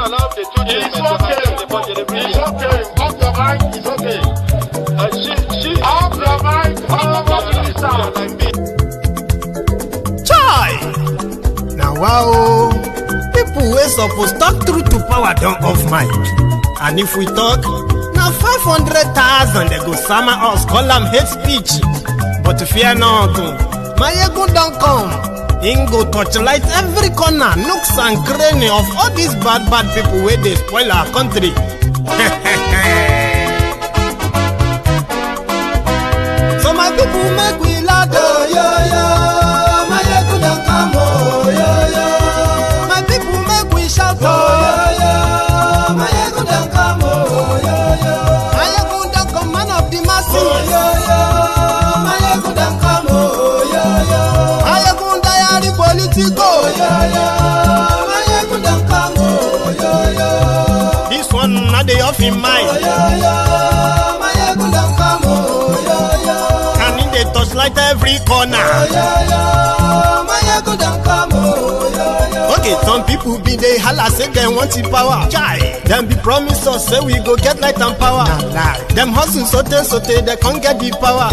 allow the two children to attend the budget every year. It's okay. Off your mind. It's okay. She Off your mind. Chai! Now wow, people wey suppose talk truth to power don't off mic. And if we talk, now 500,000 they go summer us, call them hate speech. But fear not, my ego don't come. Ingo torchlight every corner, nooks and cranny of all these bad people where they spoil our country. So my people make we loud, oh yo yo. My ego don't come, oh yo yo. My people make we shout, oh yo yo. My ego don't come, oh yo yo. My ego don't come, man of the masses, oh yo yo. My ego don't come, oh yo yo. My ego diary politico, oh yo yo. My ego don't come, oh yo yo. This one not the off in mind, oh yo yo. My ego don't come, oh yo yo. Can in the touchlight every corner, oh yo yo. My ego don't come, oh yo yo. Okay, some people be they holla say they want the power. Chai, them be promise us say we go get light and power. Nah. Them hustle sote they can't get the power.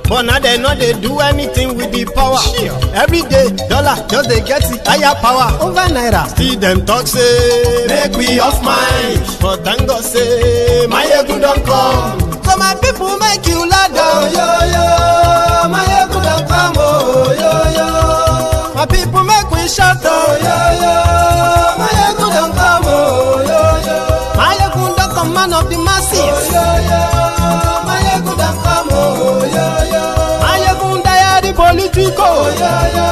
But now they know they do anything with the power. Sure. Every day, dollar just they get the higher power over naira. See them talk say make we off mind. But thank God say my ego don't come. So my people make you loud, oh yo yo. My ego don't come, oh yo yo. My people make we shout, oh yo yo. My ego don't come, oh yo yo. My ego don't come, man of the masses, oh yo yo. My ego don't come, oh yo yo. My ego diary politico, oh yo yo.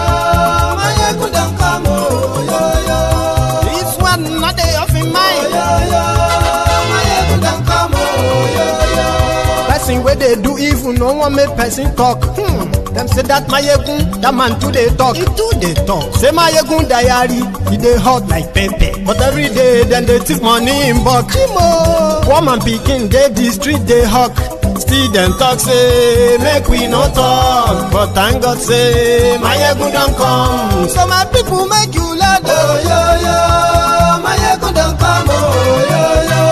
My ego don't come, oh yo yo. This one not they off in mind, oh yo yo. My ego don't come, oh yo yo. Person where they do evil, no one make person talk. Them say that my yegun, that man too they talk. He too they talk. Say my yegun diary, he they hot like pepper. But every day then they take money in bulk. Woman picking, they the street they hawk. Still them talk say make we no talk. But thank God say my yegun don't come. So my people make you loud, oh yo yo. My yegun don't come, oh yo yo.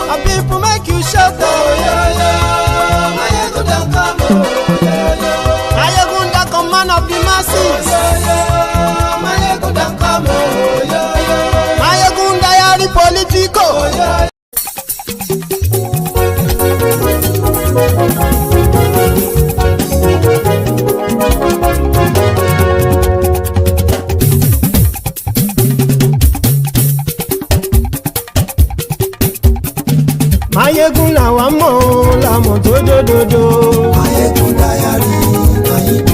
My people make you shout, oh yo yo. My yegun don't come, oh yo yo. Man of the masses, my ego don't come, oh yo yo. My ego diary politico, oh yo. My ego la wa mo do do. My ego diary,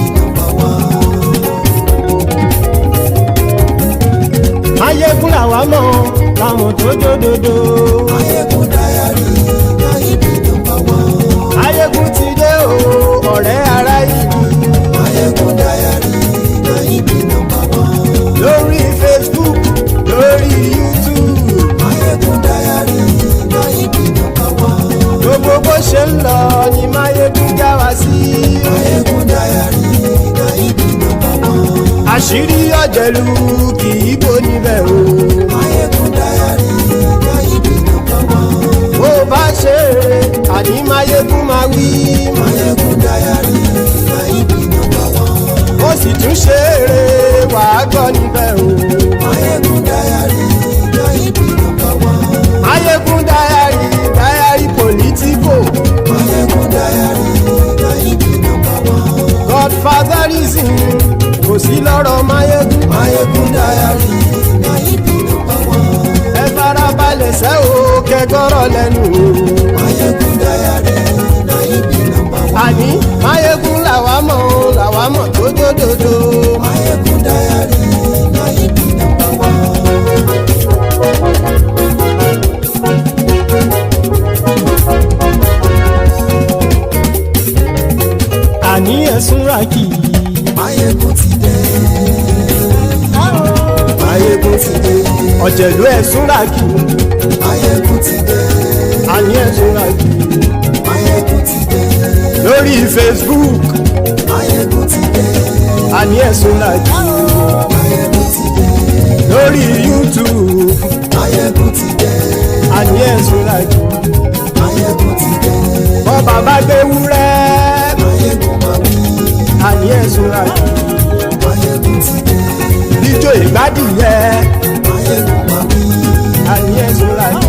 Ayekun làwa mọ̀ làwọn tó jódodo. Ayekun diary na ibi nọ́mbà 1. Ayekun ti dé o ọ̀rẹ́ ara ìlú. Ayekun diary na ibi nọ́mbà 1. Lórí Facebook lórí YouTube. Ayekun diary na ibi nọ́mbà 1. Gbogbo bó ṣe ń lọ ni Máyégún já wa sí. Ayekun diary na ibi nọ́mbà 1. Àṣírí ọ̀jẹ̀lú kì í bò níbẹ̀ o. Máyégún diary na ibi nọ́mbà 1. Bó bá ṣe eré àní Máyégún máa wí. Máyégún diary na ibi nọ́mbà 1. Ó sì tún ṣe eré wàá gbọ́ níbẹ̀ o. Máyégún diary na ibi nọ́mbà 1. Máyégún diary politico. Máyégún diary na ibi nọ́mbà 1. Godfatherism kò sí lọ́rọ̀ Máyégún. Máyégún diary na ibi nọ́mbà 1. Ẹ farabalẹ̀ sẹ́ o kẹgọ́rọ̀ lẹ́nu o. Máyégún diary na ibi nọ́mbà 1. Àní Máyégún làwa mọ̀ tó dódòdó. Máyégún diary na ibi nọ́mbà 1. Àní ẹ̀sùn rákì. Máyégún ti dé. Máyégún ti dé. Ọ̀jẹ̀lú ẹ̀sùn rákì. Máyégún ti dé. Àní ẹ̀sùn rákì. Máyégún ti dé. Lórí Facebook. Máyégún ti dé. Àní ẹ̀sùn rákì. Máyégún ti dé. Lórí YouTube. Máyégún ti dé. Àní ẹ̀sùn lájú. Máyégún ti dé. Bọ́ bàbá gbé wúrẹ́. Máyégún máa wí. Àní ẹ̀sùn lájú. Máyégún ti dé. Bíjó ìgbádìyẹ. Máyégún máa wí. Àní ẹ̀sùn lájú.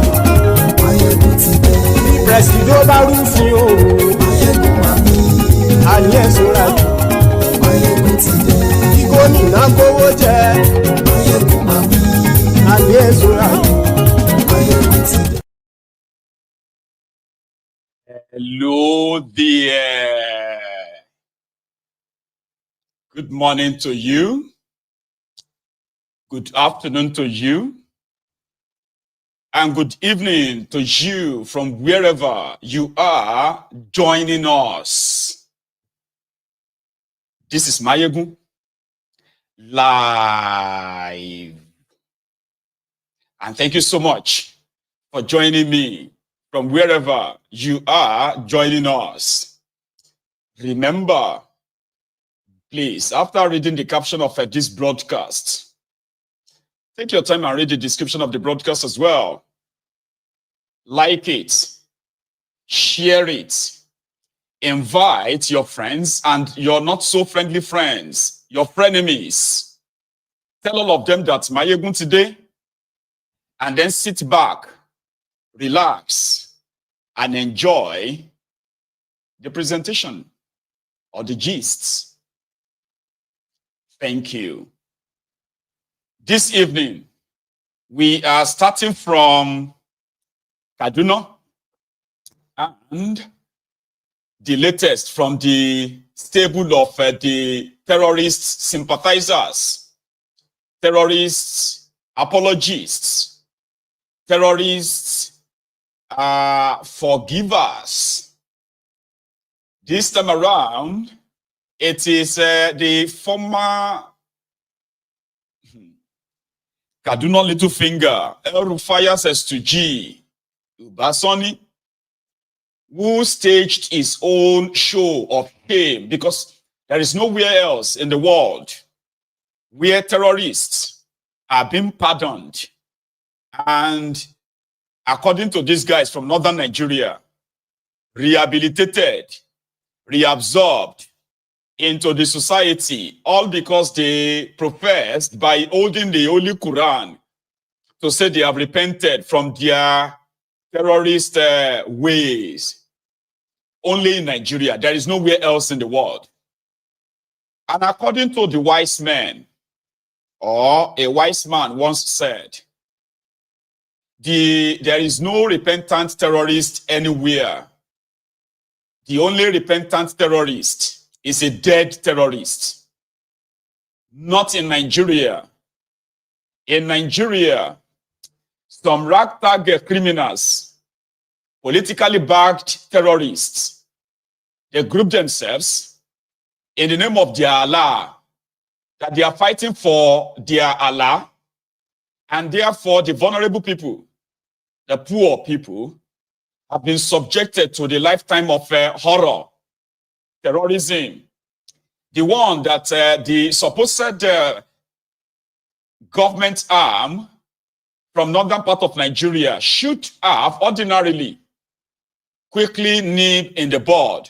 Máyégún ti dé. Pẹ̀sìdó bá rúfin o. Máyégún máa wí. Àní ẹ̀sùn lájú. Máyégún ti dé. Kí gómìnà kówó jẹ. Máyégún máa wí. Àní ẹ̀sùn lájú. Máyégún ti dé. Hello there. Good morning to you. Good afternoon to you. And good evening to you from wherever you are joining us. This is Máyégún live. And thank you so much for joining me from wherever you are joining us. Remember, please, after reading the caption of this broadcast, take your time and read the description of the broadcast as well. Like it, share it, invite your friends and your not so friendly friends, your frenemies. Tell all of them that Máyégún today, and then sit back, relax, and enjoy the presentation or the gists. Thank you. This evening, we are starting from Kaduna and the latest from the stable of the terrorist sympathizers, terrorists, apologists, terrorists, forgivers. This time around, it is the former Kaduna Little Finger, El Rufai says to G. Ubasoni, who staged his own show of shame, because there is nowhere else in the world where terrorists are being pardoned. And according to these guys from northern Nigeria, rehabilitated, reabsorbed into the society, all because they professed by holding the Holy Quran to say they have repented from their terrorist ways. Only in Nigeria. There is nowhere else in the world. And according to the wise man, or a wise man once said, there is no repentant terrorist anywhere. The only repentant terrorist is a dead terrorist. Not in Nigeria. In Nigeria, some ragtag criminals, politically backed terrorists, they group themselves in the name of their Allah, that they are fighting for their Allah, and therefore the vulnerable people, the poor people, have been subjected to the lifetime of horror, terrorism. The one that the supposed government arm from northern part of Nigeria should have ordinarily quickly nip in the bud.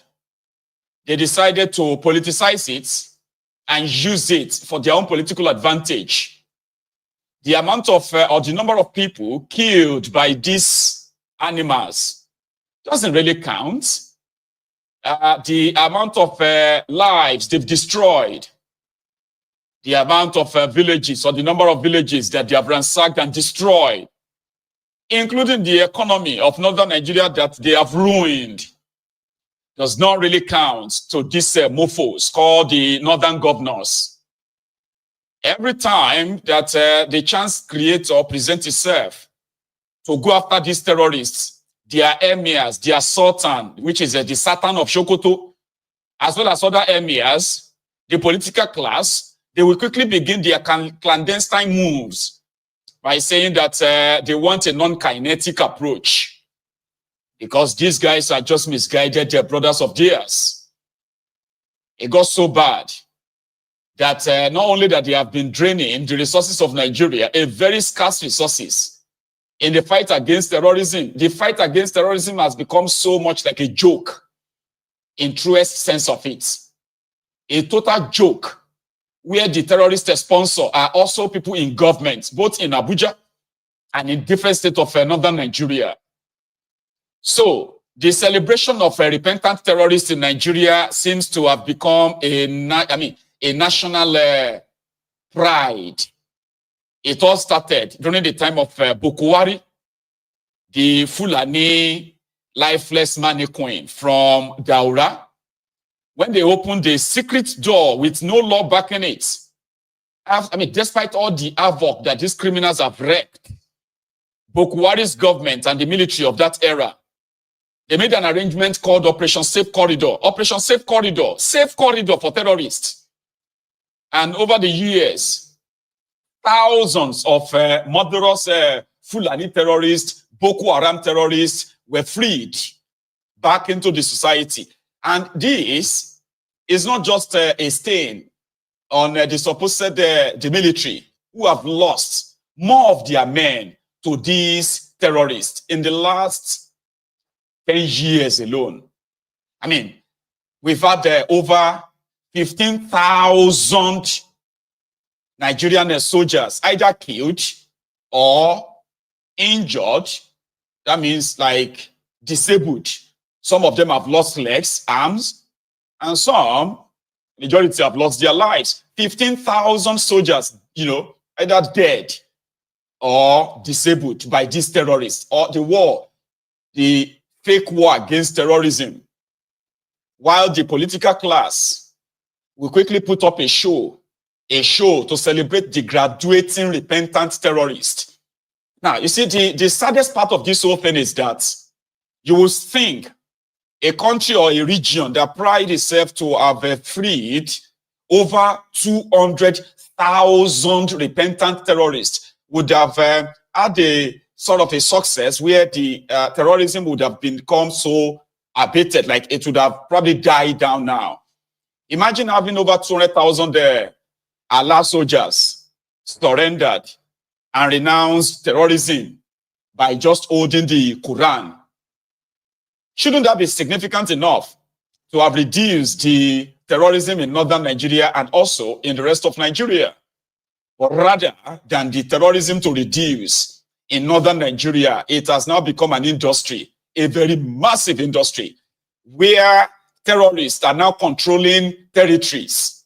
They decided to politicize it and use it for their own political advantage. The amount of, or the number of people killed by these animals doesn't really count. The amount of lives they've destroyed, the amount of villages or the number of villages that they have ransacked and destroyed, including the economy of northern Nigeria that they have ruined, does not really count to these mofos called the northern governors. Every time that the chance creates or presents itself to go after these terrorists, their emirs, their sultan, which is the Sultan of Sokoto, as well as other emirs, the political class, they will quickly begin their clandestine moves by saying that they want a non-kinetic approach because these guys are just misguided, their brothers of theirs. It got so bad that not only that they have been draining the resources of Nigeria, a very scarce resources, in the fight against terrorism. The fight against terrorism has become so much like a joke in truest sense of it. A total joke where the terrorist sponsor are also people in government, both in Abuja and in different states of northern Nigeria. So the celebration of a repentant terrorist in Nigeria seems to have become a national pride. It all started during the time of Bukuwari, the Fulani lifeless mannequin from Daura, when they opened a secret door with no law backing it. Despite all the havoc that these criminals have wreaked, Bukuwari's government and the military of that era, they made an arrangement called Operation Safe Corridor. Operation Safe Corridor for terrorists. And over the years, thousands of murderous Fulani terrorists, Boko Haram terrorists were freed back into the society. And this is not just a stain on the supposed the military, who have lost more of their men to these terrorists in the last 10 years alone. We've had over 15,000 Nigerian soldiers either killed or injured. That means like disabled. Some of them have lost legs, arms, and some, majority have lost their lives. 15,000 soldiers, either dead or disabled by these terrorists, or the fake war against terrorism. While the political class will quickly put up a show to celebrate the graduating repentant terrorist. Now, you see, the saddest part of this whole thing is that you will think a country or a region that pride itself to have freed over 200,000 repentant terrorists would have had a sort of a success where the terrorism would have become so abated, like it would have probably died down now. Imagine having over 200,000 Allah soldiers surrendered and renounced terrorism by just holding the Quran. Shouldn't that be significant enough to have reduced the terrorism in northern Nigeria and also in the rest of Nigeria? But rather than the terrorism to reduce in northern Nigeria, it has now become an industry, a very massive industry, where terrorists are now controlling territories,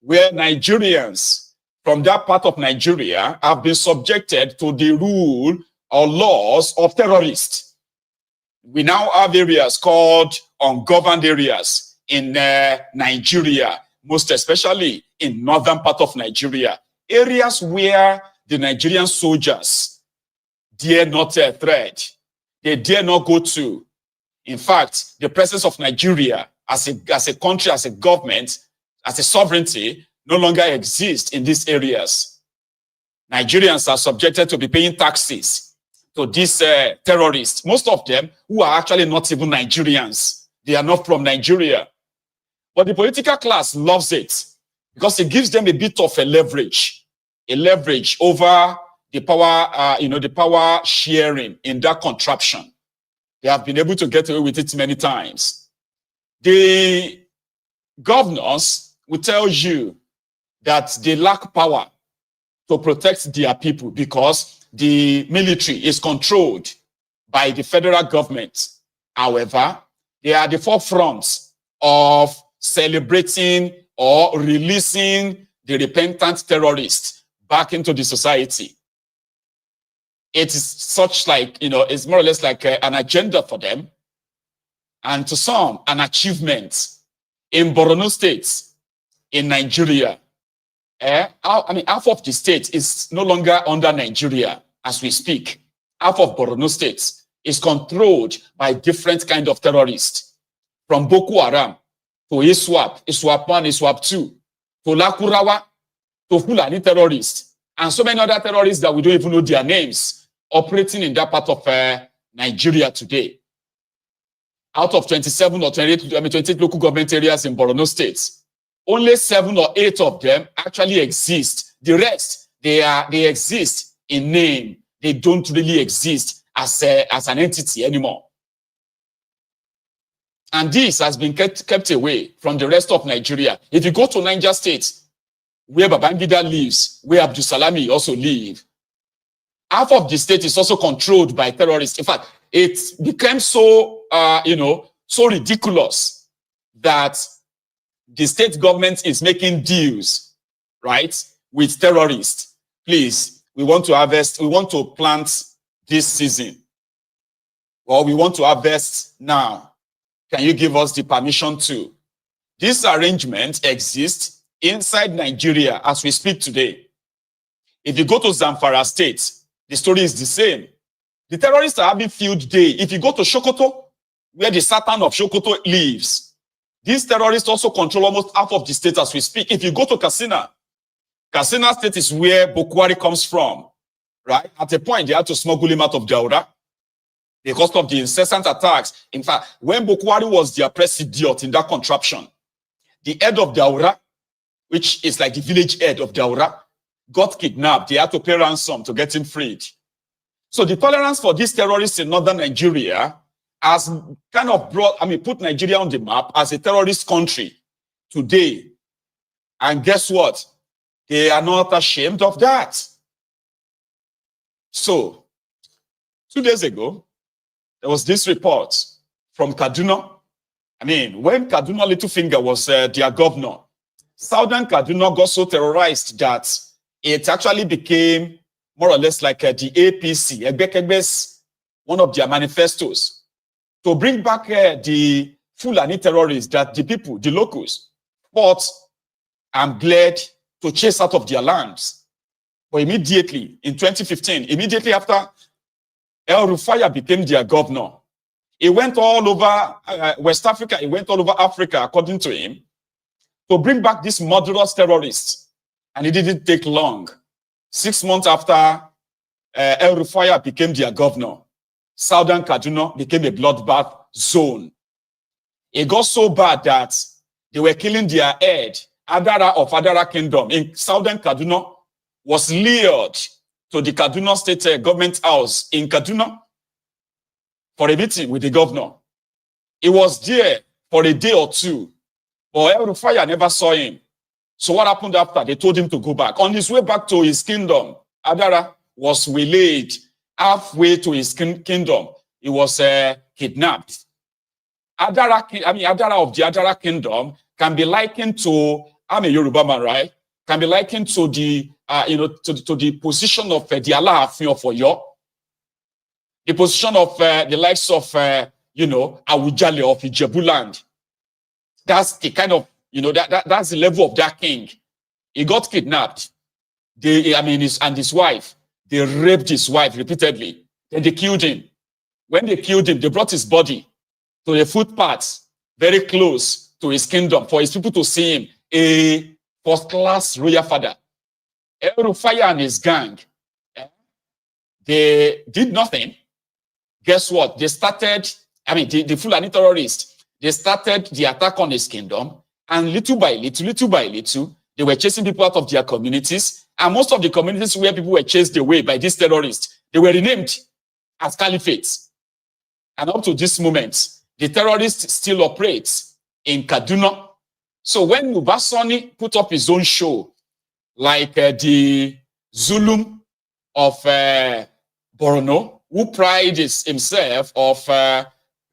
where Nigerians from that part of Nigeria have been subjected to the rule or laws of terrorists. We now have areas called ungoverned areas in Nigeria, most especially in northern part of Nigeria, areas where the Nigerian soldiers dare not tread, they dare not go to. In fact, the presence of Nigeria as a country, as a government, as a sovereignty, no longer exists in these areas. Nigerians are subjected to be paying taxes to these terrorists, most of them who are actually not even Nigerians. They are not from Nigeria. But the political class loves it because it gives them a bit of a leverage over the power, the power sharing in that contraption. They have been able to get away with it many times. The governors will tell you that they lack power to protect their people because the military is controlled by the federal government. However, they are the forefront of celebrating or releasing the repentant terrorists back into the society. It is such like, it's more or less like an agenda for them. And to some, an achievement. In Borno State, in Nigeria, half of the state is no longer under Nigeria as we speak. Half of Borno State is controlled by different kind of terrorists. From Boko Haram to ISWAP, ISWAP 1, ISWAP 2, to Lakurawa, to Fulani terrorists, and so many other terrorists that we don't even know their names, operating in that part of Nigeria today. Out of 27 or 28 local government areas in Borno State, only 7 or 8 of them actually exist. The rest, they exist in name. they don't really exist as an entity anymore. And this has been kept away from the rest of Nigeria. If you go to Niger State, where Babangida lives, where Abdul Salami also lives, half of the state is also controlled by terrorists. In fact, it became so, so ridiculous that the state government is making deals, right, with terrorists. Please, we want to harvest, we want to plant this season, or we want to harvest now. Can you give us the permission to? This arrangement exists inside Nigeria as we speak today. If you go to Zamfara State, the story is the same. The terrorists are having field day. If you go to Sokoto, where the Satan of Sokoto lives, these terrorists also control almost half of the state as we speak. If you go to Katsina, Katsina State is where Bokwari comes from, right? At a point, they had to smuggle him out of Daura because of the incessant attacks. In fact, when Bokwari was their presidiot in that contraption, the head of Daura, which is like the village head of Daura, got kidnapped. They had to pay ransom to get him freed. So the tolerance for these terrorists in northern Nigeria has kind of put Nigeria on the map as a terrorist country today. And guess what? They are not ashamed of that. So, 2 days ago, there was this report from Kaduna. When Kaduna Littlefinger was their governor, Southern Kaduna got so terrorized that it actually became more or less like the APC, Egbe's, one of their manifestos, to bring back the Fulani terrorists that the people, the locals, fought and bled to chase out of their lands. But immediately, in 2015, immediately after El Rufai became their governor, he went all over West Africa, he went all over Africa, according to him, to bring back these murderous terrorists. And it didn't take long. 6 months after El Rufai became their governor, Southern Kaduna became a bloodbath zone. It got so bad that they were killing their head. Adara of Adara Kingdom in Southern Kaduna was lured to the Kaduna State Government House in Kaduna for a meeting with the governor. He was there for a day or two, but El Rufai never saw him. So what happened after? They told him to go back. On his way back to his kingdom, Adara was waylaid. Halfway to his kingdom, he was kidnapped. Adara of the Adara kingdom can be likened to, I'm a Yoruba man, right? Can be likened to the, to the position of the Alaafin of Oyo, the position of the likes of, Awujale of Ijebu land. That's the kind of, that's the level of that king. He got kidnapped. His wife, they raped his wife repeatedly. Then they killed him. When they killed him, they brought his body to the footpaths very close to his kingdom for his people to see him, a first-class royal father. El Rufai and his gang, they did nothing. Guess what? They started, the Fulani terrorists, they started the attack on his kingdom, and little by little, they were chasing people out of their communities. And most of the communities where people were chased away by these terrorists, they were renamed as caliphates. And up to this moment, the terrorists still operate in Kaduna. So when Mubasani put up his own show, like the Zulum of Borno, who prides himself of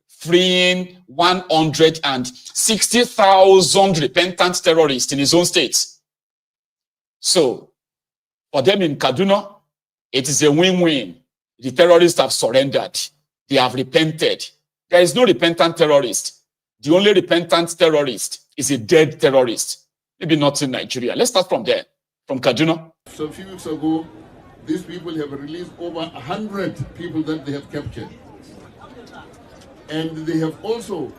freeing 160,000 repentant terrorists in his own state. So, for them in Kaduna, it is a win-win. The terrorists have surrendered. They have repented. There is no repentant terrorist. The only repentant terrorist is a dead terrorist. Maybe not in Nigeria. Let's start from there, from Kaduna. So a few weeks ago, these people have released over 100 people that they have captured. And they have also,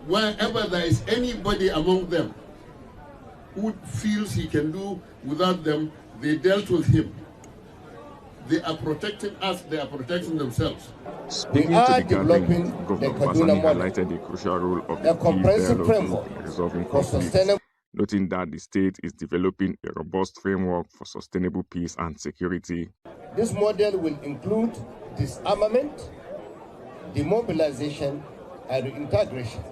wherever there is anybody among them who feels he can do without them, they dealt with him. They are protecting us, they are protecting themselves. Speaking to the gathering, Governor Basani highlighted the crucial role of the comprehensive framework for resolving conflicts noting that the state is developing a robust framework for sustainable peace and security. This model will include disarmament, demobilization, and reintegration,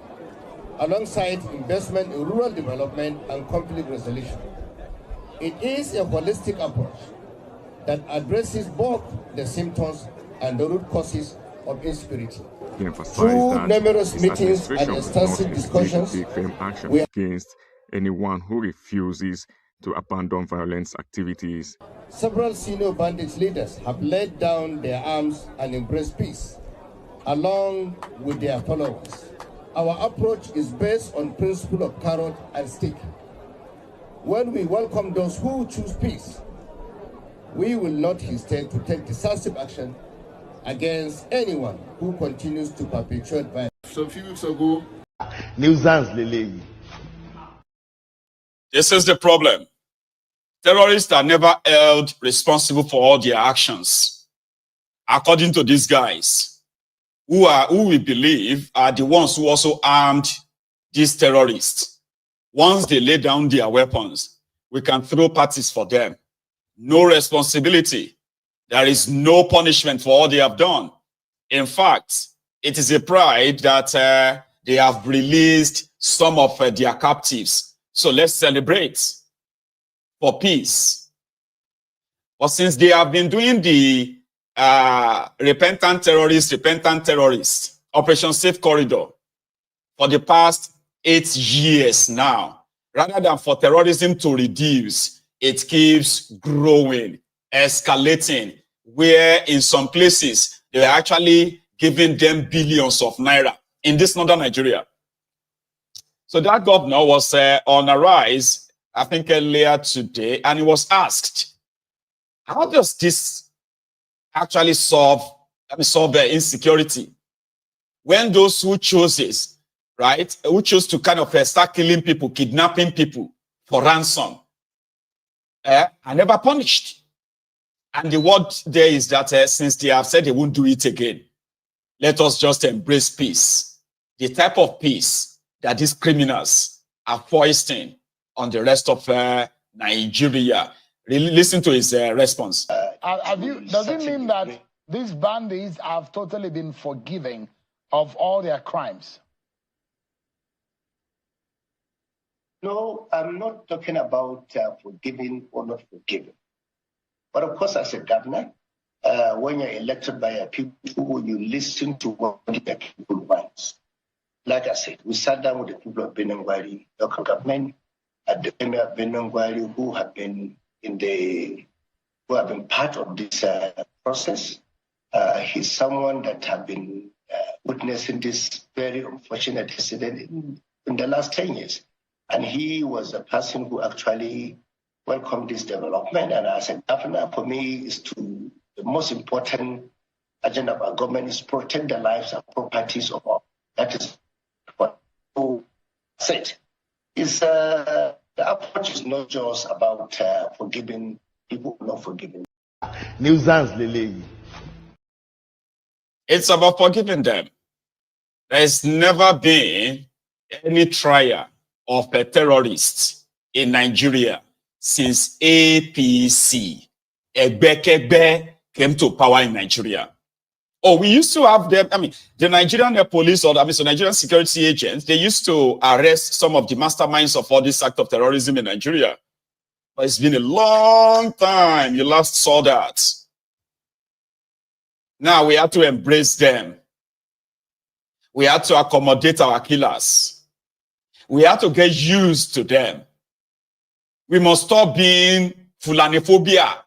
alongside investment in rural development and conflict resolution. It is a holistic approach that addresses both the symptoms and the root causes of insecurity. He emphasized Through that numerous his meetings and administration will extensive not discussions, hesitate to take firm action against anyone who refuses to abandon violent activities. several senior bandits leaders have laid down their arms and embraced peace, along with their followers. Our approach is based on principle of carrot and stick. When we welcome those who choose peace, we will not hesitate to take decisive action against anyone who continues to perpetuate violence. Some few weeks ago, This is the problem. Terrorists are never held responsible for all their actions. According to these guys, who we believe are the ones who also armed these terrorists. Once they lay down their weapons, we can throw parties for them. No responsibility. There is no punishment for all they have done. In fact, it is a pride that they have released some of their captives. So let's celebrate for peace. But since they have been doing the repentant terrorists, Operation Safe Corridor, for the past 8 years now, rather than for terrorism to reduce, it keeps growing, escalating, where in some places, they're actually giving them billions of naira in this northern Nigeria. So that governor was on a rise, I think earlier today, and he was asked, how does this actually solve the insecurity? When those who chooses, right, who chose to kind of start killing people, kidnapping people for ransom, are never punished. And the word there is that since they have said they won't do it again, let us just embrace peace. The type of peace that these criminals are foisting on the rest of Nigeria. Listen to his response. Does it mean that these bandits have totally been forgiving of all their crimes? No, I'm not talking about forgiving or not forgiving. But of course, as a governor, when you're elected by a people, you listen to what the people want. Like I said, we sat down with the people of Benangwari, local government, at the Premier of Benangwari, who have been part of this process. He's someone that have been witnessing this very unfortunate incident in the last 10 years. And he was a person who actually welcomed this development. And as a governor, for me, the most important agenda of our government is protect the lives and properties of all. That is what I said. The approach is not just about forgiving people or not forgiving. It's about forgiving them. There's never been any trial of a terrorist in Nigeria since APC, Egbekegbe, came to power in Nigeria. Oh, we used to have them. I mean, the Nigerian police, or so Nigerian security agents, they used to arrest some of the masterminds of all this act of terrorism in Nigeria. But it's been a long time you last saw that. Now we have to embrace them. We have to accommodate our killers. We have to get used to them. We must stop being Fulani-phobia.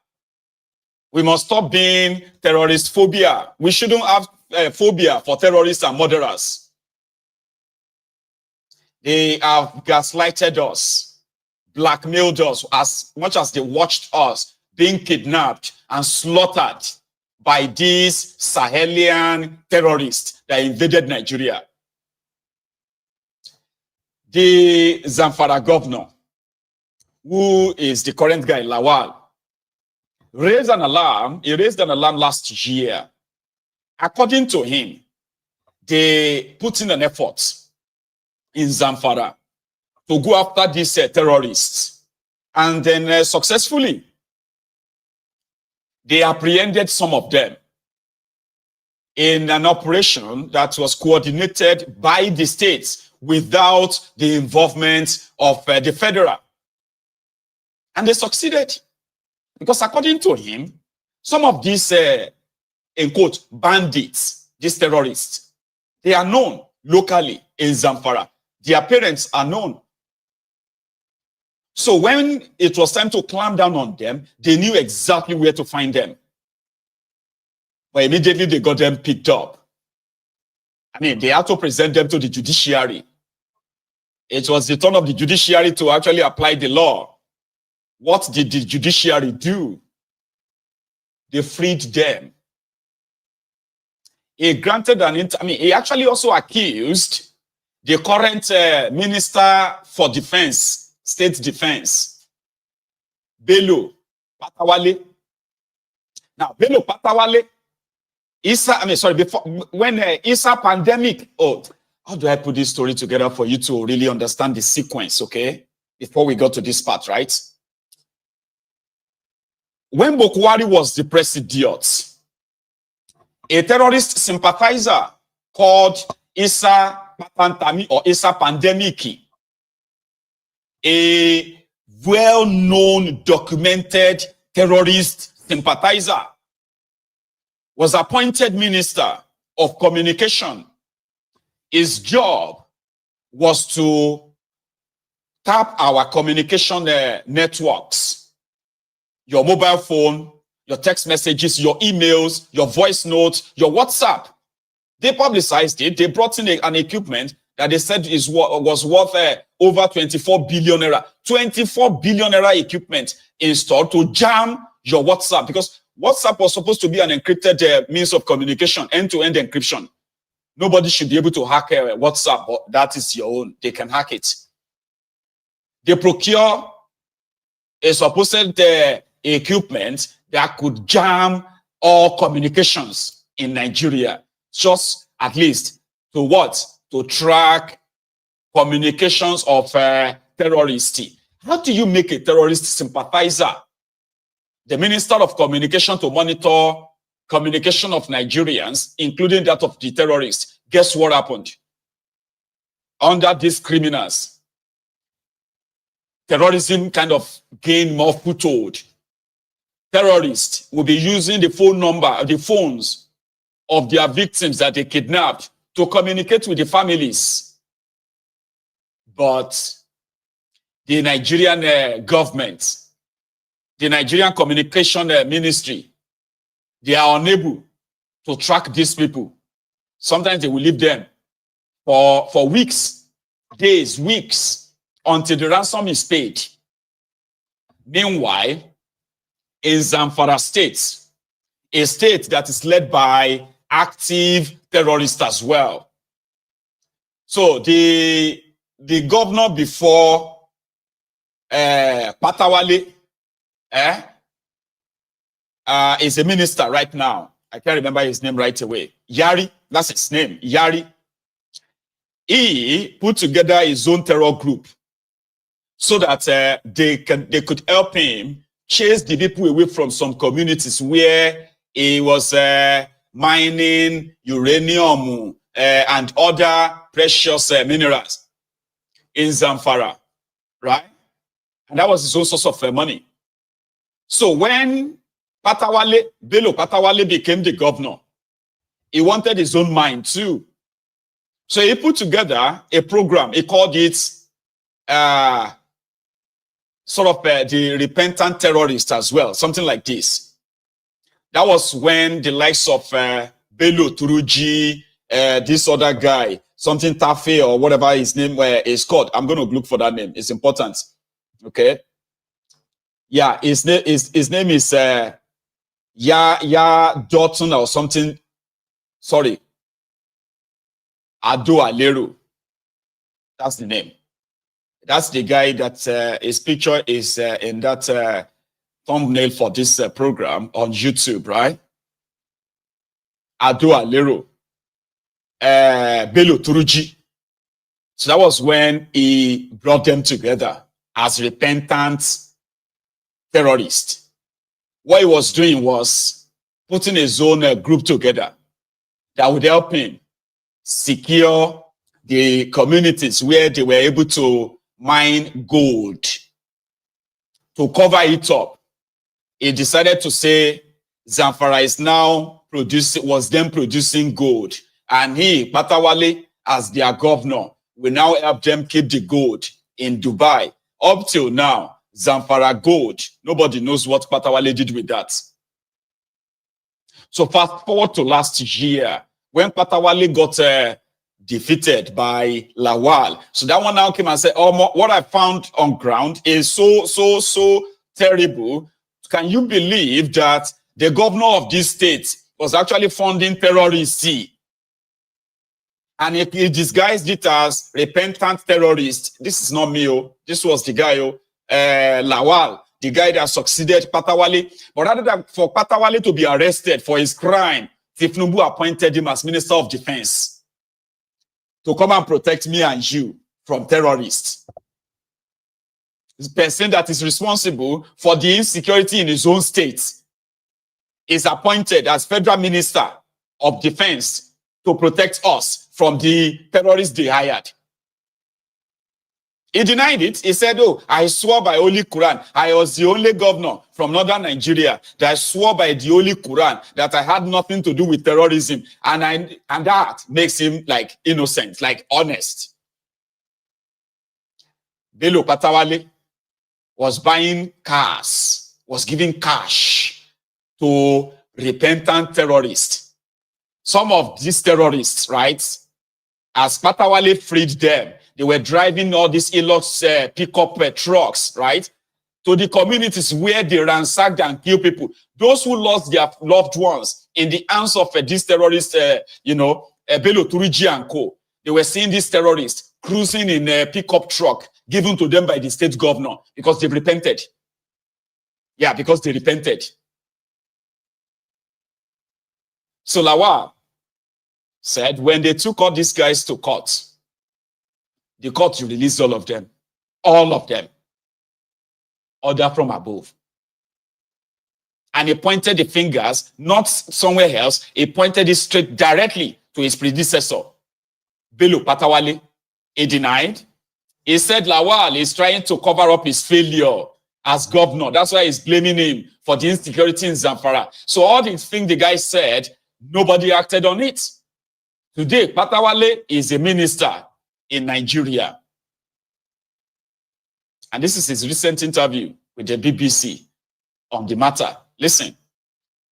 We must stop being terrorist phobia. We shouldn't have phobia for terrorists and murderers. They have gaslighted us, blackmailed us as much as they watched us being kidnapped and slaughtered by these Sahelian terrorists that invaded Nigeria. The Zamfara governor, who is the current guy, Lawal, raised an alarm. He raised an alarm last year. According to him, they put in an effort in Zamfara to go after these terrorists. And then successfully, they apprehended some of them in an operation that was coordinated by the states without the involvement of the federal. And they succeeded. Because according to him, some of these, in quote, bandits, these terrorists, they are known locally in Zamfara. Their parents are known. So when it was time to clamp down on them, they knew exactly where to find them. But immediately they got them picked up. I mean, they had to present them to the judiciary. It was the turn of the judiciary to actually apply the law. What did the judiciary do? They freed them. He granted he actually also accused the current Minister for Defense, State Defense, Bello Patawale. Now, Bello Patawale, when Isa pandemic, how do I put this story together for you to really understand the sequence, okay? Before we got to this part, right? When Bokwari was the president, a terrorist sympathizer called Isa Pantami or Isa Pandemiki, a well-known, documented terrorist sympathizer, was appointed Minister of Communication. His job was to tap our communication networks, your mobile phone, your text messages, your emails, your voice notes, your WhatsApp. They publicized it. They brought in an equipment that they said was worth over 24 billion naira. 24 billion naira equipment installed to jam your WhatsApp, because WhatsApp was supposed to be an encrypted means of communication, end-to-end encryption. Nobody should be able to hack WhatsApp, but that is your own. They can hack it. They procure a supposed equipment that could jam all communications in Nigeria, just at least to what? To track communications of terrorists. How do you make a terrorist sympathizer the Minister of Communication to monitor communication of Nigerians, including that of the terrorists? Guess what happened? Under these criminals, terrorism kind of gained more foothold. Terrorists will be using the phones of their victims that they kidnapped to communicate with the families. But the Nigerian government, the Nigerian Communication Ministry, they are unable to track these people. Sometimes they will leave them for weeks, days, weeks, until the ransom is paid. Meanwhile, in Zamfara State, a state that is led by active terrorists as well. So the governor before Patawale is a minister right now. I can't remember his name right away. Yari, that's his name, Yari. He put together his own terror group so that they could help him chase the people away from some communities where he was mining uranium and other precious minerals in Zamfara, right? And that was his own source of money. So when Bello Patawale became the governor, he wanted his own mine too. So he put together a program. He called it the Repentant terrorists as well, something like this. That was when the likes of Bello Turuji, this other guy, something Tafe or whatever his name is called. I'm going to look for that name. It's important. Okay. Yeah, his name is Ya Dotun or something. Sorry. Ado Alero. That's the name. That's the guy that his picture is in that thumbnail for this program on YouTube, right? Ado Alero. Bello Turuji. So that was when he brought them together as repentant terrorists. What he was doing was putting his own group together that would help him secure the communities where they were able to mine gold. To cover it up, he decided to say Zamfara is now producing gold, and he, Patawale, as their governor, will now help them keep the gold in Dubai. Up till now, Zamfara gold, nobody knows what Patawale did with that. So fast forward to last year, when Patawale got defeated by Lawal. So that one now came and said, oh, what I found on ground is so terrible. Can you believe that the governor of this state was actually funding terrorists? And he disguised it as repentant terrorist. This is not me. Oh. This was the guy, Lawal, the guy that succeeded Patawale. But rather than for Patawale to be arrested for his crime, Thiefnubu appointed him as Minister of Defense to come and protect me and you from terrorists. The person that is responsible for the insecurity in his own state is appointed as Federal Minister of Defense to protect us from the terrorists they hired. He denied it. He said, oh, I swore by Holy Quran. I was the only governor from northern Nigeria that swore by the Holy Quran that I had nothing to do with terrorism. And that makes him like innocent, like honest. Bello Patawale was buying cars, was giving cash to repentant terrorists. Some of these terrorists, right, as Patawale freed them, they were driving all these Elox pickup trucks, right, to the communities where they ransacked and killed people. Those who lost their loved ones in the hands of these terrorists, Bello Turiji and co. They were seeing these terrorists cruising in a pickup truck given to them by the state governor because they repented. Yeah, because they repented. So Lawal said when they took all these guys to court, the court released all of them. All of them. Order from above. And he pointed the fingers, not somewhere else. He pointed it straight directly to his predecessor, Bello Patawale. He denied. He said Lawal is trying to cover up his failure as governor. That's why he's blaming him for the insecurity in Zamfara. So all these things the guy said, nobody acted on it. Today, Patawale is a minister in Nigeria. And this is his recent interview with the BBC on the matter. Listen,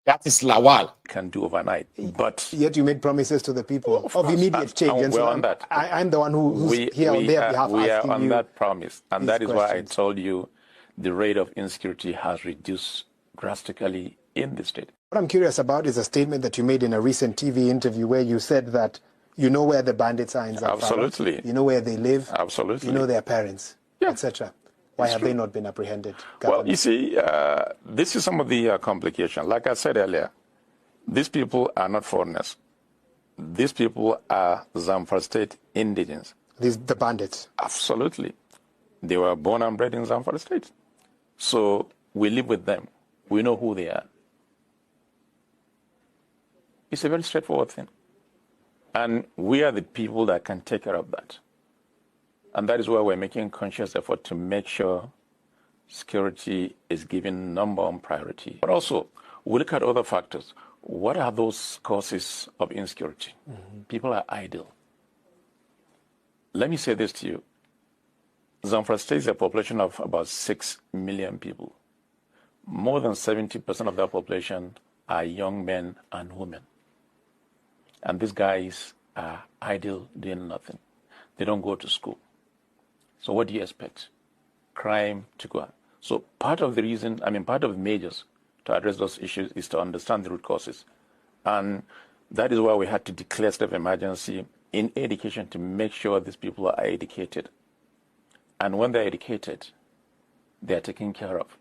that is Lawal. Can do overnight. But yet you made promises to the people of immediate change. And we're so on that. I'm the one who's here on their behalf. We are on that promise. And that is questions. why I told you the rate of insecurity has reduced drastically in the state. What I'm curious about is a statement that you made in a recent TV interview where you said that you know where the bandits are in Zamfara. Absolutely. You know where they live. Absolutely. You know their parents, etc. Why have they not been apprehended? Well, you see, this is some of the complication. Like I said earlier, these people are not foreigners. These people are Zamfara State indigents. The bandits? Absolutely. They were born and bred in Zamfara State. So we live with them. We know who they are. It's a very straightforward thing. And we are the people that can take care of that. And that is why we're making conscious effort to make sure security is given number one priority. But also, we look at other factors. What are those causes of insecurity? People are idle. Let me say this to you. Zamfara State is a population of about 6 million people. More than 70% of that population are young men and women. And these guys are idle, doing nothing. They don't go to school. So what do you expect? Crime to go on. So part of the reason, part of the measures to address those issues is to understand the root causes. And that is why we had to declare state of emergency in education to make sure these people are educated. And when they're educated, they are taken care of.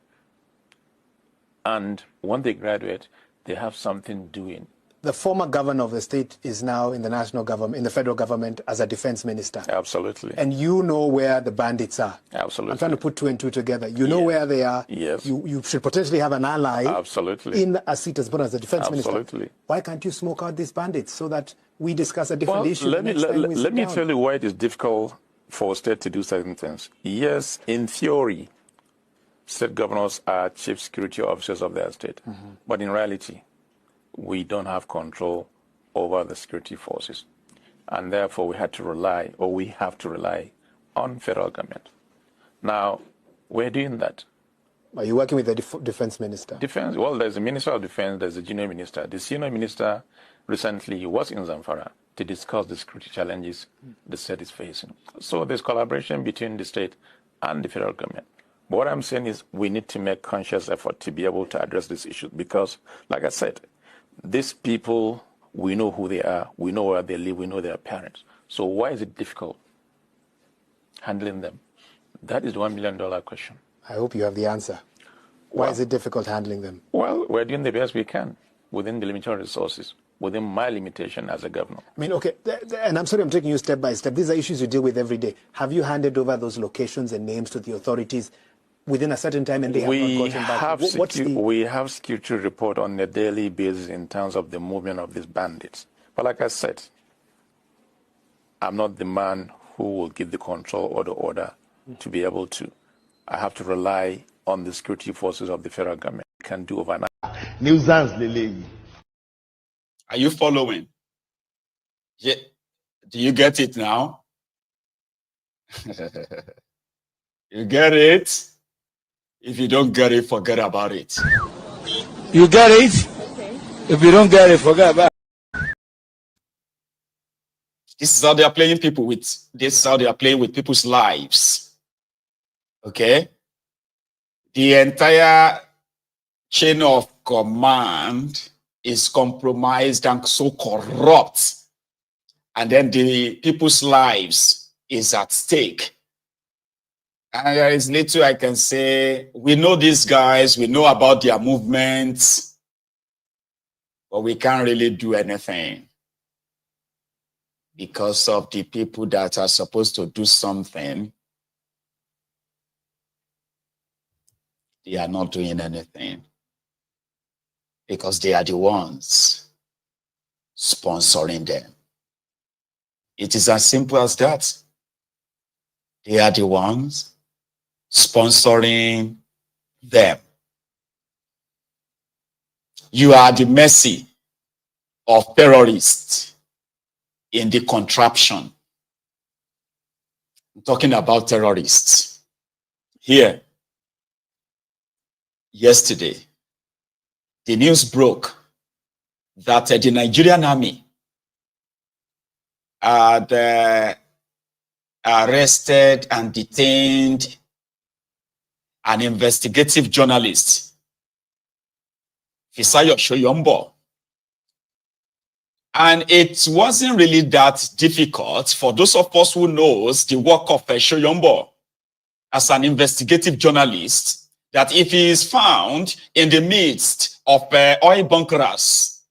And when they graduate, they have something doing. the former governor of the state is now in the national government, in the federal government as a defense minister. Absolutely. And you know where the bandits are. Absolutely. I'm trying to put two and two together. You know where they are. Yes. You should potentially have an ally. Absolutely. In a seat as well as the defense minister. Absolutely. Why can't you smoke out these bandits so that we discuss a different issue? Let me tell you why it is difficult for a state to do certain things. Yes, in theory, state governors are chief security officers of their state. But in reality, we don't have control over the security forces. And therefore, we have to rely on federal government. Now, we're doing that. Are you working with the defense minister? Defense, well, there's a minister of defense, there's a junior minister. The senior minister recently was in Zamfara to discuss the security challenges the state is facing. So there's collaboration between the state and the federal government. But what I'm saying is we need to make conscious effort to be able to address this issue because, like I said, these people, we know who they are, we know where they live, we know their parents. So why is it difficult handling them? That is the $1 million question. I hope you have the answer. Why is it difficult handling them? Well, we're doing the best we can within the limited resources, within my limitation as a governor. I mean, okay, and I'm sorry I'm taking you step by step. These are issues you deal with every day. Have you handed over those locations and names to the authorities within a certain time and they have not gotten back? We have security report on a daily basis in terms of the movement of these bandits. But like I said, I'm not the man who will give the control or the order to be able to. I have to rely on the security forces of the federal government. Can do overnight. Are you following? Yeah. Do you get it now? You get it? If you don't get it, forget about it. You get it? Okay. If you don't get it, forget about it. This is how they are playing people with. This is how they are playing with people's lives. Okay? The entire chain of command is compromised and so corrupt. And then the people's lives is at stake. And there is little I can say. We know these guys, we know about their movements, but we can't really do anything because of the people that are supposed to do something. They are not doing anything because they are the ones sponsoring them. It is as simple as that. They are the ones sponsoring them. You are at the mercy of terrorists in the contraption. I'm talking about terrorists. Here, yesterday, the news broke that the Nigerian Army had arrested and detained an investigative journalist, Fisayo Soyombo. And it wasn't really that difficult for those of us who knows the work of Soyombo as an investigative journalist, that if he is found in the midst of oil bunkers,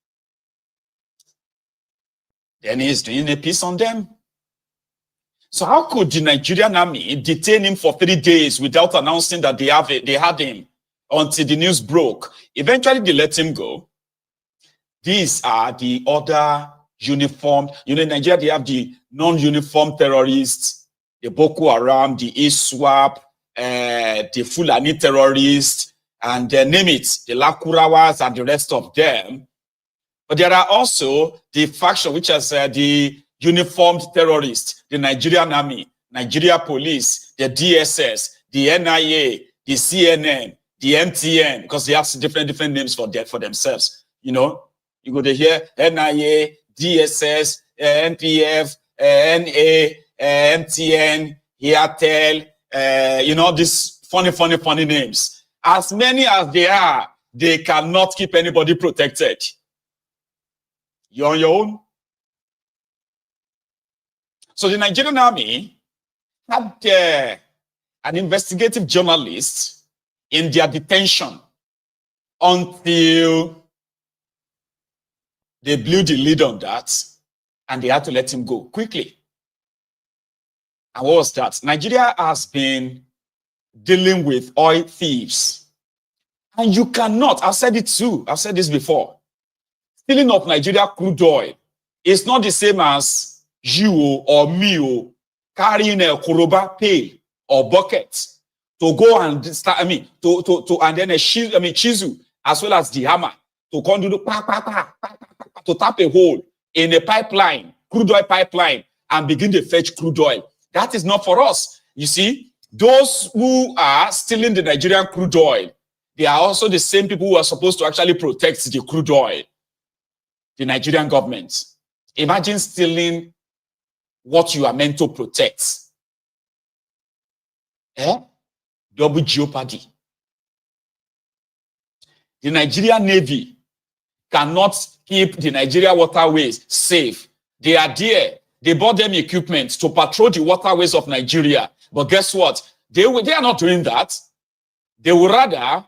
then he is doing a piece on them. So how could the Nigerian Army detain him for 3 days without announcing that they had him until the news broke? Eventually, they let him go. These are the other uniformed. You know, in Nigeria, they have the non-uniformed terrorists, the Boko Haram, the ISWAP, the Fulani terrorists, and name it, the Lakurawas and the rest of them. But there are also the faction, which is the uniformed terrorists, the Nigerian Army, Nigeria Police, the DSS, the NIA, the CNN, the MTN, because they have different names for themselves. You know, you go to hear NIA, DSS, NPF, NA, MTN, Airtel, you know, these funny names. As many as they are, they cannot keep anybody protected. You're on your own. So the Nigerian Army had an investigative journalist in their detention until They blew the lid on that, and they had to let him go quickly. And what was that? Nigeria has been dealing with oil thieves. And you cannot, I've said it too, I've said this before, stealing of Nigeria crude oil is not the same as you or me carrying a koroba pail or bucket to go and start, and then a chisel as well as the hammer to come do to tap a hole in a pipeline, crude oil pipeline, and begin to fetch crude oil. That is not for us. You see, those who are stealing the Nigerian crude oil, they are also the same people who are supposed to actually protect the crude oil, the Nigerian government. Imagine stealing what you are meant to protect. Double jeopardy. The Nigerian Navy cannot keep the Nigeria waterways safe. They are there. They bought them equipment to patrol the waterways of Nigeria. But guess what? They are not doing that. They would rather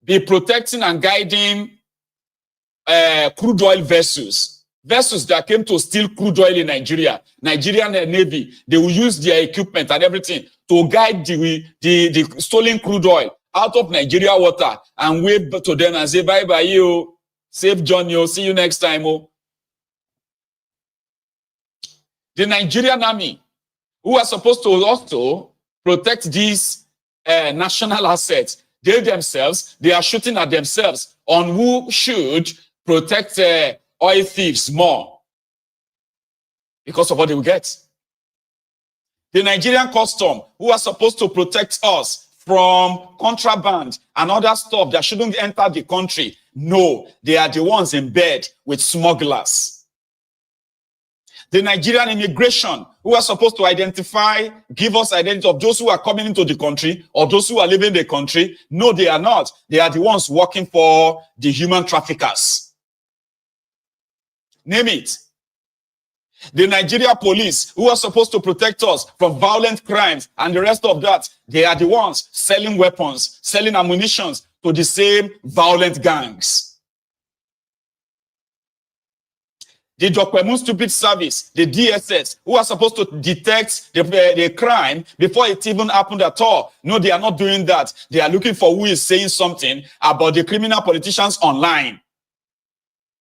be protecting and guiding crude oil vessels that came to steal crude oil in Nigeria. Nigerian Navy, they will use their equipment and everything to guide the stolen crude oil out of Nigeria water and wave to them and say, bye-bye, you. Safe journey, see you next time. The Nigerian Army, who are supposed to also protect these national assets, they themselves, they are shooting at themselves on who should protect oil thieves more because of what they will get. The Nigerian custom, who are supposed to protect us from contraband and other stuff that shouldn't enter the country, no, they are the ones in bed with smugglers. The Nigerian immigration, who are supposed to identify, give us identity of those who are coming into the country or those who are leaving the country, no, they are not. They are the ones working for the human traffickers. Name it. The Nigeria police, who are supposed to protect us from violent crimes and the rest of that, they are the ones selling weapons, selling ammunition to the same violent gangs. The Document Stupid Service, the DSS, who are supposed to detect the crime before it even happened at all. No, they are not doing that. They are looking for who is saying something about the criminal politicians online.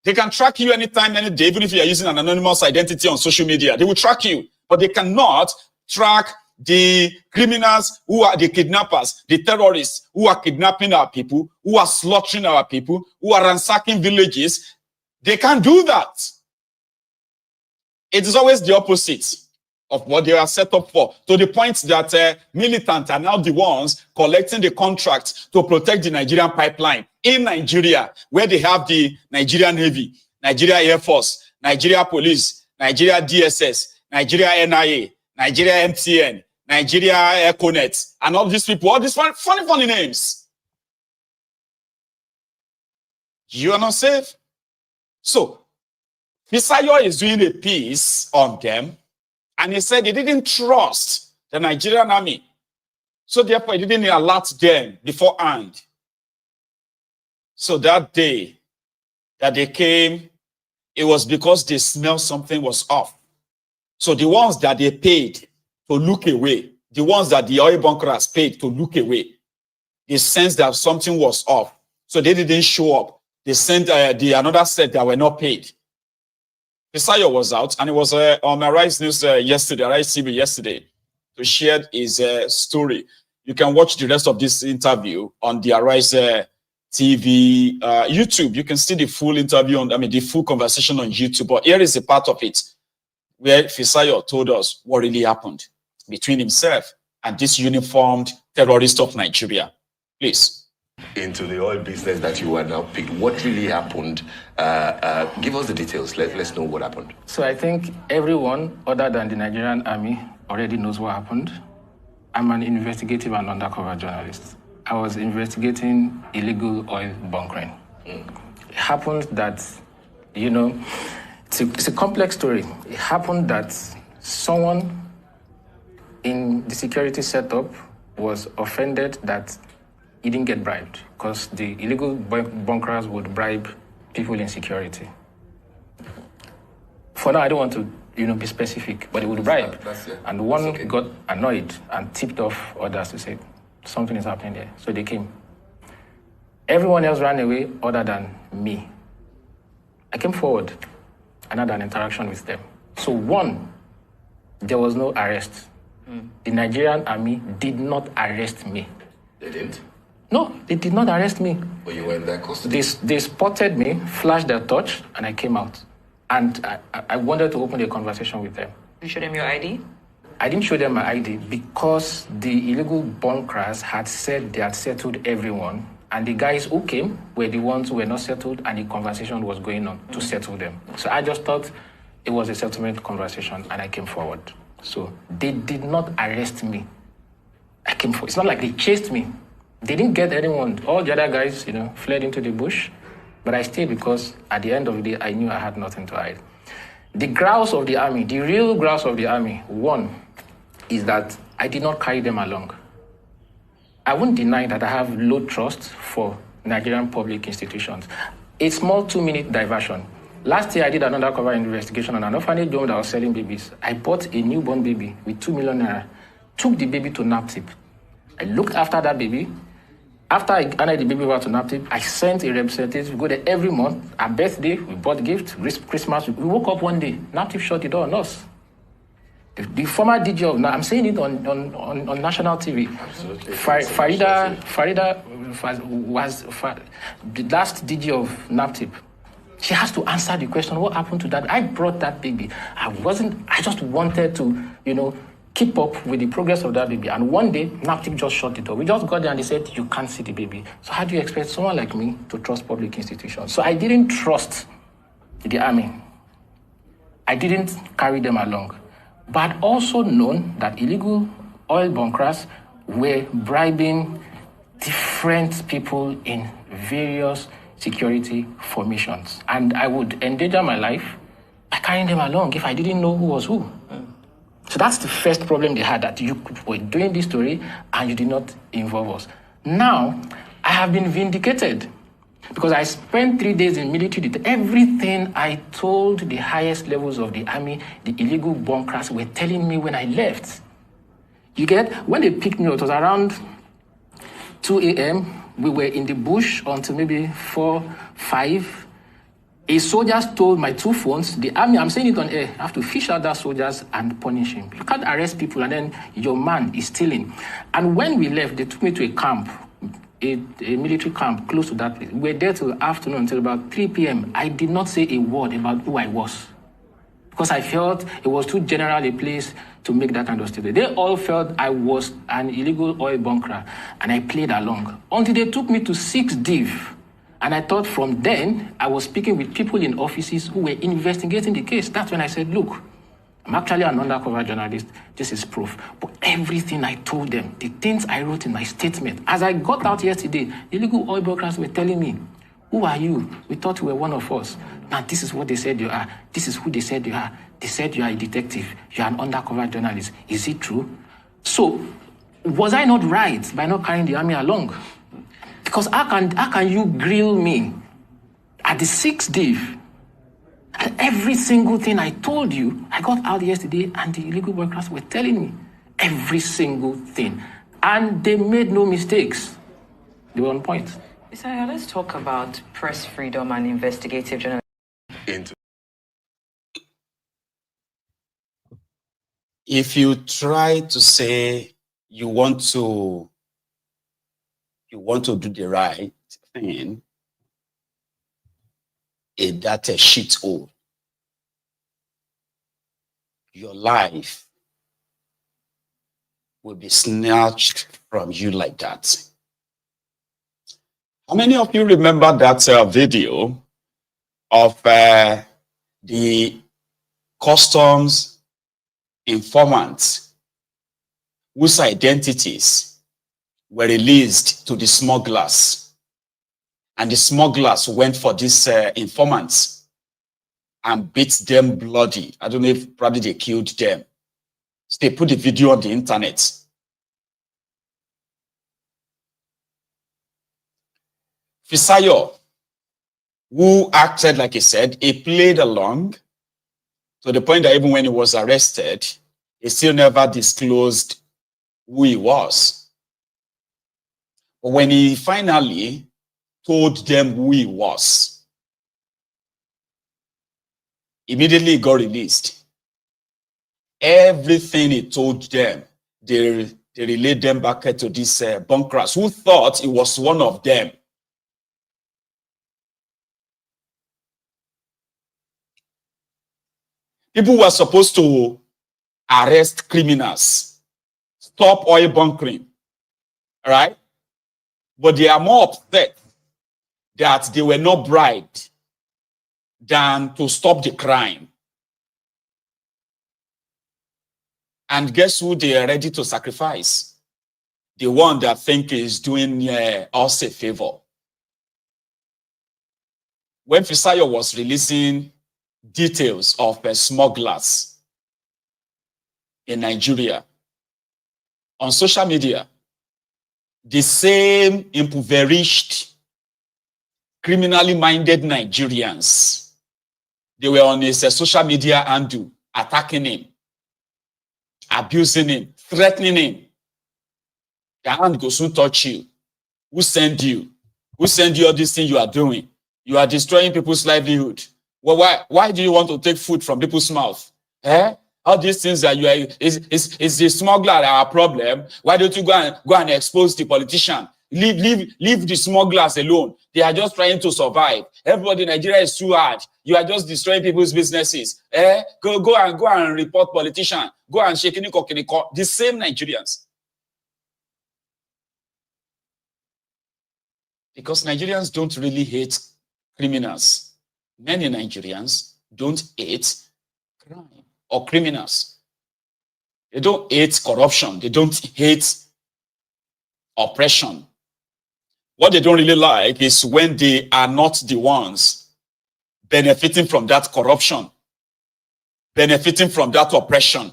They can track you anytime, any day, even if you are using an anonymous identity on social media. They will track you, but they cannot track the criminals who are the kidnappers, the terrorists who are kidnapping our people, who are slaughtering our people, who are ransacking villages. They can't do that. It is always the opposite of what they are set up for, to the point that militants are now the ones collecting the contract to protect the Nigerian pipeline in Nigeria, where they have the Nigerian Navy, Nigeria Air Force, Nigeria Police, Nigeria DSS, Nigeria NIA, Nigeria MTN, Nigeria Econet, and all these people, all these funny names. You are not safe. So, Fisayo is doing a piece on them, and he said he didn't trust the Nigerian Army. So therefore, he didn't alert them beforehand. So that day that they came, it was because they smelled something was off. So the ones that they paid to look away, the ones that the oil bunkers paid to look away, they sensed that something was off. So they didn't show up. They sent another set that were not paid. Fisayo was out, and it was on Arise News yesterday, Arise TV yesterday, to share his story. You can watch the rest of this interview on the Arise TV YouTube. You can see the full interview the full conversation on YouTube. But here is a part of it where Fisayo told us what really happened between himself and this uniformed terrorist of Nigeria. Please. Into the oil business that you are now picked. What really happened? Give us the details. Let's know what happened. So I think everyone other than the Nigerian Army already knows what happened. I'm an investigative and undercover journalist. I was investigating illegal oil bunkering. It happened that, it's a complex story. It happened that someone in the security setup was offended that he didn't get bribed, because the illegal bunkers would bribe people in security. For now, I don't want to, be specific, but it would bribe. And one got annoyed and tipped off others to say, something is happening there. So they came. Everyone else ran away other than me. I came forward and had an interaction with them. So one, there was no arrest. The Nigerian Army did not arrest me. They didn't? No, they did not arrest me. But you were in their custody? They spotted me, flashed their torch, and I came out. And I wanted to open a conversation with them. You showed them your ID? I didn't show them my ID because the illegal bunkers had said they had settled everyone, and the guys who came were the ones who were not settled, and the conversation was going on to settle them. So I just thought it was a settlement conversation, and I came forward. So they did not arrest me. I came forward. It's not like they chased me. They didn't get anyone. All the other guys, fled into the bush, but I stayed because at the end of the day, I knew I had nothing to hide. The grouse of the army, the real grouse of the army, one, is that I did not carry them along. I won't deny that I have low trust for Nigerian public institutions. A small 2-minute diversion. Last year, I did an undercover investigation on an orphanage home that was selling babies. I bought a newborn baby with 2 million naira, took the baby to NAPTIP. I looked after that baby. After I handed the baby over to NAPTIP, I sent a representative. We go there every month. Our birthday, we bought gifts. Christmas, we woke up one day. NAPTIP shut the door on us. The former DG of, I'm saying it on national TV. Farida was the last DG of NAPTIP. She has to answer the question, what happened to that? I brought that baby. I just wanted to, keep up with the progress of that baby. And one day, NAPTIP just shut the door. We just got there and they said, you can't see the baby. So how do you expect someone like me to trust public institutions? So I didn't trust the army. I didn't carry them along. But I'd also known that illegal oil bunkers were bribing different people in various security formations. And I would endanger my life by carrying them along if I didn't know who was who. So that's the first problem they had, that you were doing this story and you did not involve us. Now, I have been vindicated because I spent 3 days in military. Everything I told the highest levels of the army, the illegal bunkers were telling me when I left. You get, when they picked me up, it was around 2 a.m. We were in the bush until maybe 4, 5. A soldier stole my 2 phones. The army, I'm saying it on air, I have to fish out that soldiers and punish him. You can't arrest people and then your man is stealing. And when we left, they took me to a camp, a military camp close to that place. We were there till afternoon, until about 3 p.m. I did not say a word about who I was because I felt it was too general a place to make that kind of statement. They all felt I was an illegal oil bunker, and I played along until they took me to 6 Div. And I thought from then, I was speaking with people in offices who were investigating the case. That's when I said, look, I'm actually an undercover journalist. This is proof. But everything I told them, the things I wrote in my statement, as I got out yesterday, illegal oil brokers were telling me, who are you? We thought you were one of us. Now, this is what they said you are. This is who they said you are. They said you are a detective. You are an undercover journalist. Is it true? So, was I not right by not carrying the army along? Because how can you grill me at the 6th Div? And every single thing I told you, I got out yesterday and the illegal workers were telling me every single thing. And they made no mistakes. They were on point. Fisayo, let's talk about press freedom and investigative journalism. If you try to say you want to do the right thing, that's a shithole. Your life will be snatched from you like that. How many of you remember that video of the customs informants whose identities were released to the smugglers, and the smugglers went for these informants and beat them bloody? I don't know if probably they killed them. So they put the video on the internet. Fisayo, who acted like he said, he played along, To the point that even when he was arrested, he still never disclosed who he was. But when he finally told them who he was, immediately he got released. Everything he told them, they relayed them back to these bunkers who thought he was one of them. People were supposed to arrest criminals, stop oil bunkering, right? But they are more upset that they were not bribed than to stop the crime. And guess who they are ready to sacrifice? The one that think is doing us a favor. When Fisayo was releasing details of smugglers in Nigeria on social media, the same impoverished, criminally minded Nigerians, they were on his social media handle, attacking him, abusing him, threatening him. Your hand goes, who touch you? Who sent you? Who sent you all these things you are doing? You are destroying people's livelihood. Well, why do you want to take food from people's mouth? All these things that you are, is the smuggler our problem? Why don't you go and expose the politician? Leave the smugglers alone. They are just trying to survive. Everybody in Nigeria is too hard. You are just destroying people's businesses. Go and report politician. Go and shake the same Nigerians. Because Nigerians don't really hate criminals. Many Nigerians don't hate crime or criminals. They don't hate corruption. They don't hate oppression. What they don't really like is when they are not the ones benefiting from that corruption, benefiting from that oppression.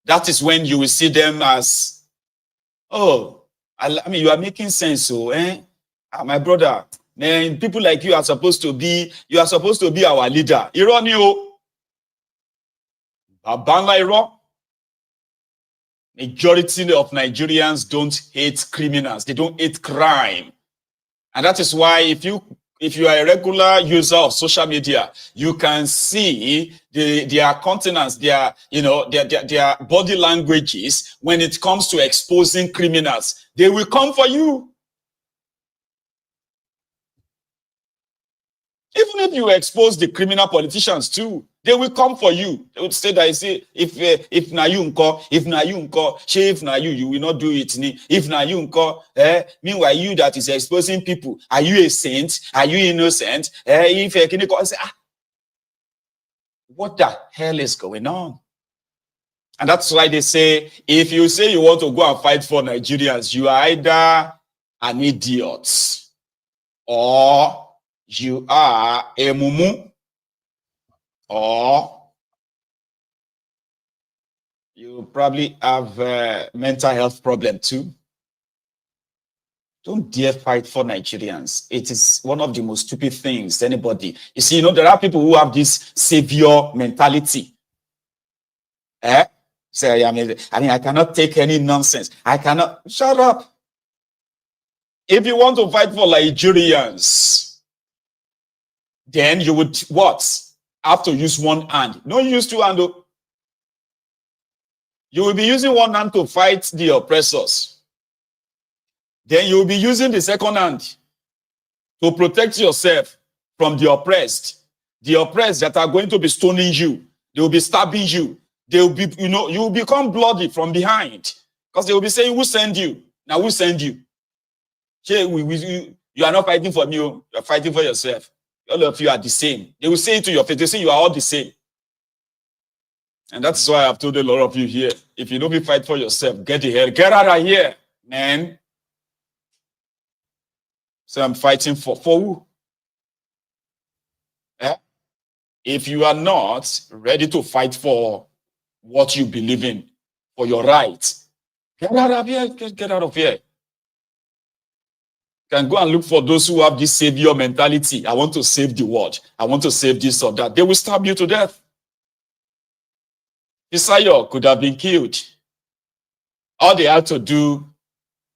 That is when you will see them as, oh, I mean, you are making sense, so, my brother, man, people like you are supposed to be our leader. Ironic. Majority of Nigerians don't hate criminals. They don't hate crime. And that is why if you are a regular user of social media, you can see their countenance, their body languages when it comes to exposing criminals. They will come for you. Even if you expose the criminal politicians too, they will come for you. They would say that, if na you will not do it. If na you meanwhile you that is exposing people, are you a saint? Are you innocent? What the hell is going on? And that's why they say, if you say you want to go and fight for Nigerians, you are either an idiot or you are a mumu, or you probably have a mental health problem too. Don't dare fight for Nigerians. It is one of the most stupid things anybody. You see, there are people who have this savior mentality. Say, I mean, I cannot take any nonsense. I cannot. Shut up. If you want to fight for Nigerians, then you would what? Have to use one hand. Don't use two hands. You will be using one hand to fight the oppressors. Then you will be using the second hand to protect yourself from the oppressed. The oppressed that are going to be stoning you. They will be stabbing you. They will be, you will become bloody from behind. Because they will be saying, who sent you? Now who sent you? You are not fighting for me. You are fighting for yourself. All of you are the same. They will say it to your face. They say you are all the same. And that's why I've told a lot of you here, if you don't fight for yourself, get out of here, man. So I'm fighting for who? If you are not ready to fight for what you believe in, for your rights, get out of here. Get out of here. can go and look for those who have this savior mentality. I want to save the world. I want to save this or that. They will stab you to death. Fisayo could have been killed. All they had to do,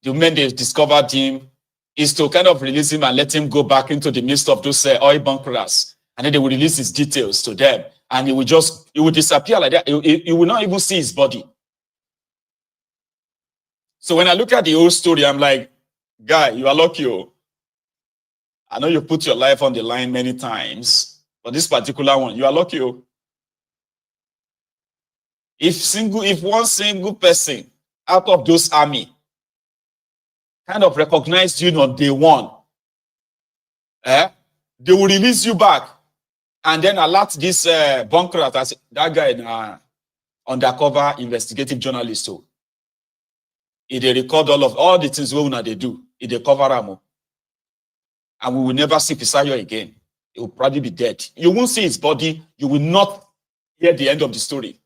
the moment they discovered him, is to kind of release him and let him go back into the midst of those oil bunkers. And then they will release his details to them. And he will disappear like that. He will not even see his body. So when I look at the whole story, I'm like, guy, you are lucky. Oh. I know you put your life on the line many times, but this particular one, you are lucky. Oh. If one single person out of those army kind of recognized you on day one, they will release you back and then alert this bunker as that guy undercover investigative journalist. So they record all the things they do. They cover them, and we will never see Fisayo again. He will probably be dead. You won't see his body. You will not hear the end of the story.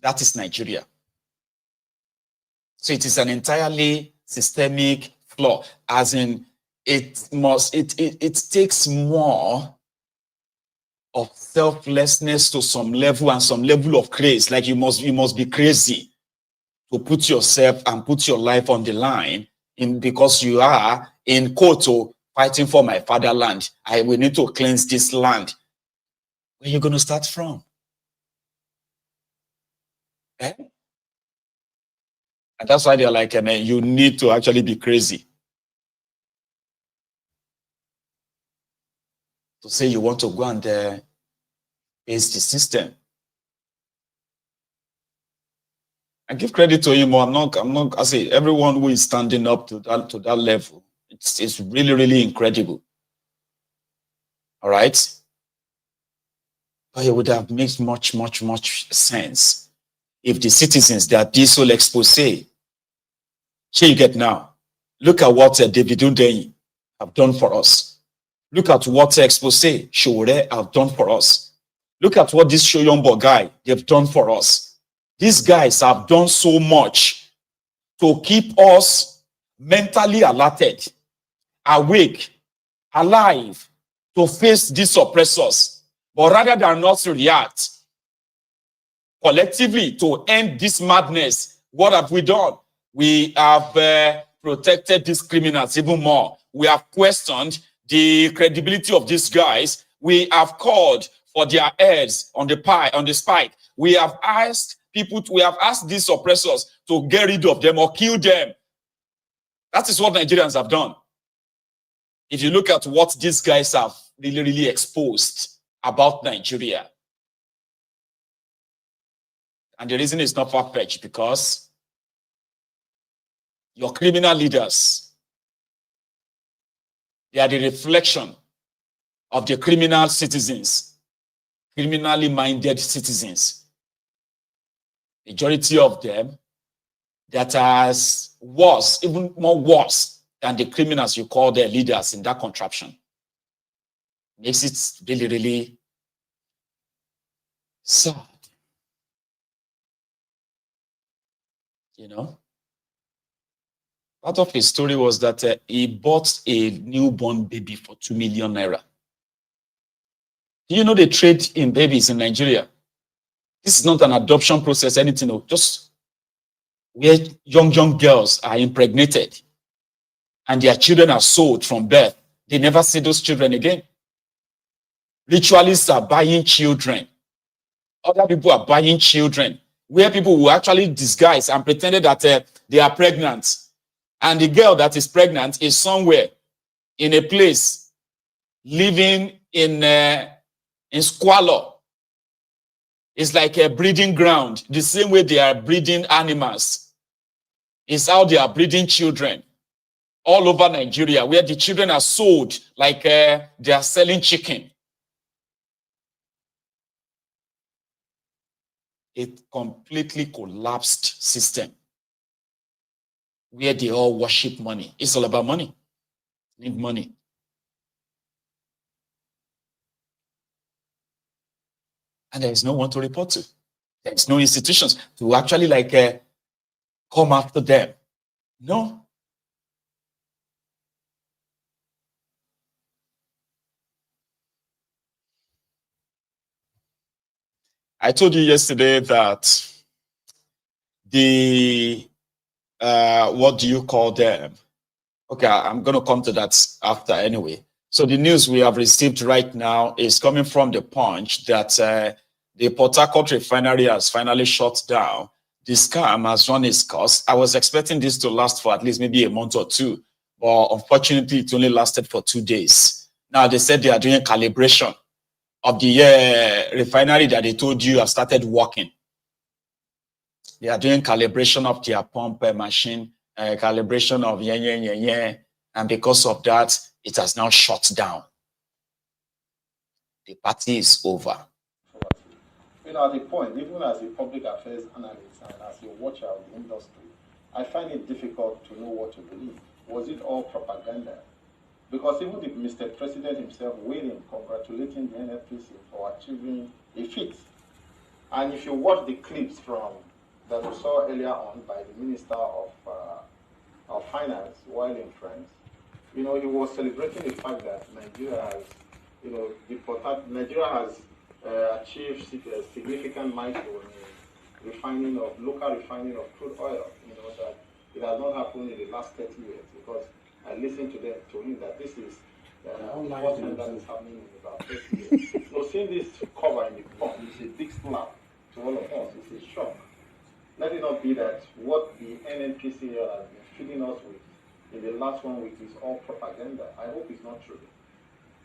That is Nigeria. So it is an entirely systemic flaw, as in it takes more of selflessness to some level and some level of craze. Like you must be crazy to put yourself and put your life on the line because you are in Koto fighting for my fatherland. We need to cleanse this land. Where are you going to start from? And that's why they're like, you need to actually be crazy to say you want to go and face the system. I give credit to him. I'm not. I say everyone who is standing up to that level. It's really, really incredible. All right, but it would have made much sense if the citizens that this whole expose, here you get now. Look at what David Undeyi have done for us. Look at what expose Shore have done for us. Look at what this Soyombo guy they've done for us. These guys have done so much to keep us mentally alerted, awake, alive, to face these oppressors. But rather than not react collectively to end this madness, what have we done? We have protected these criminals even more. We have questioned the credibility of these guys. We have called for their heads on the spike. We have asked these oppressors to get rid of them or kill them. That is what Nigerians have done. If you look at what these guys have really exposed about Nigeria, and the reason is not far-fetched, because your criminal leaders, they are the reflection of the criminal citizens, criminally minded citizens. Majority of them that are worse, even more worse than the criminals you call their leaders in that contraption. Makes it really, really sad. You know? Part of his story was that he bought a newborn baby for 2 million naira. Do you know they trade in babies in Nigeria? This is not an adoption process, anything, just where young girls are impregnated and their children are sold from birth. They never see those children again. Ritualists are buying children. Other people are buying children, where people will actually disguise and pretend that they are pregnant. And the girl that is pregnant is somewhere in a place living in squalor. It's like a breeding ground. The same way they are breeding animals is how they are breeding children all over Nigeria, where the children are sold like they are selling chicken. A completely collapsed system where they all worship money. It's all about money. Need money. And there is no one to report to. There's no institutions to actually come after them. No. I told you yesterday that the, what do you call them? Okay, I'm going to come to that after anyway. So the news we have received right now is coming from the Punch that the Portharcourt Refinery has finally shut down. The scam has run its course. I was expecting this to last for at least maybe a month or two, but unfortunately it only lasted for 2 days. Now they said they are doing calibration of the refinery that they told you have started working. They are doing calibration of their pump machine, calibration of and because of that, it has now shut down. The party is over. You know, at the point, even as a public affairs analyst and as a watcher of the industry, I find it difficult to know what to believe. Was it all propaganda? Because even the Mr. President himself weighed in congratulating the NFPC for achieving a feat. And if you watch the clips from that we saw earlier on by the Minister of Finance while in France, you know, he was celebrating the fact that Nigeria has, you know, Nigeria has achieved significant milestone in local refining of crude oil. You know, that it has not happened in the last 30 years, because I listened to him that this is the first time that is happening in about 30 years. So seeing this cover in the pump is a big slap to all of us. It's a shock. Let it not be that what the NNPC has been feeding us with in the last 1 week is all propaganda. I hope it's not true.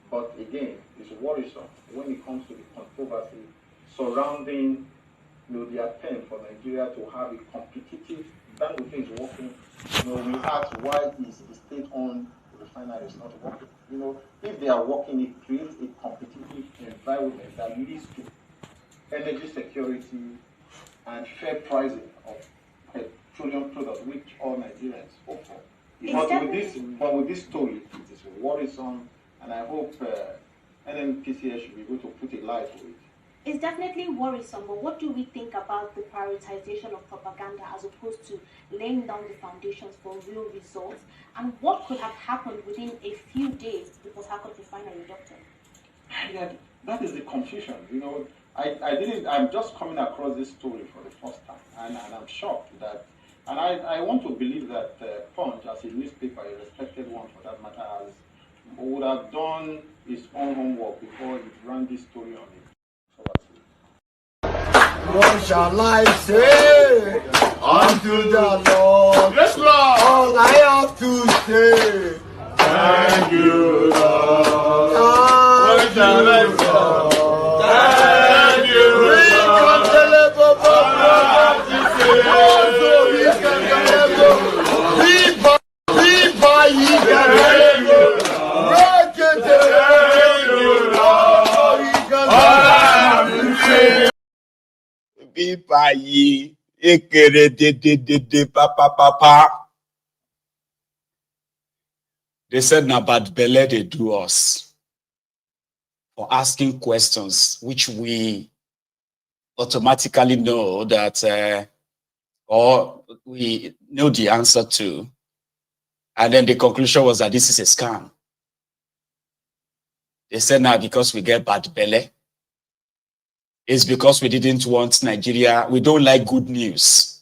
But again, it's worrisome when it comes to the controversy surrounding, you know, the attempt for Nigeria to have a competitive. Bandits is working. You know, we ask why is the state-owned refinery is not working. You know, if they are working, it creates a competitive environment that leads to energy security and fair pricing of petroleum products, which all Nigerians hope for. But with this story, it is worrisome, and I hope NNPCS should be able to put a light to it. It's definitely worrisome, but what do we think about the prioritization of propaganda as opposed to laying down the foundations for real results? And what could have happened within a few days the Portharcourt Refinery, Doctor? Yeah, that is the confusion. You know, I'm just coming across this story for the first time, and I'm shocked that, and I want to believe that Punch, as a newspaper, a respected one for that matter, would have done its own homework before it ran this story on it. What shall I say unto the Lord? Yes, Lord. All I have to say, Thank you, Lord. What shall I say? Thank you, They said na bad belle they do us for asking questions which we automatically know that or we know the answer to, and then the conclusion was that this is a scam. They said now because we get bad belle, it's because we didn't want Nigeria, we don't like good news.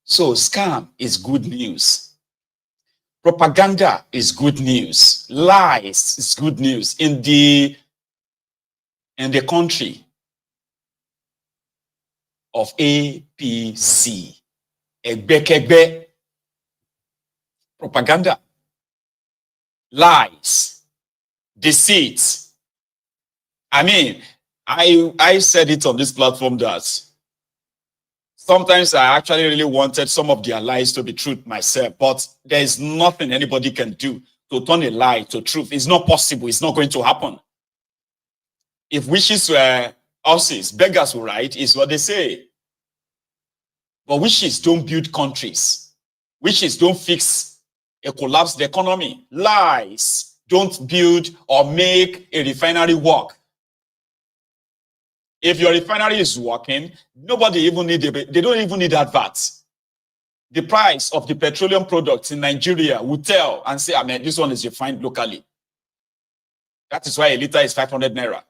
So scam is good news. Propaganda is good news. Lies is good news in the country of APC. Egbekegbe. Propaganda. Lies. Deceit. I mean, I said it on this platform that sometimes I actually really wanted some of their lies to be truth myself, but there is nothing anybody can do to turn a lie to truth. It's not possible. It's not going to happen. If wishes were horses, beggars will ride, is what they say. But wishes don't build countries. Wishes don't fix a collapsed economy. Lies don't build or make a refinery work. If your refinery is working, nobody even need they don't even need adverts. The price of the petroleum products in Nigeria will tell and say, I mean, this one is refined locally. That is why a liter is 500 naira.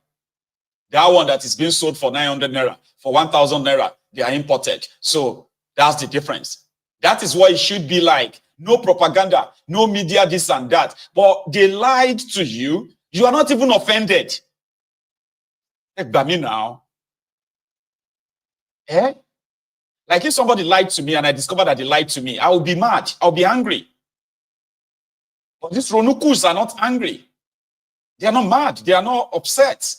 That one that is being sold for 900 naira, for 1,000 naira, they are imported. So that's the difference. That is what it should be like. No propaganda, no media, this and that. But they lied to you. You are not even offended. Like by me now. Eh? Like if somebody lied to me and I discover that they lied to me, I will be mad. I'll be angry. But these Ronukus are not angry. They are not mad. They are not upset.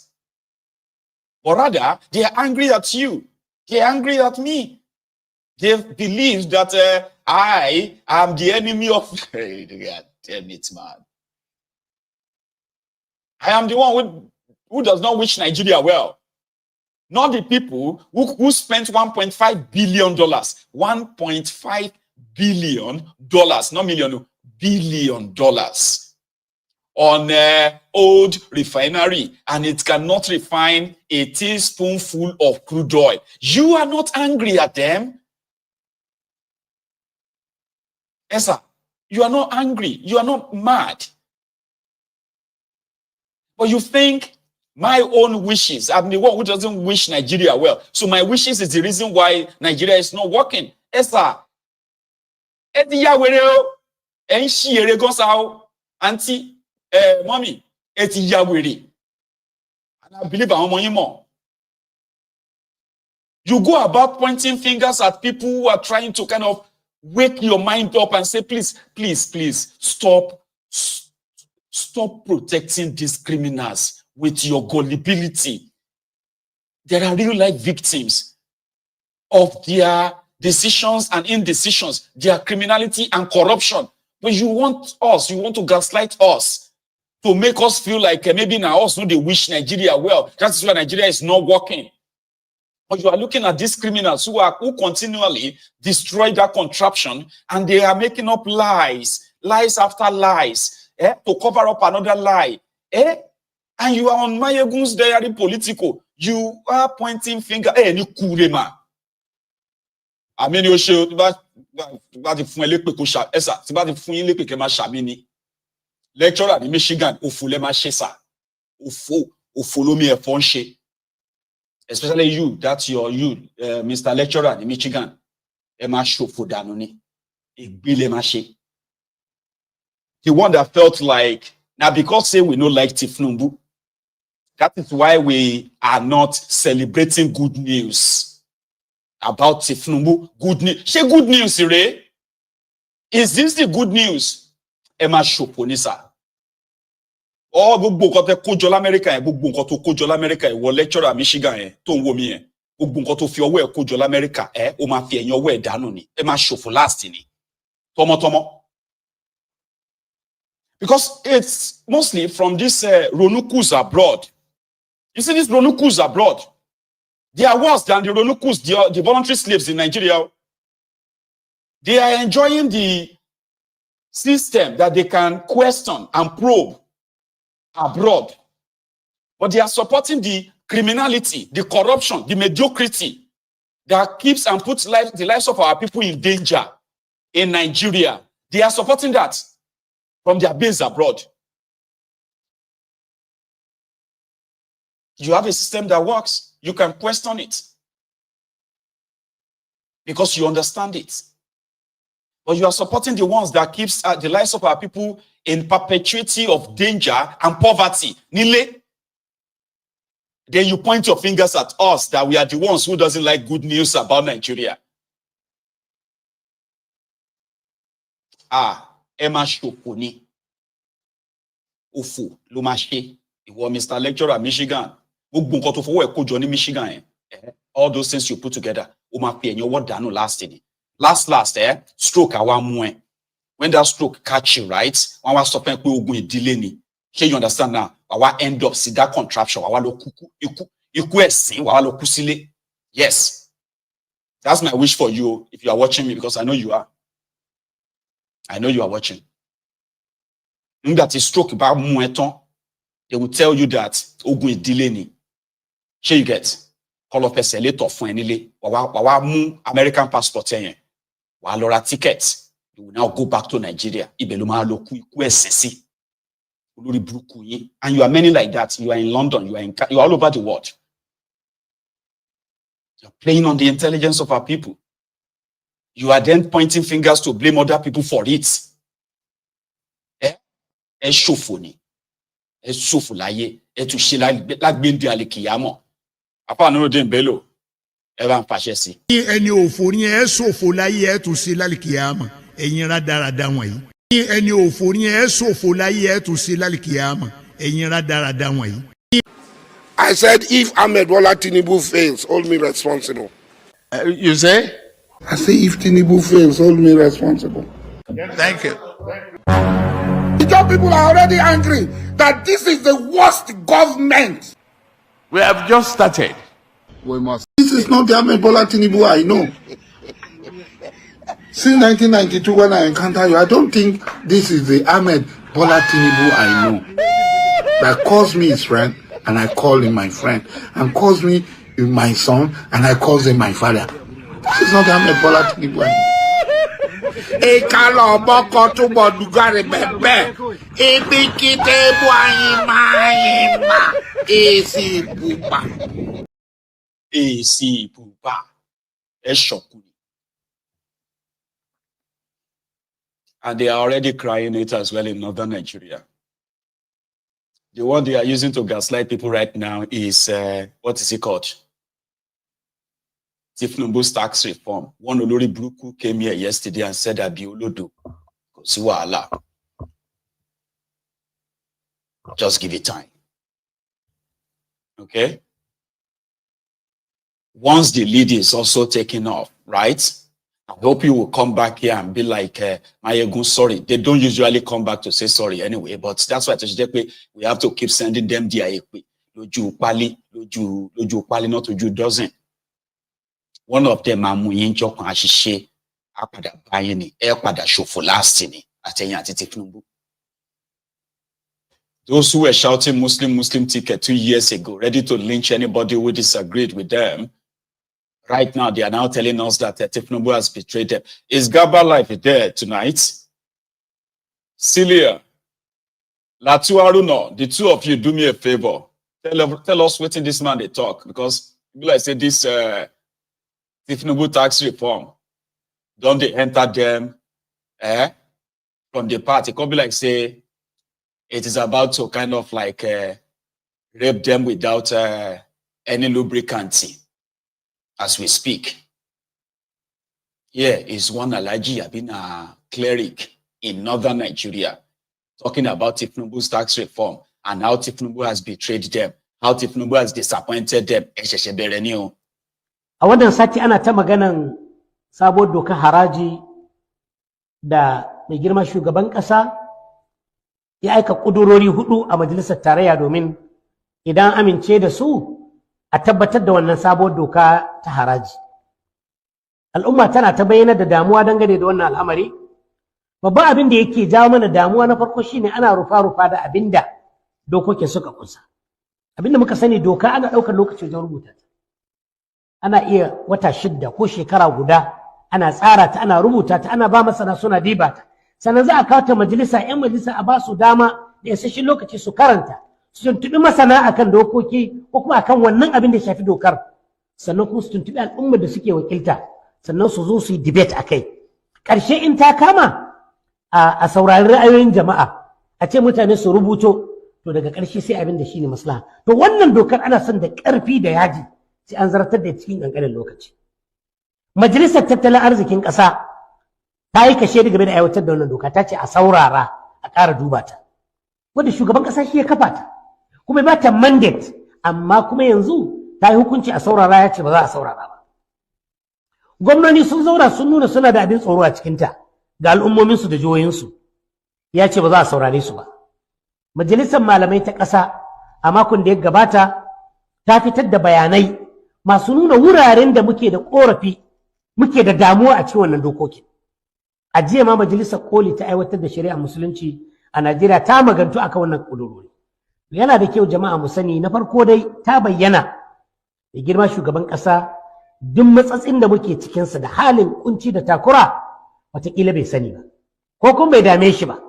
But rather, they are angry at you. They are angry at me. They believe that I am the enemy of... God damn it, man. I am the one who does not wish Nigeria well. Not the people who spent $1.5 billion. $1.5 billion. Not million, $billion. On old refinery, and it cannot refine a teaspoonful of crude oil. You are not angry at them. Yes, sir. You are not angry. You are not mad. But you think my own wishes, I'm the one who doesn't wish Nigeria well. So my wishes is the reason why Nigeria is not working. Yes, sir. Auntie. Mommy, it's Yawiri. And I believe I'm on more. You go about pointing fingers at people who are trying to kind of wake your mind up and say, please, please, please, stop protecting these criminals with your gullibility. There are real life victims of their decisions and indecisions, their criminality and corruption. But you want to gaslight us, to make us feel like maybe now us no they wish Nigeria well. That's why Nigeria is not working. But you are looking at these criminals who continually destroy that contraption, and they are making up lies after lies, to cover up another lie. And you are on Mayegun's diary political. You are pointing finger. Ni kurema. I mean, you should lecturer in Michigan, especially you, that's you, Mr. Lecturer in Michigan. The one that felt like, now because say we don't like Thiefnubu, that is why we are not celebrating good news about Thiefnubu. Good news. Say good news, Ray. Is this the good news? Emma Shoponisa. Oh, gbogbo nǹkan tẹ́ kó jọ l'Amẹ́ríkà yẹn, gbogbo nǹkan tó kó jọ l'Amẹ́ríkà yẹn, wọ lecturer Michigan yẹn tó ń wò mí yẹn, gbogbo nǹkan tó fi ọwọ́ ẹ̀ kó jọ l'Amẹ́ríkà ó máa fi ẹ̀yìn ọwọ́ ẹ̀ dànù ni, ẹ máa ṣòfò last ni, tọmọtọmọ. Because it's mostly from this Ronukus abroad. You see, these Ronukus abroad, they are worse than the Ronukus, the voluntary slaves in Nigeria. They are enjoying the system that they can question and probe abroad, but they are supporting the criminality, the corruption, the mediocrity that keeps and puts the lives of our people in danger in Nigeria. They are supporting that from their base abroad. You have a system that works, you can question it because you understand it. But you are supporting the ones that keeps the lives of our people in perpetuity of danger and poverty. Nile. Then you point your fingers at us that we are the ones who doesn't like good news about Nigeria. Emma Shoponi. Ofu, Lumashi. Iwo Mr. Lecturer Michigan. Michigan. All those things you put together. Last, stroke awa. When that stroke catch you, right? When we stop and we delay ni. Can you understand now? Our end up see that contraption. Yes. That's my wish for you if you are watching me, because I know you are. I know you are watching. When that is stroke about mueton, they will tell you that ogun delay ni. Here you get. Call up a later for any American passport. Walora ticket, you will now go back to Nigeria. And you are many like that. You are in London, you are all over the world. You're playing on the intelligence of our people. You are then pointing fingers to blame other people for it. Ẹni òfò ni ẹ ṣòfò láyé ẹ tún ṣe lálìkìyàmọ̀ ẹ̀yin rádaràda wọ̀nyí. Ẹni òfò ni ẹ ṣòfò láyé ẹ tún ṣe lálìkìyàmọ̀ ẹ̀yin rádaràda wọ̀nyí. I said, if Ahmed Bola Tinubu fails, hold me responsible. You say? I say, if Tinubu fails, hold me responsible. Thank you. The job people are already angry that this is the worst government. We have just started. We must. This is not the Ahmed Bola Tinubu I know. Since 1992, when I encounter you, I don't think this is the Ahmed Bola Tinubu I know. That calls me his friend, and I call him my friend, and calls me my son, and I call him my father. This is not the Ahmed Bola Tinubu I know. Ekalo boko to bodugare bebe. Ebikite buayima. Esi pupa. Esi pupa. Eshokuni. And they are already crying it as well in northern Nigeria. The one they are using to gaslight people right now is, what is it called? Thiefnubu's tax reform. One Olori Bruku came here yesterday and said that Biolodo. Just give it time. Okay? Once the lead is also taken off, right? I hope you will come back here and be like, Mayegun, sorry. They don't usually come back to say sorry anyway, but that's why we have to keep sending them the IEP. Loju Pali, not Loju doesn't. One of them, Amuyinjo Ashishe, Apada Bayani, Airpada Shofolastini, Ateyati Thiefnubu. Those who were shouting Muslim ticket 2 years ago, ready to lynch anybody who disagreed with them, right now they are now telling us that Thiefnubu has betrayed them. Is Gaba Life there tonight? Celia, Latu Aruno, the two of you do me a favor. Tell us what in this man they talk, because people like say this Thiefnubu tax reform, don't they enter them from the party? It could be like say it is about to kind of like rape them without any lubricant as we speak. Here is one Alhaji Abina cleric in northern Nigeria talking about Thiefnubu's tax reform and how Thiefnubu has betrayed them, how Thiefnubu has disappointed them. A wannan sati ana ta maganan sabuwar dokar haraji da mai girma shugaban ƙasa ya aika ƙudurori 4 a majalisar tarayya domin idan amince da su a tabbatar da wannan sabuwar doka ta haraji. Al'umma tana ta bayyana da damuwa dangane da wannan al'amari. Babban abin da yake jawo mana damuwa na farko shine ana rufa-rufa da abin da dokokin suka kusa. Abin da muka sani doka ana ɗaukar lokaci wajen rubuta ta. Ana iya wata 6 ko shekara guda ana tsara ta, ana rubuta ta, ana ba masana suna diba ta. Sannan za a kawo ta majalisa, 'yan majalisa a ba su dama da isasshen lokaci su karanta, su tuntuɓi masana akan dokoki ko kuma akan wannan abin da shafi dokar. Sannan kuma su tuntuɓi al'ummar da suke wakilta, sannan su zo su yi debate a kai. Ƙarshe in ta kama a saurari ra'ayoyin jama'a, a ce mutane su rubuto, to daga ƙarshe sai abin da shi ne maslaha. To wannan dokar ana son da ƙarfi da yaji sai an zartar da cikin ƙanƙanin lokaci. Majalisar Tattalin Arzikin Ƙasa ta yi kashe game da aiwatar da wannan doka, ta ce a saurara a ƙara duba ta. Wanda shugaban ƙasa shi ya kafa ta, kuma ba ta mandate, amma kuma yanzu ta yi hukunci a saurara ya ce ba za a saurara ba. Gwamnoni sun zauna sun nuna suna da abin tsoro a cikinta ga al'ummominsu da jihohinsu, ya ce ba za a saurare su ba. Majalisar Malamai ta ƙasa a makon da ya gabata ta fitar da bayanai masu nuna wuraren da muke da ƙorafi, muke da damuwa a cikin wannan dokokin. A jiya ma Majalisar Koli ta aiwatar da shari'a musulunci a Najeriya ta magantu akan wannan ƙudurori. Yana da kyau jama'a mu sani, na farko dai ta bayyana da girma shugaban ƙasa duk matsatsin da muke cikinsa da halin kunci da takura wataƙila bai sani ba, ko kuma bai dame shi ba.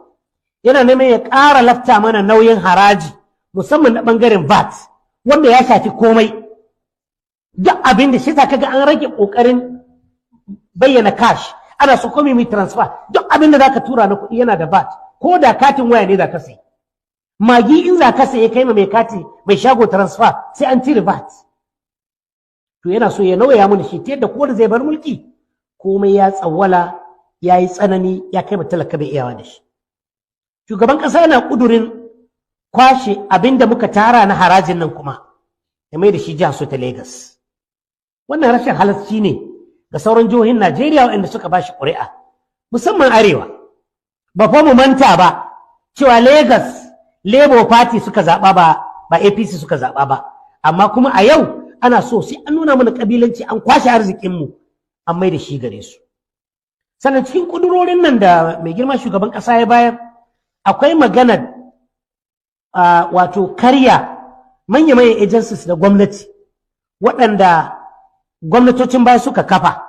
Yana neman ya ƙara lafta mana nauyin haraji musamman na ɓangaren VAT wanda ya shafi komai. duk abin da shi ta kaga an rage kokarin bayyana cash ana so komai mai transfer duk abin da zaka tura na kuɗi yana da VAT ko da katin waya ne za ka sai magi in za ka sai kai mai kati mai shago transfer sai an cire VAT to yana so ya nauya mu da shi ta yadda ko da zai bar mulki komai ya tsawwala ya yi tsanani ya kai talaka bai iyawa da shi shugaban ƙasa yana ƙudurin kwashe abin da muka tara na harajin nan kuma ya mai da shi jihar su ta Legas. Wannan rashin halarci ne ga sauran jihohin Najeriya waɗanda suka ba shi ƙuri'a, musamman Arewa. Ba fa mu manta ba cewa Legas Labour Party suka zaɓa ba APC suka zaɓa ba. Amma kuma a yau ana so sai an nuna mana ƙabilanci an kwashe arzikinmu an mai da shi gare su. Sannan cikin ƙudurorin nan da mai girma shugaban ƙasa ya bayar akwai maganar wato karya manya-manyan agencies da gwamnati waɗanda gwamnatocin baya suka kafa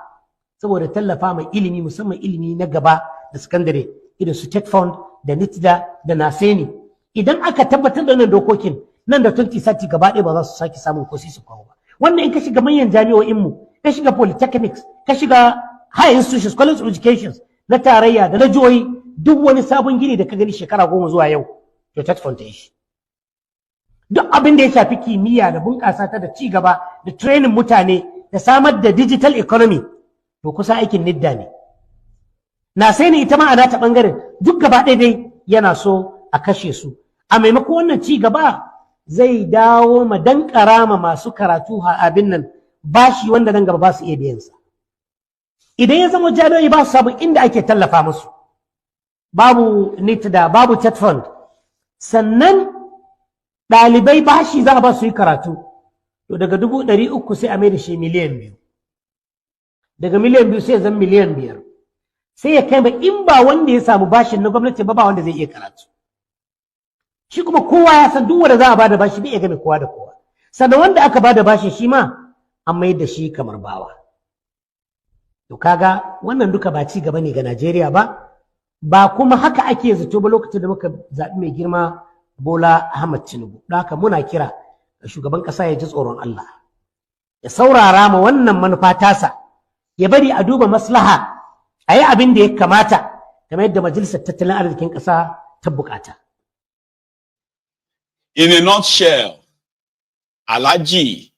saboda tallafa mai ilimi musamman ilimi na gaba da sakandare irin su Tech Fund da NITDA da Naseni idan aka tabbatar da wannan dokokin nan da 2030 gaba ɗaya ba za su sake samun ko su kawo ba wannan in ka shiga manyan jami'o'inmu ka shiga polytechnics ka shiga high institutions college of education na tarayya da na jihohi duk wani sabon gini da ka gani shekara 10 zuwa yau to Tech Fund ta yi shi duk abin da ya shafi kimiyya da bunƙasa ta da ci gaba da training mutane da samar da digital economy to kusa aikin nidda ne na sai ni ita ma a nata bangaren duk gaba ɗaya dai yana so a kashe su a maimakon wannan ci gaba zai dawo ma dankara ma masu karatu abin nan bashi wanda nan gaba ba su iya biyan sa idan ya zama jami'ai ba su samu inda ake tallafa musu babu NITDA babu Tech Fund sannan ɗalibai bashi za a ba su yi karatu to daga 300,000 sai a mai da shi miliyan 2 daga miliyan 2 sai zan miliyan 5 sai ya kai ba in ba wanda ya samu bashin na gwamnati ba wanda zai iya karatu shi kuma kowa ya san duk wanda za a bada bashi bai iya game kowa da kowa sannan wanda aka bada bashi shi ma an mai da shi kamar bawa to kaga wannan duka ba ci gaba ne ga Najeriya ba kuma haka ake zato ba lokacin da muka zaɓi mai girma Bola Ahmed Tinubu da haka muna kira ga shugaban ƙasa ya ji tsoron Allah ya saurara ma wannan manufa tasa ya bari a duba maslaha a yi abin da ya kamata kamar yadda majalisar tattalin arzikin ƙasa ta bukata. In a nutshell, Alhaji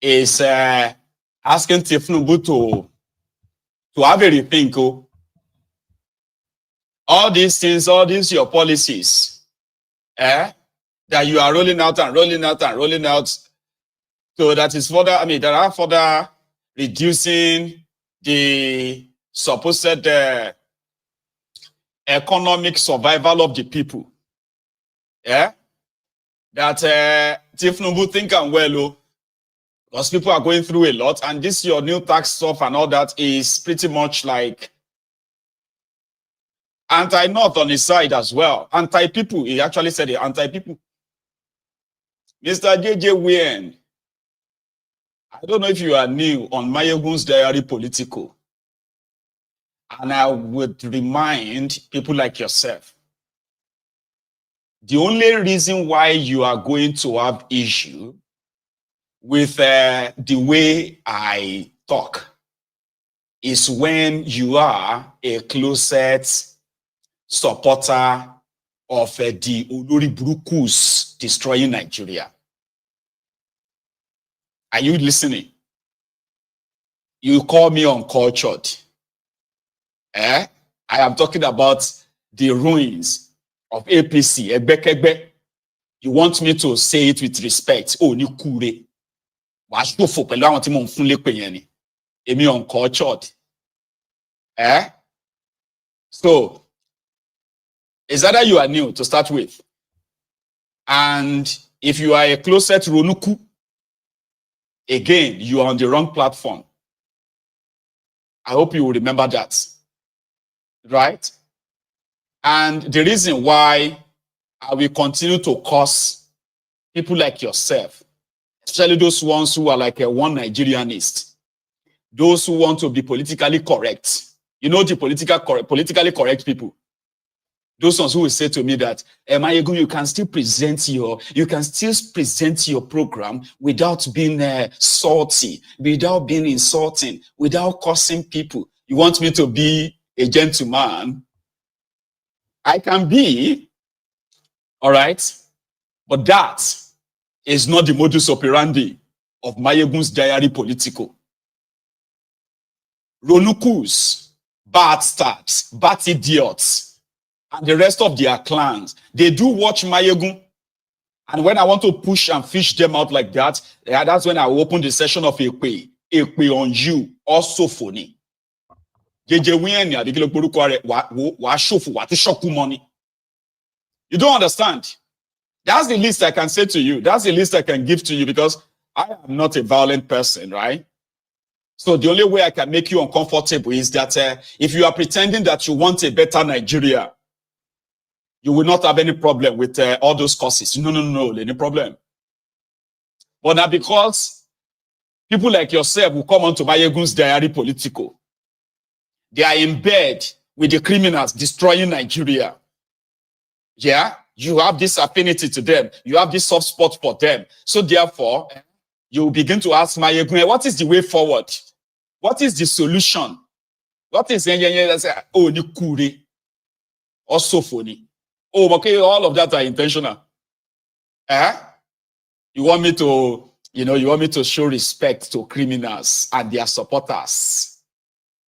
is asking Thiefnubu to have a rethink. All these things, all these your policies, that you are rolling out and rolling out and rolling out. So that is further, I mean, there are further reducing the supposed economic survival of the people. Yeah? That Thiefnubu think and well, because people are going through a lot, and this your new tax stuff and all that is pretty much like anti-North on his side as well. Anti-people, he actually said it, anti-people. Mr. J.J. Wien, I don't know if you are new on Mayegun's Diary Political. And I would remind people like yourself, the only reason why you are going to have issue with the way I talk is when you are a closet supporter of the Olori Burukus destroying Nigeria. Are you listening? You call me uncultured. I am talking about the ruins of APC. You want me to say it with respect? Oh, ni kure. Emi uncultured. So, is that you are new to start with? And if you are a closet Ronuku, again, you are on the wrong platform. I hope you will remember that. Right? And the reason why I will continue to curse people like yourself, especially those ones who are like a one Nigerianist, those who want to be politically correct. You know the politically correct people. Those ones who will say to me that, Mayegun, you can still present your program without being salty, without being insulting, without cursing people. You want me to be a gentleman? I can be, all right? But that is not the modus operandi of Mayegun's diary political. Ronukus, bad starts, bad idiots, and the rest of their clans, they do watch Mayegun. And when I want to push and fish them out like that, that's when I open the session of Ekwe on you, also phony. You don't understand. That's the least I can say to you. That's the least I can give to you, because I am not a violent person, right? So the only way I can make you uncomfortable is that if you are pretending that you want a better Nigeria, you will not have any problem with all those causes. No, any problem. But now because people like yourself will come onto Mayegun's diary political, they are in bed with the criminals destroying Nigeria. Yeah, you have this affinity to them. You have this soft spot for them. So therefore, you begin to ask Mayegun, what is the way forward? What is the solution? What is Nikure or Sofoni? Oh, okay, all of that are intentional. You want me to show respect to criminals and their supporters.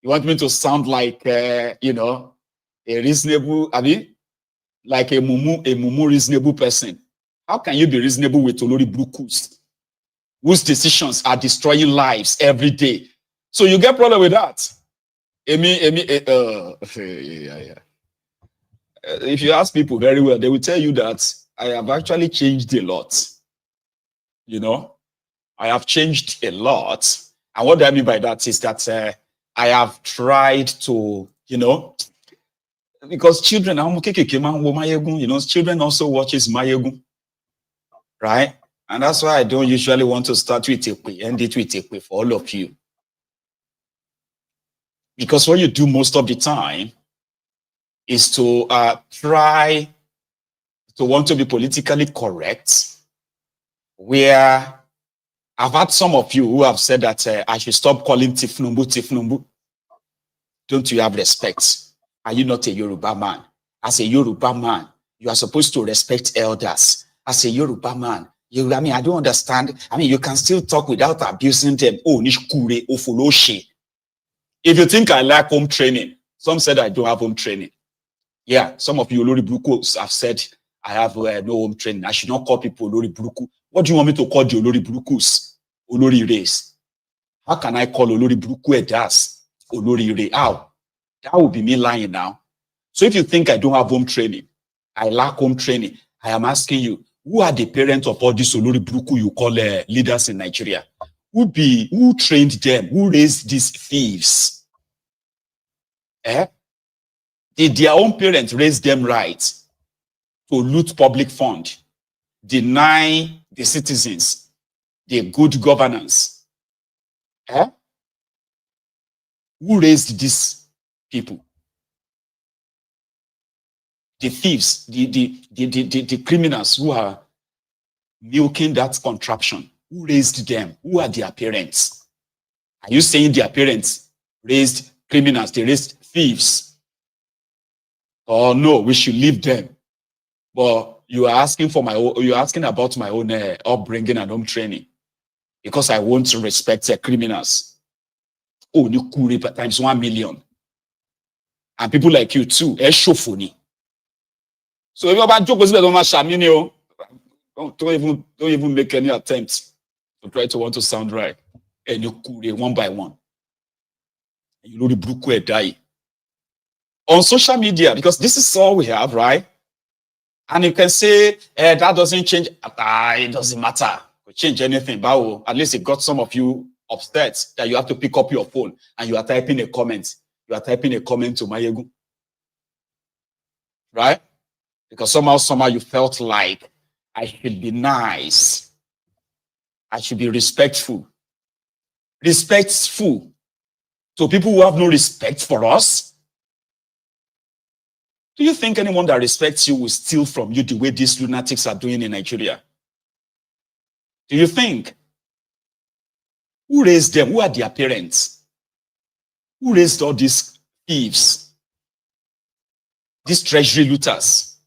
You want me to sound like, a reasonable, like a mumu reasonable person. How can you be reasonable with Olori Brukus, whose decisions are destroying lives every day? So you get problem with that. If you ask people very well, they will tell you that I have actually changed a lot. I have changed a lot. And what I mean by that is that I have tried to, because children, children also watches Mayegun, right? And that's why I don't usually want to start with Ekwe, end it with Ekwe for all of you. Because what you do most of the time is to try to want to be politically correct, where I've had some of you who have said that I should stop calling Thiefnubu. Don't you have respect? Are you not a Yoruba man? As a Yoruba man, you are supposed to respect elders. As a Yoruba man, I don't understand. You can still talk without abusing them. Oh, nishkure, ofoloshi. If you think I like home training, some said I don't have home training. Yeah, some of you Olori Buruku have said I have no home training. I should not call people Olori Buruku. What do you want me to call the Olori Burukus? Olori Race. How can I call Olori Buruku Edas Olori Race? How? That would be me lying now. So if you think I don't have home training, I lack home training, I am asking you, who are the parents of all these Olori Buruku you call leaders in Nigeria? Who trained them? Who raised these thieves? Did their own parents raise them right to loot public fund, deny the citizens the good governance? Who raised these people? The thieves, the criminals who are milking that contraption. Who raised them? Who are their parents? Are you saying their parents raised criminals? They raised thieves? Oh no, we should leave them. But you are asking about my own upbringing and home training, because I want to respect criminals. Oh, Nikuri times 1 million, and people like you too. So if you're about don't even make any attempts to try to want to sound right. And you could one by one. You know the book where die on social media, because this is all we have, right? And you can say that doesn't change. It doesn't matter. We change anything, but at least it got some of you upset that you have to pick up your phone and you are typing a comment. You are typing a comment to Mayegun, right? Because somehow you felt like I should be nice. I should be respectful. Respectful to people who have no respect for us. Do you think anyone that respects you will steal from you the way these lunatics are doing in Nigeria? Do you think? Who raised them? Who are their parents? Who raised all these thieves? These treasury looters?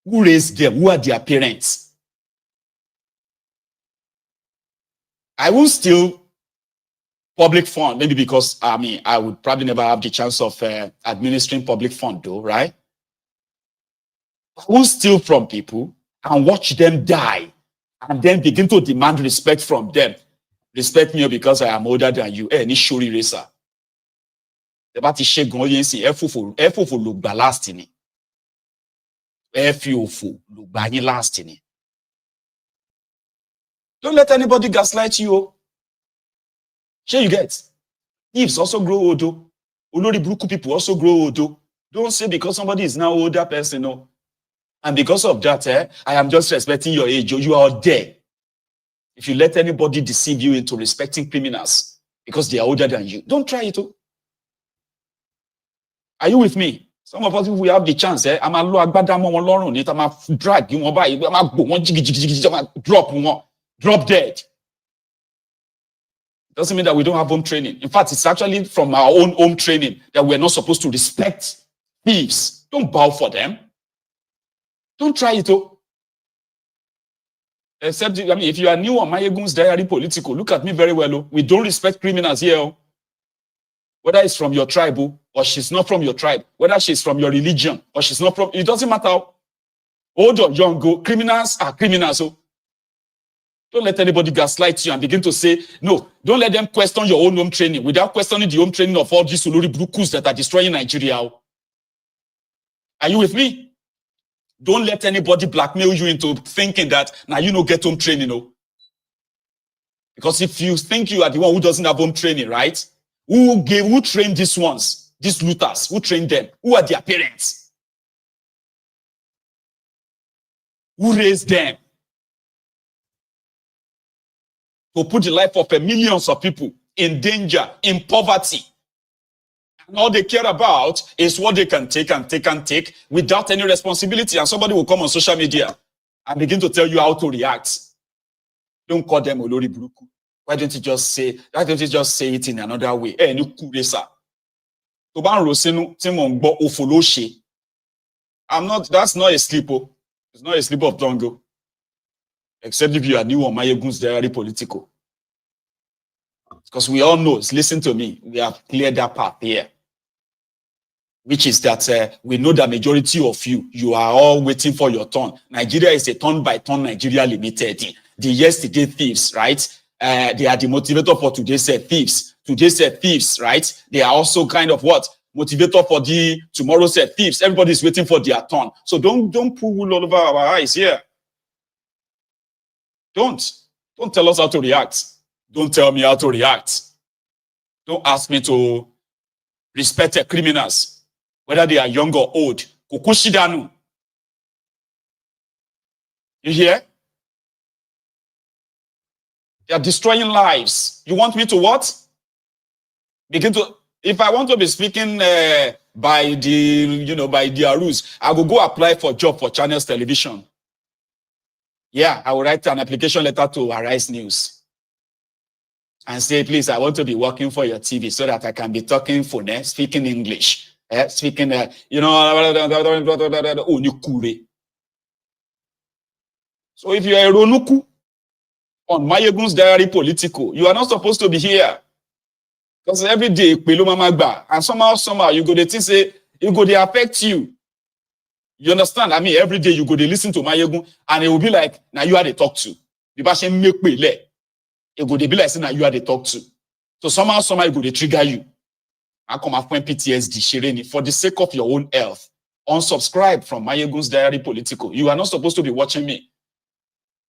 Who raised them? Who are their parents? I won't steal public fund, maybe because, I would probably never have the chance of administering public fund though, right? I won't steal from people and watch them die and then begin to demand respect from them. Respect me because I am older than you. Any shori racer. The party shake gon yen si efofo lo gba last ni. Efofo lo gba yin last ni. Don't let anybody gaslight you. Sure you get. Thieves also grow older. Olori buruku people also grow older. Don't say because somebody is now older person, no. And because of that, I am just respecting your age. You are there. If you let anybody deceive you into respecting criminals because they are older than you, don't try it. Are you with me? Some of us, if we have the chance, I'm a low agbada mo lorun ni ta ma drag you by, I'm go one drop dead. Doesn't mean that we don't have home training. In fact, it's actually from our own home training that we're not supposed to respect thieves. Don't bow for them. Don't try it. Except, if you are new on Mayegun's diary political, look at me very well. We don't respect criminals here. Whether it's from your tribe or she's not from your tribe, whether she's from your religion or she's not from, it doesn't matter. Old or young, criminals are criminals. Don't let anybody gaslight you and begin to say, no, don't let them question your own home training without questioning the home training of all these Olori Brukus that are destroying Nigeria. Are you with me? Don't let anybody blackmail you into thinking that now you don't get home training. Because if you think you are the one who doesn't have home training, right? Who trained these ones, these looters? Who trained them? Who are their parents? Who raised them? To put the life of millions of people in danger, in poverty. And all they care about is what they can take and take and take without any responsibility. And somebody will come on social media and begin to tell you how to react. Don't call them Olori Buruku. Why don't you just say it in another way? That's not a sleep. It's not a sleep of tongue. Except if you are new on Mayegun's diary political. Because we all know, listen to me, we have cleared that path here. Which is that we know the majority of you are all waiting for your turn. Nigeria is a turn-by-turn Nigeria limited. The yesterday thieves, right? They are the motivator for today's thieves. Today's thieves, right? They are also kind of what? Motivator for the tomorrow's thieves. Everybody's waiting for their turn. So don't pull wool all over our eyes here. Don't tell us how to react. Don't tell me how to react. Don't ask me to respect criminals, whether they are young or old. Kukushidanu. You hear? They are destroying lives. You want me to what? If I want to be speaking by the rules, I will go apply for a job for Channels Television. Yeah, I will write an application letter to Arise News and say, please, I want to be working for your TV so that I can be talking phone, speaking English, speaking, So if you are a Ronuku on Mayegun's diary political, you are not supposed to be here. Because every day, and somehow, you go to think, say, it go to affect you. You understand? Every day you go to listen to Mayegun, and it will be like, now you are the talk to. It go to be like, now you are the talk to. So somehow it go to trigger you. I come appoint PTSD, Shireni, for the sake of your own health. Unsubscribe from Mayegun's diary political. You are not supposed to be watching me.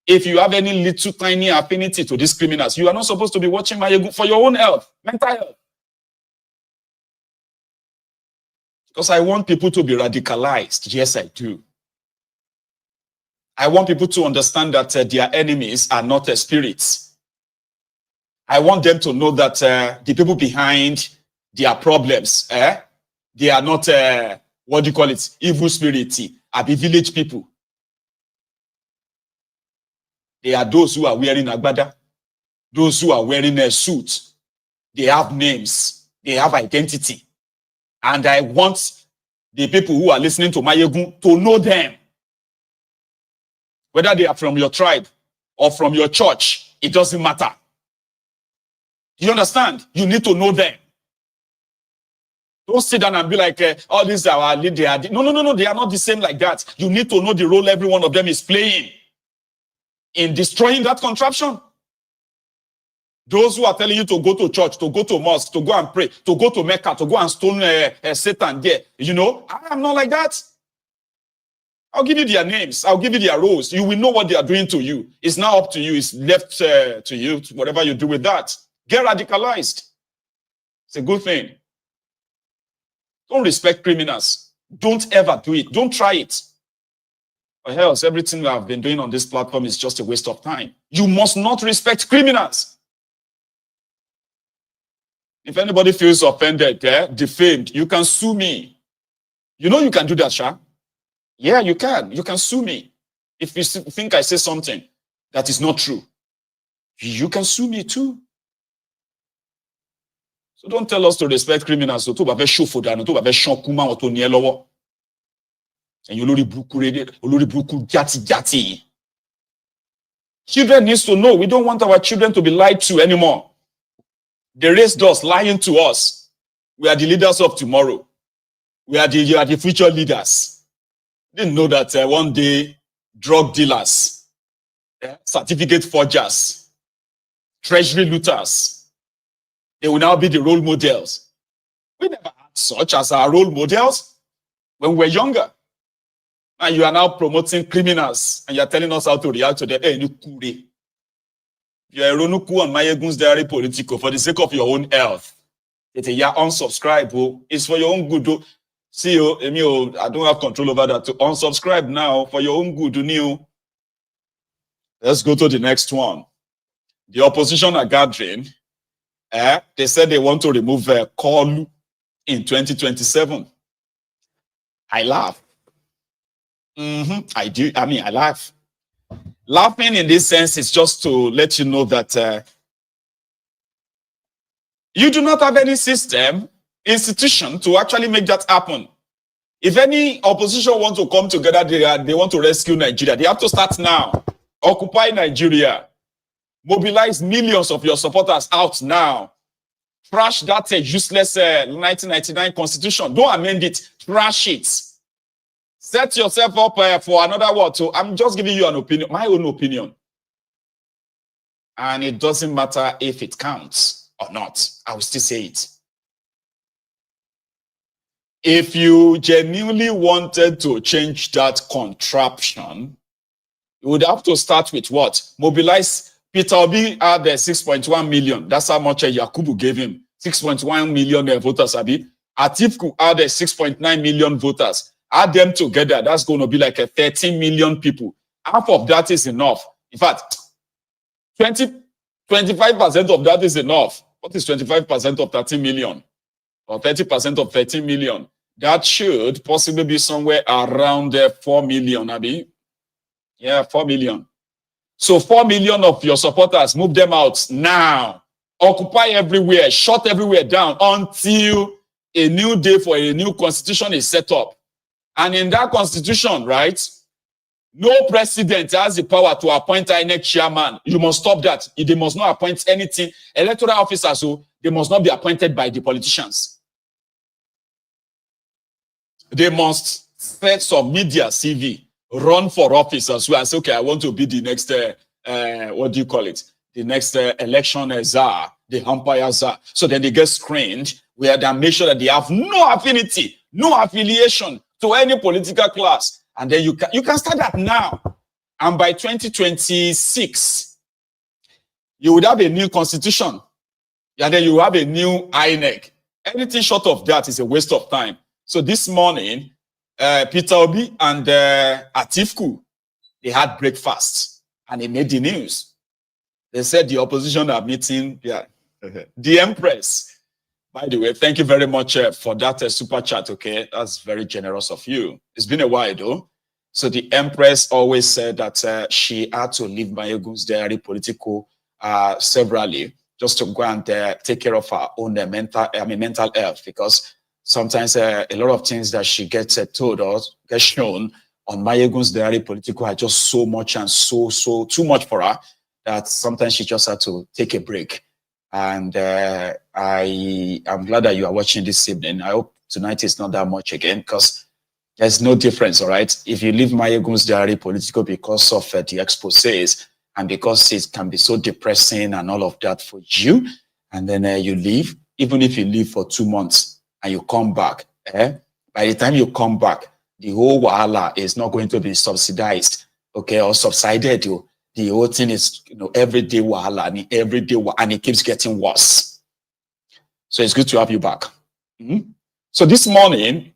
If you have any little tiny affinity to these criminals, you are not supposed to be watching Mayegun for your own health, mental health. Because I want people to be radicalized. Yes, I do. I want people to understand that their enemies are not spirits. I want them to know that the people behind their problems, they are not what do you call it? Evil spirit, abi village people. They are those who are wearing agbada, those who are wearing a suit. They have names, they have identity. And I want the people who are listening to Mayegun to know them. Whether they are from your tribe or from your church, it doesn't matter. You understand? You need to know them. Don't sit down and be like, oh, these are our leader. No, they are not the same like that. You need to know the role every one of them is playing in destroying that contraption. Those who are telling you to go to church, to go to mosque, to go and pray, to go to Mecca, to go and stone Satan there. You know, I am not like that. I'll give you their names. I'll give you their roles. You will know what they are doing to you. It's now up to you. It's left to you, whatever you do with that. Get radicalized. It's a good thing. Don't respect criminals. Don't ever do it. Don't try it. Or else, everything I've been doing on this platform is just a waste of time. You must not respect criminals. If anybody feels offended, defamed, you can sue me. You know you can do that, Sha. Yeah, you can. You can sue me. If you think I say something that is not true, you can sue me too. So don't tell us to respect criminals. So to show for that, to be show kuma or to nielowo. And you lori bruku jati. Children needs to know. We don't want our children to be lied to anymore. They raised us lying to us. We are the leaders of tomorrow. You are the future leaders. Didn't know that one day drug dealers, certificate forgers, treasury looters, they will now be the role models. We never had such as our role models when we were younger. And you are now promoting criminals and you are telling us how to react to them. You are Ronuku and Mayegun's diary political for the sake of your own health. It's a year unsubscribe. It's for your own good. See you, I don't have control over that. To unsubscribe now for your own good. Let's go to the next one. The opposition are gathering. They said they want to remove Kolu in 2027. I laugh. I do. I mean, I laugh. Laughing in this sense is just to let you know that you do not have any system, institution to actually make that happen. If any opposition want to come together, they want to rescue Nigeria. They have to start now. Occupy Nigeria. Mobilize millions of your supporters out now. Trash that useless 1999 constitution. Don't amend it. Trash it. Set yourself up for another word. So I'm just giving you an opinion, my own opinion. And it doesn't matter if it counts or not. I will still say it. If you genuinely wanted to change that contraption, you would have to start with what? Mobilize. Peter Obi had 6.1 million. That's how much Yakubu gave him. 6.1 million voters, Abi. Athiefku had 6.9 million voters. Add them together, that's going to be like 13 million people. Half of that is enough. In fact, 25% of that is enough. What is 25% of 13 million? Or 30% of 13 million? That should possibly be somewhere around 4 million, Abi. Yeah, 4 million. So 4 million of your supporters, move them out now. Occupy everywhere, shut everywhere down until a new day for a new constitution is set up. And in that constitution, right, no president has the power to appoint INEC chairman. You must stop that. They must not appoint anything. Electoral officers, so they must not be appointed by the politicians. They must set some media CV, run for office as well, and say, okay, I want to be the next, what do you call it? The next election czar, the umpire czar. So then they get screened, where they make sure that they have no affinity, no affiliation to any political class. And then you can start that now. And by 2026, you would have a new constitution. And then you have a new INEC. Anything short of that is a waste of time. So this morning, Peter Obi and Athiefku, they had breakfast and they made the news. They said the opposition are meeting the Empress. By the way, thank you very much for that super chat, okay? That's very generous of you. It's been a while, though. So the Empress always said that she had to leave Mayegun's diary political severally just to go and take care of her own mental health, because sometimes a lot of things that she gets told or gets shown on Mayegun's diary political are just so much and so too much for her that sometimes she just had to take a break. And I am glad that you are watching this evening. I hope tonight is not that much again, because there's no difference, all right? If you leave Mayegun's diary political because of the exposés and because it can be so depressing and all of that for you, and then you leave, even if you leave for 2 months and you come back, by the time you come back, the whole wahala is not going to be subsidized, okay, or subsided. The whole thing is, everyday wahala, and it keeps getting worse. So it's good to have you back. So this morning,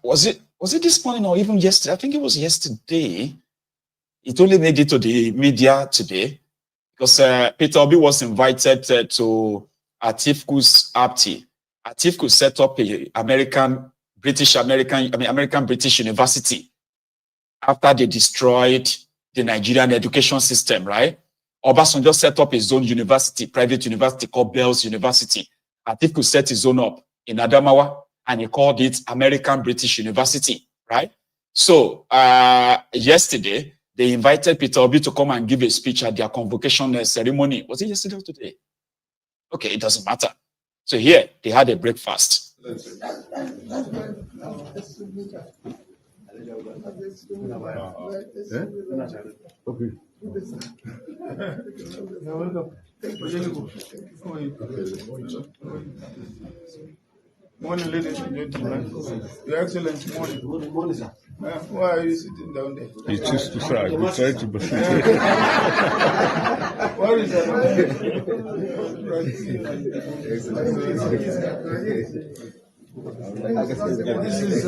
was it this morning or even yesterday? I think it was yesterday. It only made it to the media today because Peter Obi was invited to Athiefku's APTI. Athiefku set up a British university after they destroyed the Nigerian education system, right? Obasanjo set up his own university, private university called Bells University. Atiku set his own up in Adamawa, and he called it American British University, right? So yesterday, they invited Peter Obi to come and give a speech at their convocation ceremony. Was it yesterday or today? Okay, it doesn't matter. So here, they had a breakfast. Okay. Morning, ladies and gentlemen. Your Excellency, morning. Good morning, sir. Why are you sitting down there? He chooses to start. He tried to be. What is that? This is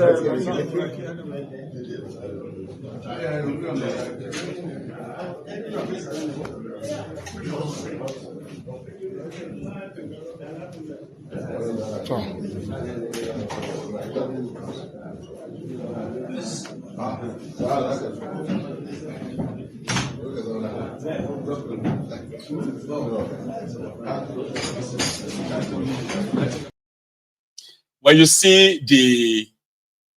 when you see the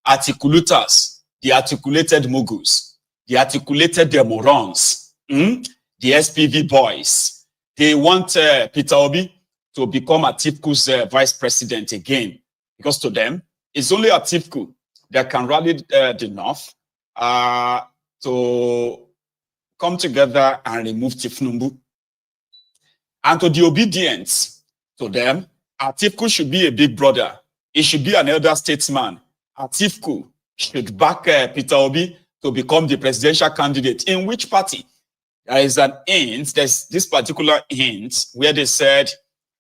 articulators, the articulated moguls, the articulated morons, the SPV boys, they want Peter Obi to become Athiefku's vice president again, because to them, it's only Athiefku that can rally the North to come together and remove Thiefnubu. And to the obedience to them, Athiefku should be a big brother. He should be an elder statesman. Athiefku should back Peter Obi to become the presidential candidate. In which party? There is an hint, there's this particular hint where they said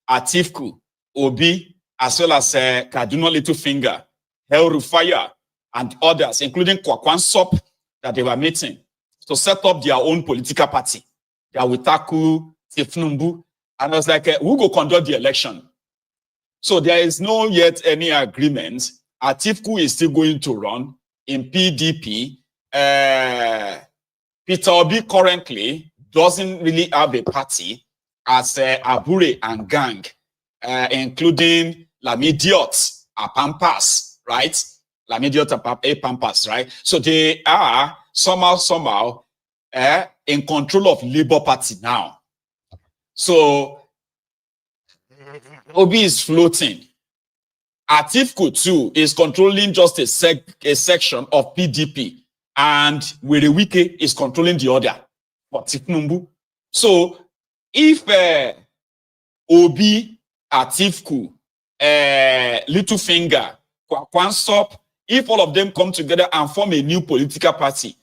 Athiefku, Obi, as well as Kaduna Littlefinger, El Rufai, and others, including Kwakwansop, that they were meeting to set up their own political party. They are with Atiku, Thiefnubu, and I was like, who go conduct the election? So there is no yet any agreement. Athiefku is still going to run in PDP. Peter Obi currently doesn't really have a party as Abure and gang, including Lamidiot, Apampas, right? Lamidiot, Apampas, right? So they are somehow in control of Labour Party now. So Obi is floating. Athiefku too is controlling just a section of PDP, and Werewike is controlling the other for Thiefnubu. So if Obi, Athiefku, Littlefinger, Kwakwansop, if all of them come together and form a new political party,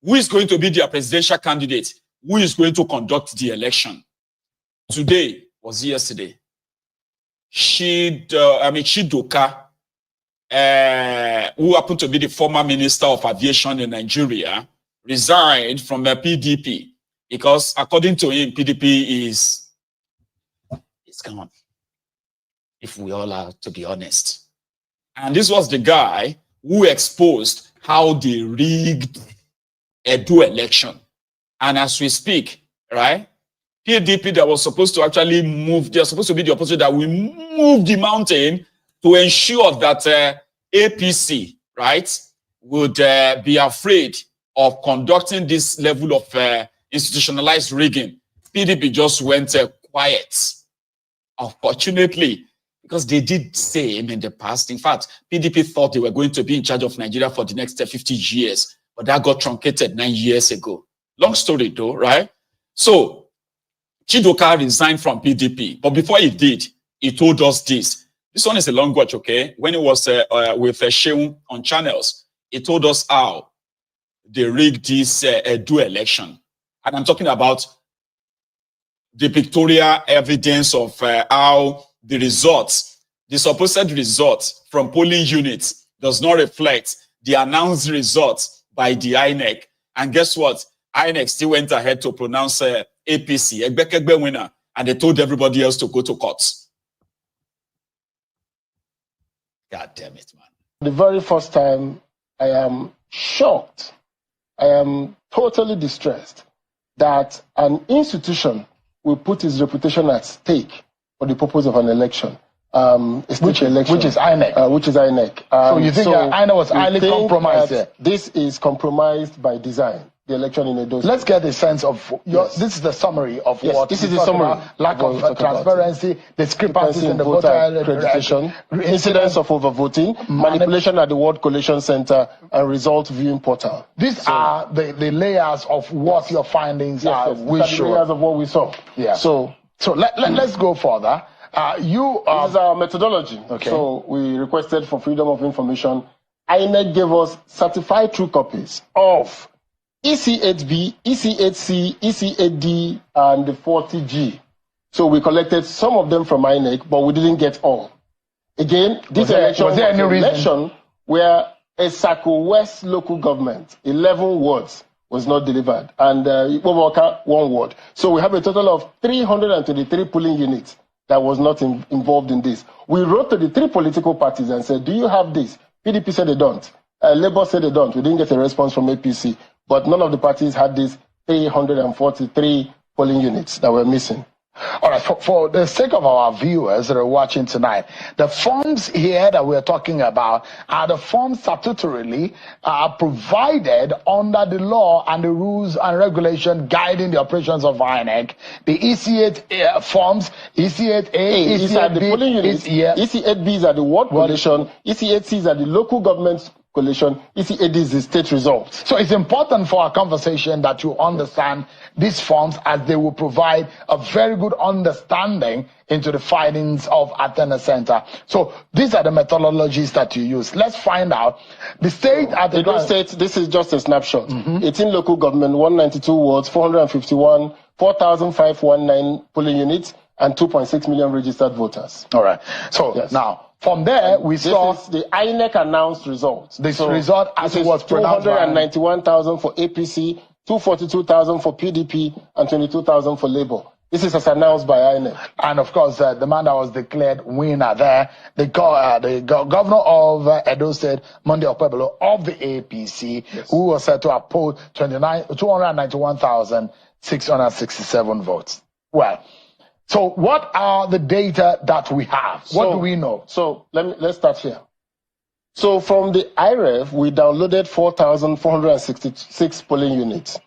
who is going to be their presidential candidate? Who is going to conduct the election? Today was yesterday. Chidoka, who happened to be the former Minister of Aviation in Nigeria, resigned from the PDP because, according to him, PDP is gone. if we all are to be honest. And this was the guy who exposed how they rigged Edo election. And as we speak, right, PDP that was supposed to actually move, they're supposed to be the opposition that will move the mountain to ensure that APC, right, would be afraid of conducting this level of institutionalized rigging. PDP just went quiet, unfortunately, because they did same in the past. In fact, PDP thought they were going to be in charge of Nigeria for the next 50 years, but that got truncated 9 years ago. Long story though, right? So, Chidoka resigned from PDP, but before he did, he told us this. This one is a long watch, okay? When he was with Sheung on channels, he told us how they rigged this Edo election. And I'm talking about the pictorial evidence of how the results, the supposed results from polling units does not reflect the announced results by the INEC. And guess what? INEC still went ahead to pronounce APC, Egbekegbe winner, and they told everybody else to go to court. God damn it, man. The very first time, I am shocked. I am totally distressed that an institution will put its reputation at stake for the purpose of an election. Which is INEC. Which is INEC. So you think that INEC was highly compromised there? This is compromised by design. The election in Edo. Let's get a sense of this is the summary of what this is the summary. Lack of transparency, discrepancies in the voter accreditation, incidents of overvoting, manipulation at the World Collation Center, and result viewing portal. These are the layers of what your findings are. We show the layers of what we saw. Yeah. So let's go further. This is our methodology. Okay. So we requested for freedom of information. INEC gave us certified true copies of EC8B, EC8C, EC8D, and the 40G. So we collected some of them from INEC, but we didn't get all. Again, this election was an election where a Sako West local government, 11 wards, was not delivered, and Ipoboka, 1 ward. So we have a total of 323 polling units that was not involved in this. We wrote to the 3 political parties and said, do you have this? PDP said they don't. Labour said they don't. We didn't get a response from APC. But none of the parties had these 343 polling units that were missing. All right, for the sake of our viewers that are watching tonight, the forms here that we're talking about are the forms statutorily provided under the law and the rules and regulation guiding the operations of INEC. The EC8 forms, EC8A, EC8B are the polling units, EC8Bs are the ward coalition, EC8Cs are the local government coalition, EC8D is the state results. So it's important for our conversation that you understand these forms, as they will provide a very good understanding into the findings of Athena Center. So these are the methodologies that you use. Let's find out. The state at the state, this is just a snapshot. 18 local government, 192 wards, 451, 4,519 polling units, and 2.6 million registered voters. All right. So now, from there, we saw the INEC announced results. This result as it was pronounced. 291,000 for APC, 242,000 for PDP, and 22,000 for Labour. This is as announced by INEC. And of course, the man that was declared winner there, the governor of Edo State, Monday Okpebolo, of the APC, who was said to have polled 291,667 votes. Well, so what are the data that we have? What do we know? So let's start here. So from the IREF, we downloaded 4,466 polling units.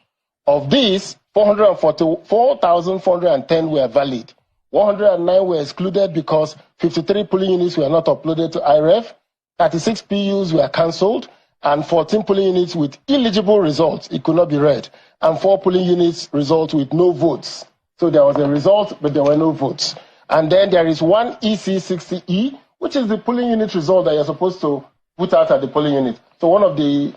Of these, 4,410 were valid. 109 were excluded because 53 polling units were not uploaded to IREF, 36 PUs were cancelled, and 14 polling units with illegible results. It could not be read. And 4 polling units result with no votes. So there was a result, but there were no votes. And then there is one EC60E, which is the polling unit result that you're supposed to put out at the polling unit. So one of the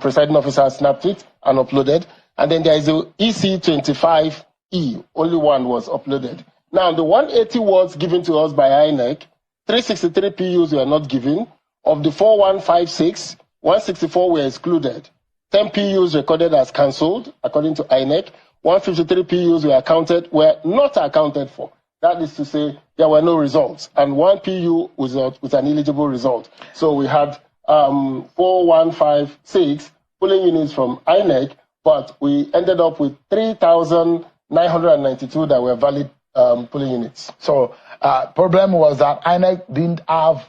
presiding officers snapped it and uploaded. And then there is the EC25E, only one was uploaded. Now, the 180 words given to us by INEC, 363 PUs were not given. Of the 4156, 164 were excluded. 10 PUs recorded as cancelled, according to INEC. 153 PUs were not accounted for. That is to say, there were no results, and one PU was with an illegible result. So we had 4156 polling units from INEC, but we ended up with 3,992 that were valid polling units. So problem was that INEC didn't have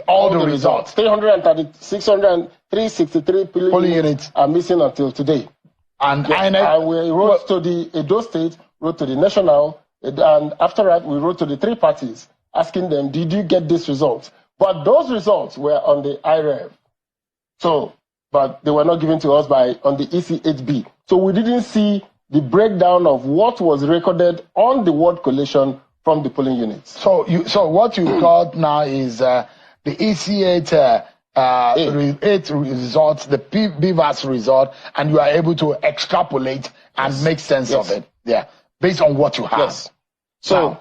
all the results. 363 polling units are missing until today. And INEC, we wrote to the Edo State, wrote to the National, and after that we wrote to the three parties asking them, did you get this result? But those results were on the IREV. So, but they were not given to us on the EC8B. So we didn't see the breakdown of what was recorded on the ward collation from the polling units. So what you got now is the EC8 8 results, the BVAS result, and you are able to extrapolate and make sense of it. Yeah, based on what you have. Yes. So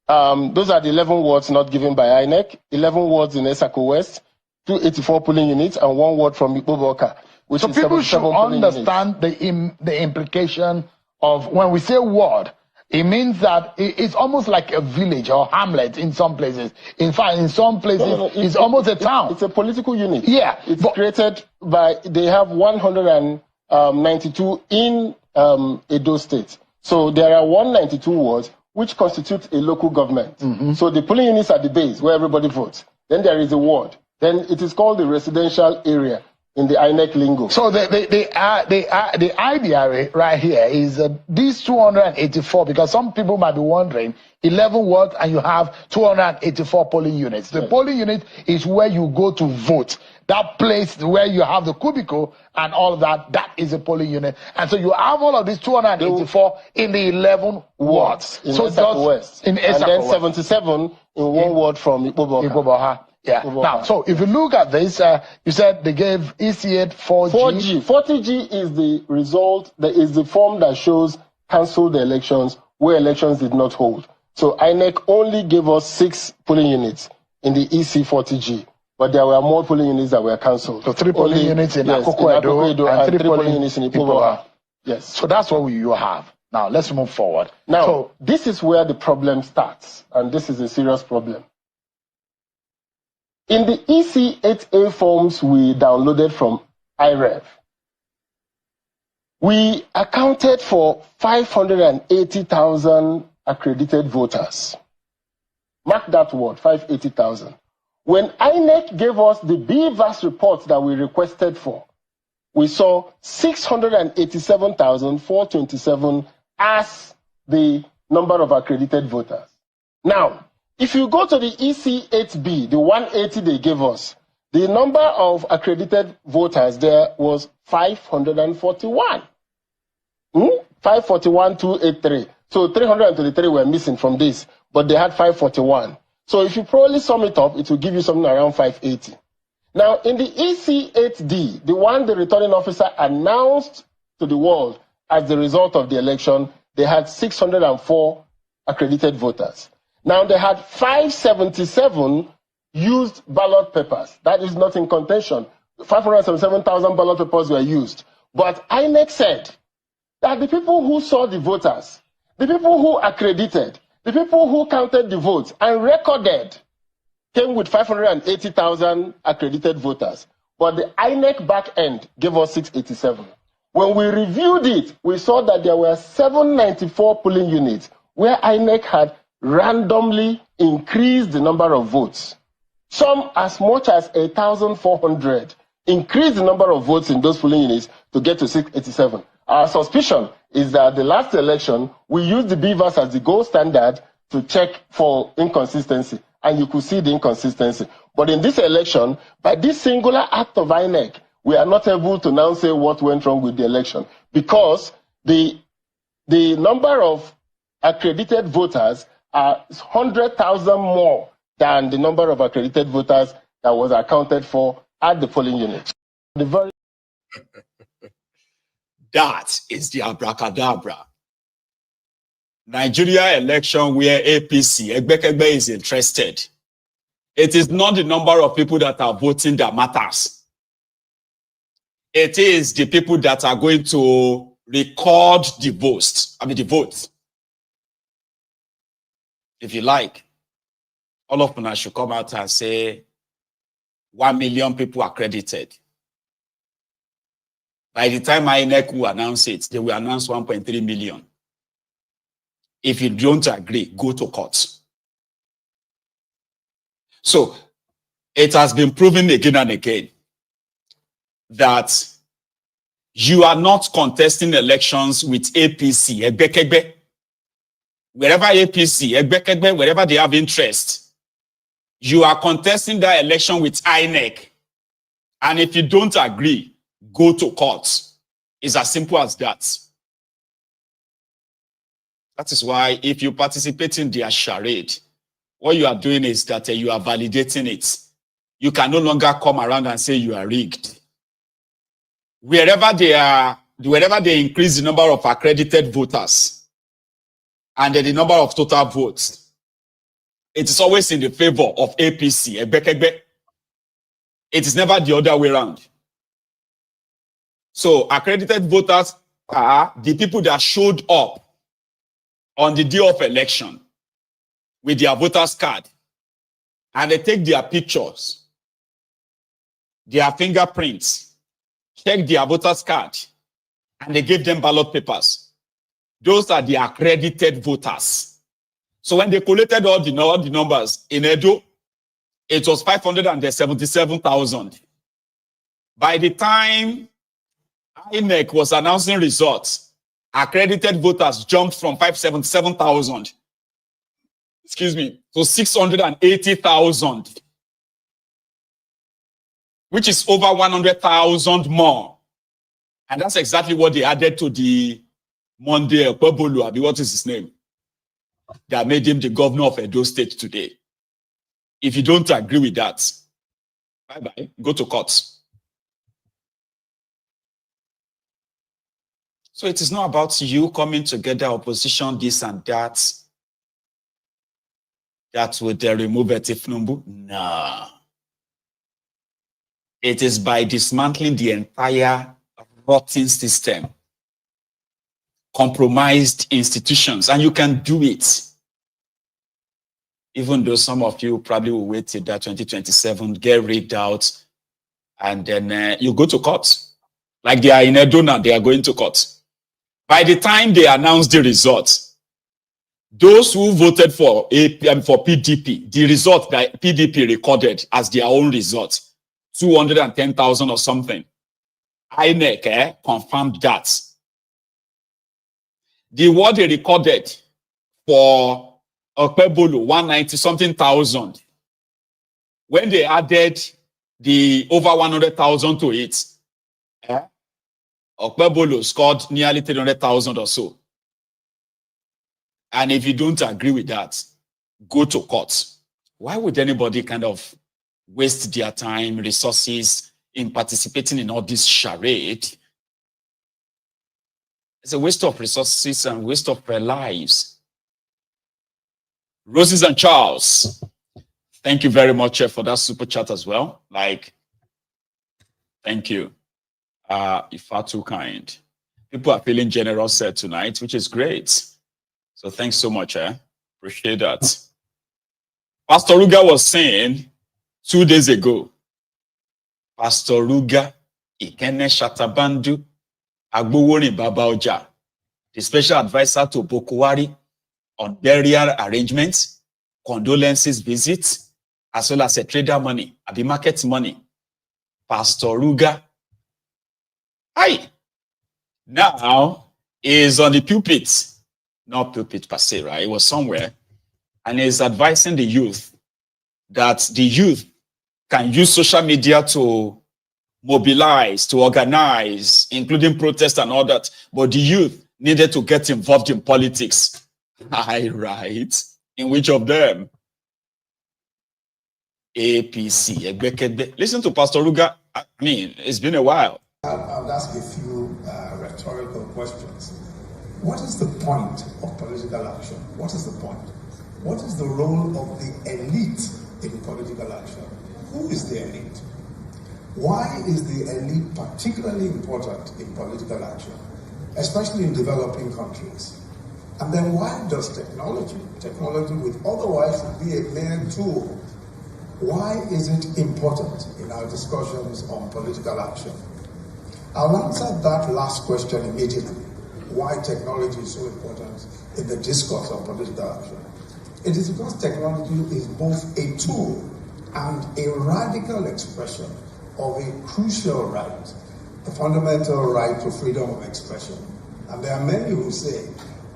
those are the 11 wards not given by INEC, 11 wards in Esako West, 284 polling units, and 1 ward from Ipoboka. So people should understand the implication of when we say ward. It means that it's almost like a village or hamlet in some places. In fact, in some places, it's almost a town. It's a political unit. Yeah. It's created by, they have 192 in Edo State. So there are 192 wards which constitute a local government. So the polling units are the base where everybody votes. Then there is a ward. Then it is called the residential area in the INEC lingo. So the idea right here is these 284, because some people might be wondering, 11 wards and you have 284 polling units. The polling unit is where you go to vote. That place where you have the cubicle and all of that, that is a polling unit. And so you have all of these 284 in the 11 wards. In so Esako West. In and then 77 in 1 ward from Ipoboka. Yeah. Now, so if you look at this, you said they gave EC8 4G. 40G is the result, that is the form that shows cancelled elections where elections did not hold. So INEC only gave us 6 polling units in the EC 40G, but there were more polling units that were cancelled. So 3 polling units in Akoko Edo and 3 polling units in Ipoboka. Yes. So that's what you have. Now, let's move forward. Now, this is where the problem starts, and this is a serious problem. In the EC8A forms we downloaded from IREV, we accounted for 580,000 accredited voters. Mark that word, 580,000. When INEC gave us the BVAS report that we requested for, we saw 687,427 as the number of accredited voters. Now, if you go to the EC8B, the 180 they gave us, the number of accredited voters there was 541. 541,283. So 323 were missing from this, but they had 541. So if you probably sum it up, it will give you something around 580. Now, in the EC8D, the one the returning officer announced to the world as the result of the election, they had 604 accredited voters. Now, they had 577 used ballot papers. That is not in contention. 577,000 ballot papers were used. But INEC said that the people who saw the voters, the people who accredited, the people who counted the votes and recorded came with 580,000 accredited voters. But the INEC back end gave us 687. When we reviewed it, we saw that there were 794 polling units where INEC had randomly increased the number of votes. Some as much as 1,400 increased the number of votes in those polling units to get to 687. Our suspicion is that the last election, we used the BVAS as the gold standard to check for inconsistency, and you could see the inconsistency. But in this election, by this singular act of INEC, we are not able to now say what went wrong with the election, because the number of accredited voters are 100,000 more than the number of accredited voters that was accounted for at the polling unit. That is the abracadabra. Nigeria election where APC, Egbekegbe, is interested. It is not the number of people that are voting that matters. It is the people that are going to record the votes. if you like, all of us should come out and say 1 million people accredited. By the time INEC will announce it, they will announce 1.3 million. If you don't agree, go to court. So it has been proven again and again that you are not contesting elections with APC, Egbekegbe. Wherever APC, Egbekegbe, wherever they have interest, you are contesting that election with INEC. And if you don't agree, go to court. It's as simple as that. That is why if you participate in their charade, what you are doing is that you are validating it. You can no longer come around and say you are rigged. Wherever they increase the number of accredited voters and the number of total votes, it is always in the favor of APC, Egbekegbe. It is never the other way around. So accredited voters are the people that showed up on the day of election with their voters card, and they take their pictures, their fingerprints, check their voters card, and they give them ballot papers. Those are the accredited voters. So when they collected all the numbers in Edo, it was 577,000. By the time INEC was announcing results, accredited voters jumped from 577,000, to 680,000, which is over 100,000 more. And that's exactly what they added to the Monday Pebolu, what is his name? That made him the governor of Edo State today. If you don't agree with that, bye-bye, go to court. So it is not about you coming together, opposition, this and that. That would remove Thiefnubu. No. It is by dismantling the entire rotten system, compromised institutions, and you can do it. Even though some of you probably will wait till that 2027, get rigged out, and then you go to court. Like they are in Edo now, they are going to court. By the time they announce the results, those who voted for PDP, the result that PDP recorded as their own result, 210,000 or something, INEC confirmed that. The what they recorded for Okpebolo, 190-something thousand, when they added the over 100,000 to it, Okpebolo scored nearly 300,000 or so. And if you don't agree with that, go to court. Why would anybody kind of waste their time, resources in participating in all this charade? It's a waste of resources and waste of lives. Roses and Charles, thank you very much for that super chat as well. Thank you. You're far too kind. People are feeling generous tonight, which is great. So thanks so much. Appreciate that. Pastor Ruga was saying 2 days ago, Pastor Ruga, Ikene Shatabandu, Agbowoni Babaoja, the special advisor to Bokwari on burial arrangements, condolences visits, as well as a trader money, abi market money. Pastor Ruga, now is on the pulpit, not pulpit per se, right? It was somewhere, and is advising the youth that the youth can use social media to mobilize, to organize, including protests and all that, but the youth needed to get involved in politics. Right? In which of them? APC. Listen to Pastor Ruga. I mean, it's been a while. I'll ask a few rhetorical questions. What is the point of political action? What is the point? What is the role of the elite in political action? Who is the elite? Why is the elite particularly important in political action, especially in developing countries? And then why does technology would otherwise be a mere tool, why is it important in our discussions on political action? I'll answer that last question immediately. Why technology is so important in the discourse on political action. It is because technology is both a tool and a radical expression of a crucial right, the fundamental right to freedom of expression. And there are many who say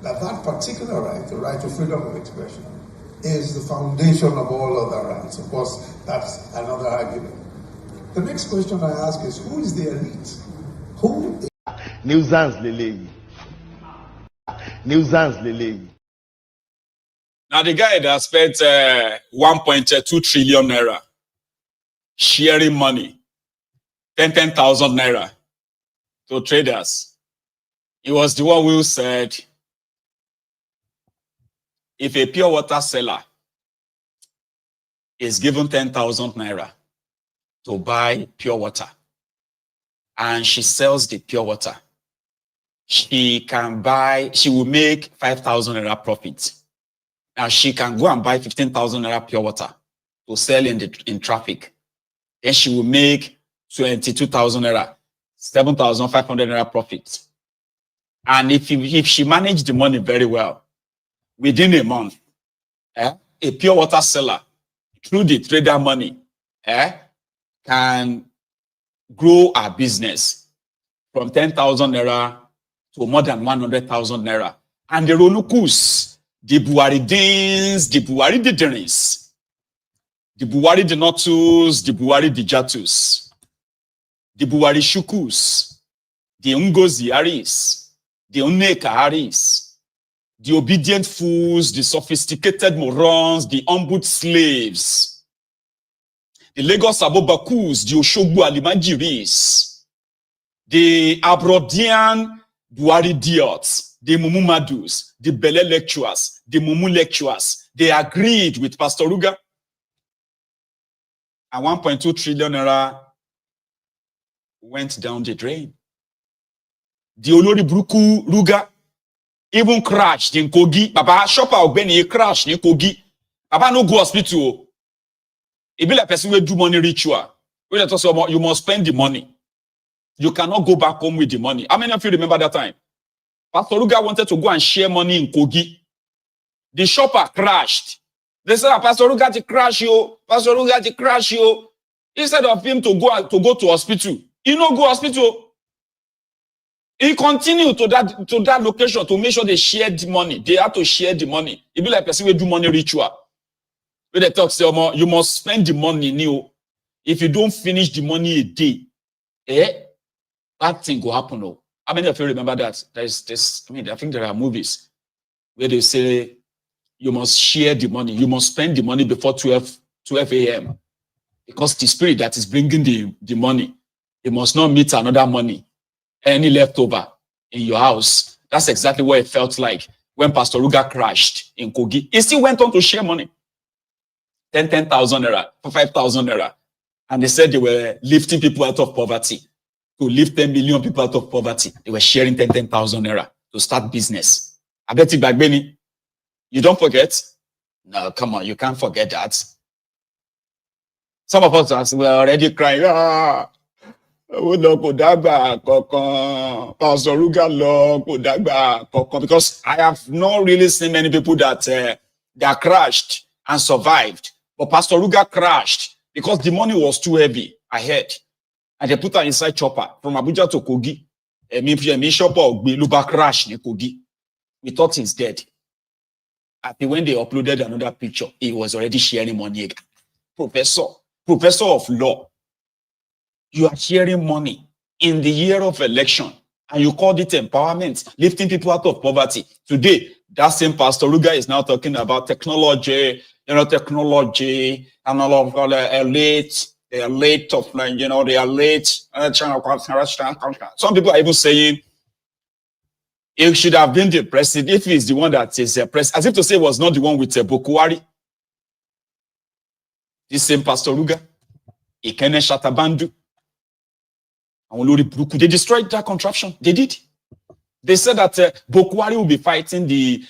that that particular right, the right to freedom of expression, is the foundation of all other rights. Of course, that's another argument. The next question I ask is, who is the elite? Who is... Nuisance Lele. Nuisance Lele. Now the guy that spent 1.2 trillion naira sharing money, 10,000 naira to traders. He was the one who said, if a pure water seller is given 10,000 naira to buy pure water, and she sells the pure water, she will make 5,000 naira profit. Now she can go and buy 15,000 naira pure water to sell in traffic. Then she will make 22,000 naira, 7,500 naira profit. And if she managed the money very well, within a month, a pure water seller, through the trader money, can grow her business from 10,000 naira to more than 100,000 naira. And the Ronukus, the Buaridins, the Buarididins, the Buaridinotus, the Buaridijatus, the Buarishukus, the Ungozi Aris, the Uneka Aris, the obedient fools, the sophisticated morons, the humbled slaves, the Lagos Abobakus, the Oshogbu Alimajiris, the Abrodian Buaridiots, the Mumumadus, the Bele lecturers, the Mumu lecturers, they agreed with Pastor Ruga. And 1.2 trillion naira went down the drain. The Olori Bruku Ruga even crashed in Kogi. Papa shopper Ogbeni crashed in Kogi. Papa no go hospital. It be like person will do money ritual. You must spend the money. You cannot go back home with the money. How many of you remember that time? Pastor Ruga wanted to go and share money in Kogi. The shopper crashed. They said, Pastor Ruga to crash you. Pastor Ruga to crash you. Instead of him to go to hospital, he no go hospital. He continued to that location to make sure they shared the money. They had to share the money. It be like person will do money ritual. When they talk, say, you must spend the money new. If you don't finish the money a day, that thing will happen. Oh. How many of you remember that? There's this, I think there are movies where they say you must share the money. You must spend the money before 12 a.m. Because the spirit that is bringing the money, it must not meet another money, any leftover in your house. That's exactly what it felt like when Pastor Ruga crashed in Kogi. He still went on to share money. 10,000 naira, 5,000 naira. And they said they were lifting people out of poverty. To lift 10 million people out of poverty. They were sharing 10,000 naira to start business. I bet you back, Benny. You don't forget? No, come on, you can't forget that. Some of us were already crying. Because I have not really seen many people that crashed and survived. But Pastor Ruga crashed because the money was too heavy ahead. And they put her inside chopper from Abuja to Kogi. Me shopper Luba crashed in Kogi. We thought he's dead. When they uploaded another picture, he was already sharing money. Professor of law, you are sharing money in the year of election, and you called it empowerment, lifting people out of poverty. Today, that same Pastor Ruga is now talking about technology, technology, and all of the elite. They are late of, they are late. Some people are even saying he should have been the president if he's the one that is the president, as if to say he was not the one with Bokuwari. This same Pastor Ruga, Ikene Shatabandu, they destroyed that contraption. They did. They said that Bokwari will be fighting the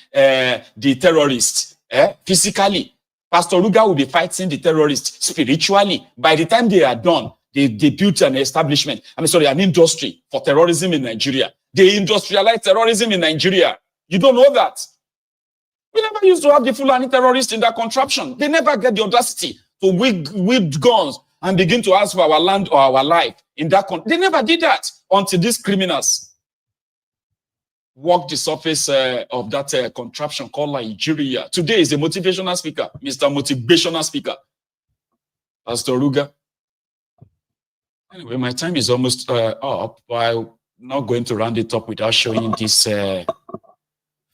terrorists physically. Pastor Ruga will be fighting the terrorists spiritually. By the time they are done, they built an establishment. An industry for terrorism in Nigeria. They industrialized terrorism in Nigeria. You don't know that. We never used to have the Fulani terrorists in that contraption. They never get the audacity to whip guns and begin to ask for our land or our life in that country. They never did that until these criminals walked the surface of that contraption called Nigeria. Today is a motivational speaker, Mr. Motivational Speaker, Pastor Ruga. Anyway, my time is almost up. I'm not going to round it up without showing this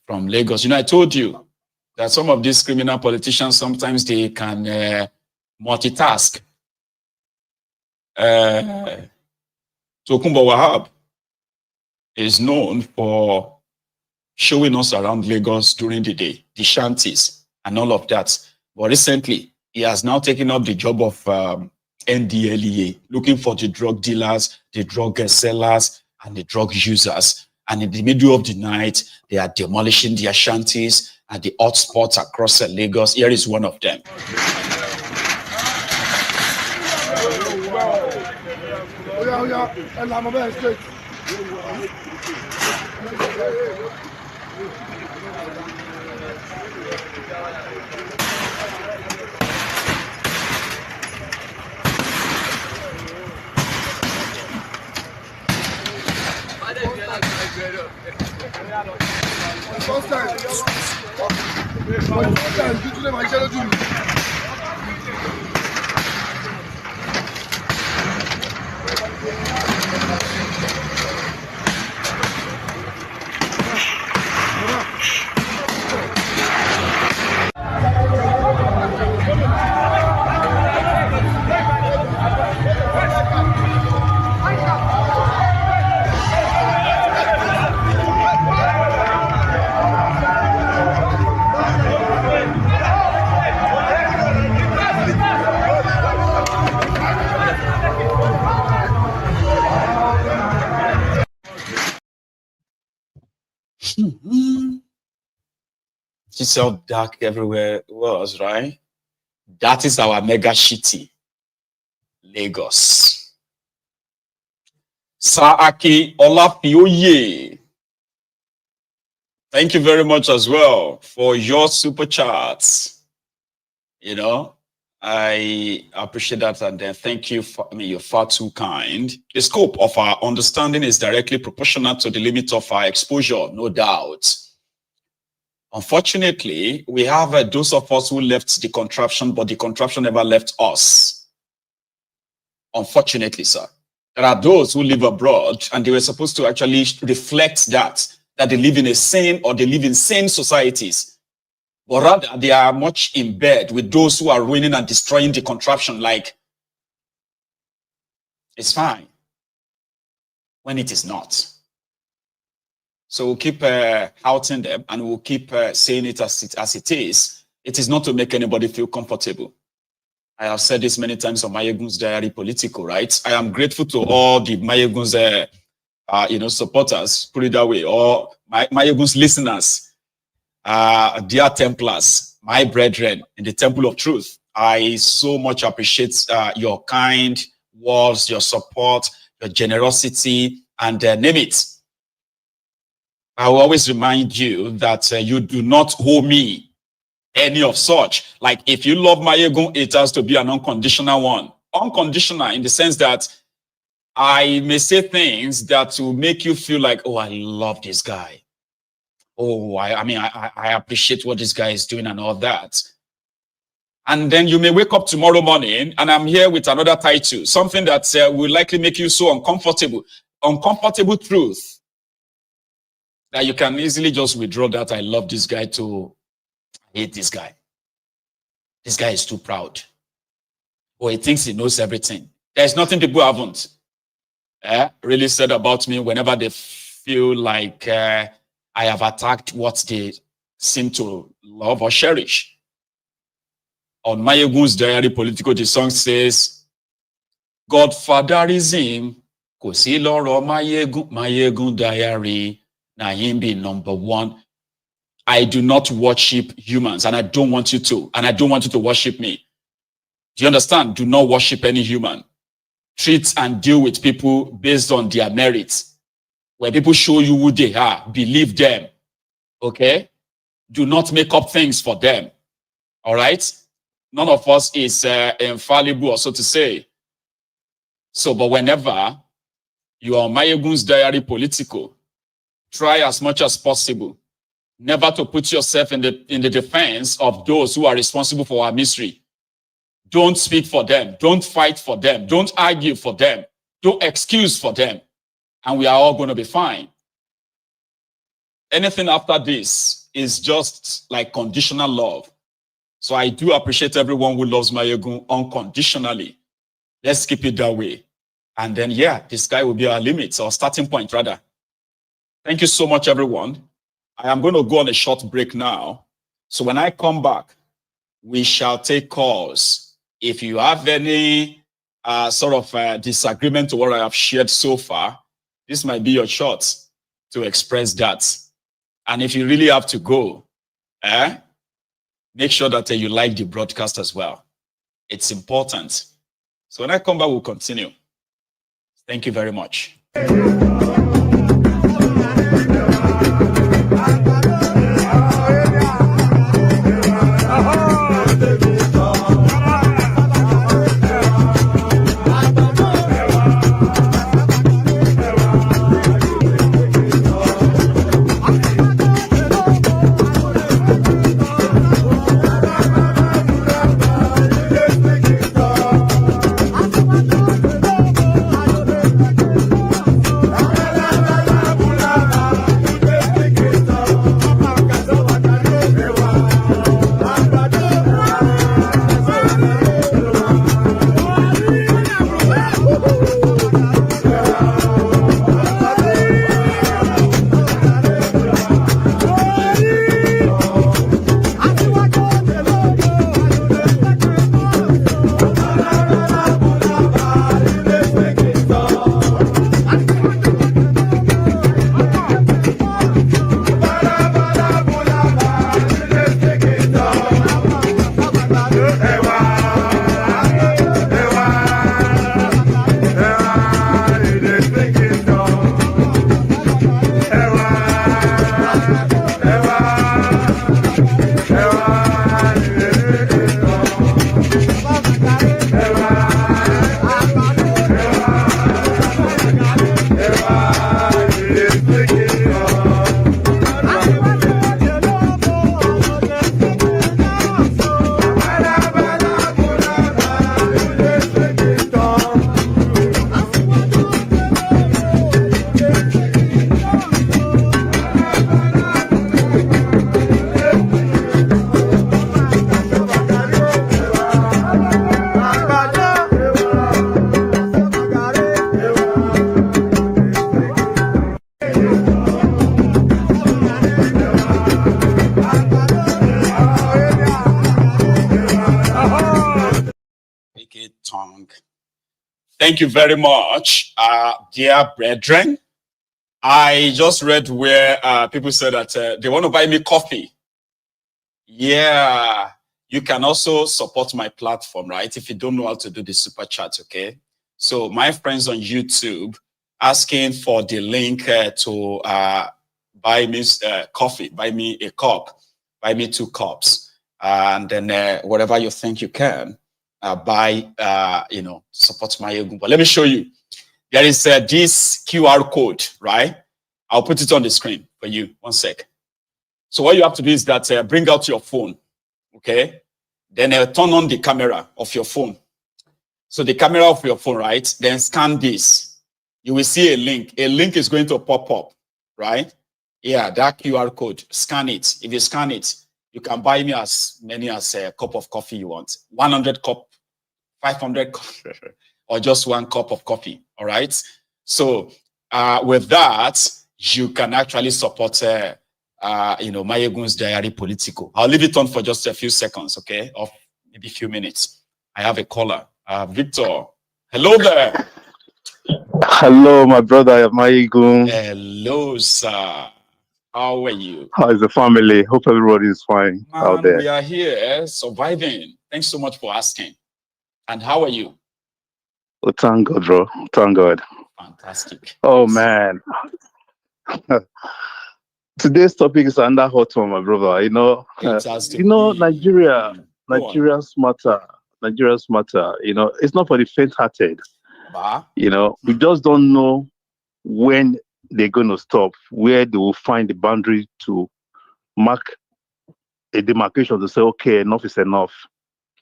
from Lagos. I told you that some of these criminal politicians, sometimes they can multitask. Tokunbo Wahab is known for showing us around Lagos during the day, the shanties and all of that. But recently, he has now taken up the job of NDLEA, looking for the drug dealers, the drug sellers, and the drug users. And in the middle of the night, they are demolishing their shanties and the hotspots across Lagos. Here is one of them. See how dark everywhere was, right? That is our mega shitty Lagos. Saaki Olafioye. Thank you very much as well for your super chats. I appreciate that, and then thank you for, you're far too kind. The scope of our understanding is directly proportional to the limit of our exposure, no doubt. Unfortunately, we have those of us who left the contraption, but the contraption never left us. Unfortunately, sir. There are those who live abroad, and they were supposed to actually reflect that they live in a sane, or they live in sane societies. But rather, they are much in bed with those who are ruining and destroying the contraption, like, it's fine, when it is not. So we'll keep outing them, and we'll keep saying it as it is. It is not to make anybody feel comfortable. I have said this many times on Mayegun's Diary Political, right? I am grateful to all the Mayegun's supporters, put it that way, or Mayegun's listeners, dear Templars, my brethren in the Temple of Truth. I so much appreciate your kind words, your support, your generosity, and name it. I will always remind you that you do not owe me any of such. Like, if you love Mayegun, it has to be an unconditional one. Unconditional in the sense that I may say things that will make you feel like, oh, I love this guy. Oh, I appreciate what this guy is doing and all that. And then you may wake up tomorrow morning and I'm here with another title, something that will likely make you so uncomfortable. Uncomfortable truth. That you can easily just withdraw that I love this guy to hate this guy. This guy is too proud. Or he thinks he knows everything. There's nothing people haven't really said about me whenever they feel like I have attacked what they seem to love or cherish. On Mayegun's Diary Political, the song says, Godfatherism, kò sí lọ́rọ̀ Mayegun Diary. Now him be number one. I do not worship humans, and I don't want you to, and I don't want you to worship me. Do you understand? Do not worship any human. Treat and deal with people based on their merits. When people show you who they are, believe them. Okay? Do not make up things for them. All right? None of us is infallible, or so to say. So, but whenever you are Mayegun's diary political, try as much as possible never to put yourself in the defense of those who are responsible for our misery. Don't speak for them. Don't fight for them. Don't argue for them. Don't excuse for them. And we are all going to be fine. Anything after this is just like conditional love. So I do appreciate everyone who loves Mayegun unconditionally. Let's keep it that way. And then, yeah, this guy will be our limit, or starting point, rather. Thank you so much, everyone. I am going to go on a short break now. So when I come back, we shall take calls. If you have any sort of disagreement to what I have shared so far, this might be your shot to express that. And if you really have to go, make sure that you like the broadcast as well. It's important. So when I come back, we'll continue. Thank you very much. Thank you very much, dear brethren. I just read where people said that they want to buy me coffee. Yeah, you can also support my platform, right? If you don't know how to do the super chat, okay? So my friends on YouTube asking for the link to buy me coffee, buy me a cup, buy me 2 cups, and then whatever you think you can. Buy, support my Mayegun. But let me show you. There is this QR code, right? I'll put it on the screen for you. 1 sec. So what you have to do is that bring out your phone, okay? Then turn on the camera of your phone. So the camera of your phone, right? Then scan this. You will see a link. A link is going to pop up, right? Yeah, that QR code. Scan it. If you scan it, you can buy me as many as a cup of coffee you want. 100 cup, 500 cup, or just 1 cup of coffee, all right? So with that, you can actually support, Mayegun's diary political. I'll leave it on for just a few seconds, okay? Or maybe a few minutes. I have a caller. Victor, hello there. Hello, my brother Mayegun. Hello, sir. How are you? How is the family? Hope everybody is fine out there. We are here surviving. Thanks so much for asking. And how are you? Oh, thank God, bro. Thank God. Fantastic. Oh, man. Today's topic is under hot one, my brother. Nigeria's matter. Nigeria's matter. It's not for the faint-hearted. We just don't know when they're going to stop, where they will find the boundary to mark a demarcation to say, okay, enough is enough.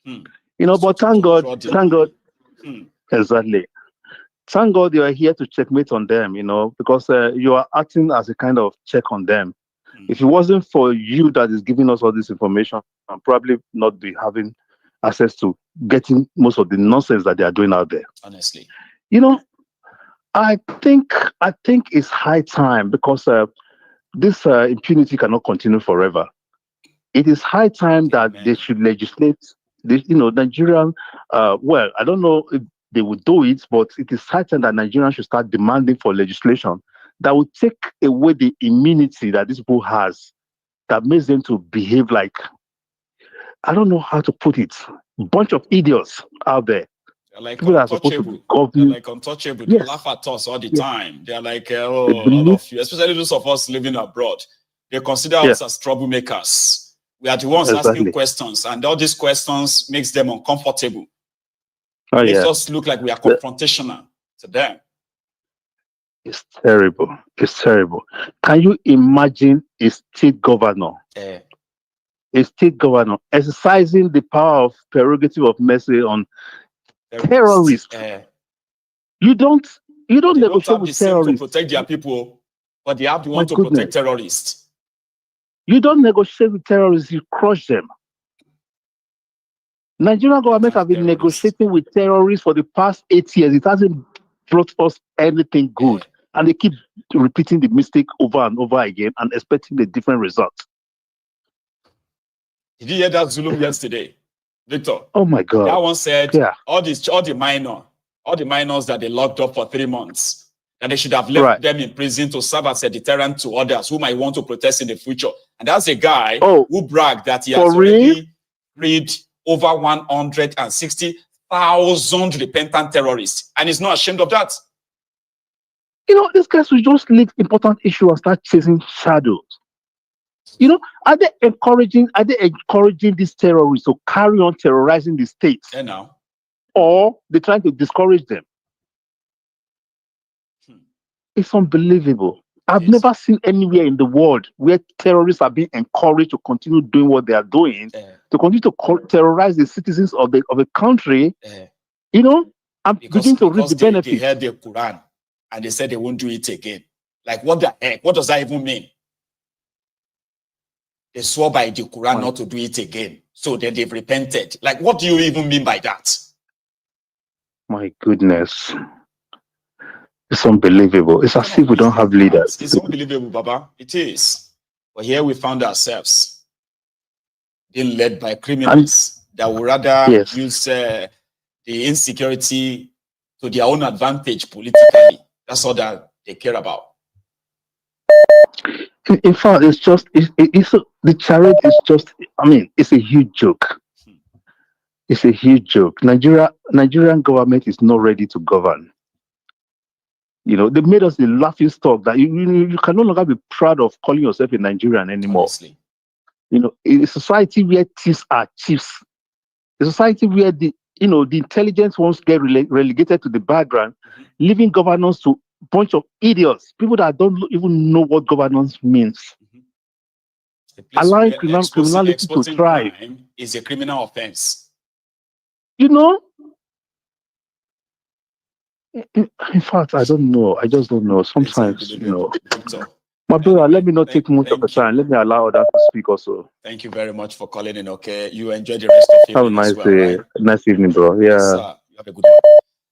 But thank God, exactly. Thank God you are here to checkmate on them, because you are acting as a kind of check on them. If it wasn't for you that is giving us all this information, I'll probably not be having access to getting most of the nonsense that they are doing out there. Honestly. I think it's high time, because this impunity cannot continue forever. It is high time that they should legislate. Nigerian. Well, I don't know if they would do it, but it is high time that Nigerians should start demanding for legislation that will take away the immunity that this people has, that makes them to behave like, I don't know how to put it, a bunch of idiots out there. They're like people that are supposed to be They're like untouchable. They laugh at us all the time. They're like, all of you, especially those of us living abroad. They consider us as troublemakers. We are the ones asking questions, and all these questions makes them uncomfortable. It makes us look like we are confrontational to them. It's terrible. It's terrible. Can you imagine a state governor? A state governor exercising the power of prerogative of mercy on terrorists. You don't negotiate with terrorists to protect their people, but they have the one to protect terrorists. You don't negotiate with terrorists, you crush them. Nigerian government have been negotiating with terrorists for the past 8 years. It hasn't brought us anything good. And they keep repeating the mistake over and over again and expecting a different result. Did you hear that Zulum yesterday, Victor? Oh my God. That one said all the minors that they locked up for 3 months, that they should have left them in prison to serve as a deterrent to others who might want to protest in the future. And that's a guy who bragged that he has already freed over 160,000 repentant terrorists. And he's not ashamed of that. These guys will just leave important issues and start chasing shadows. Are they encouraging these terrorists to carry on terrorizing the states? Or they're trying to discourage them? It's unbelievable. I've never seen anywhere in the world where terrorists are being encouraged to continue doing what they are doing, to continue to terrorize the citizens of a country. I'm beginning to read the benefits. They heard the Quran and they said they won't do it again. Like, what the heck? What does that even mean? They swore by the Quran not to do it again. So then they've repented. Like, what do you even mean by that? My goodness. It's unbelievable. It's as if we don't have leaders. It's unbelievable, Baba. It is. But here we found ourselves being led by criminals that would rather use the insecurity to their own advantage politically. That's all that they care about. In fact, it's just the charade is just. It's a huge joke. It's a huge joke. Nigerian government is not ready to govern. They made us the laughing stock that you can no longer be proud of calling yourself a Nigerian anymore. Honestly. In a society where thieves are chiefs, a society where the intelligence ones get relegated to the background, leaving governance to a bunch of idiots, people that don't even know what governance means. Allowing criminality to thrive is a criminal offense. In fact, I don't know. I just don't know. Sometimes, My brother, let me not take much of the time. Let me allow others to speak also. Thank you very much for calling in, okay? You enjoy the rest of the evening. Have a nice as well, day. right? Nice evening, bro. Yeah. Yes, sir. You have a good one.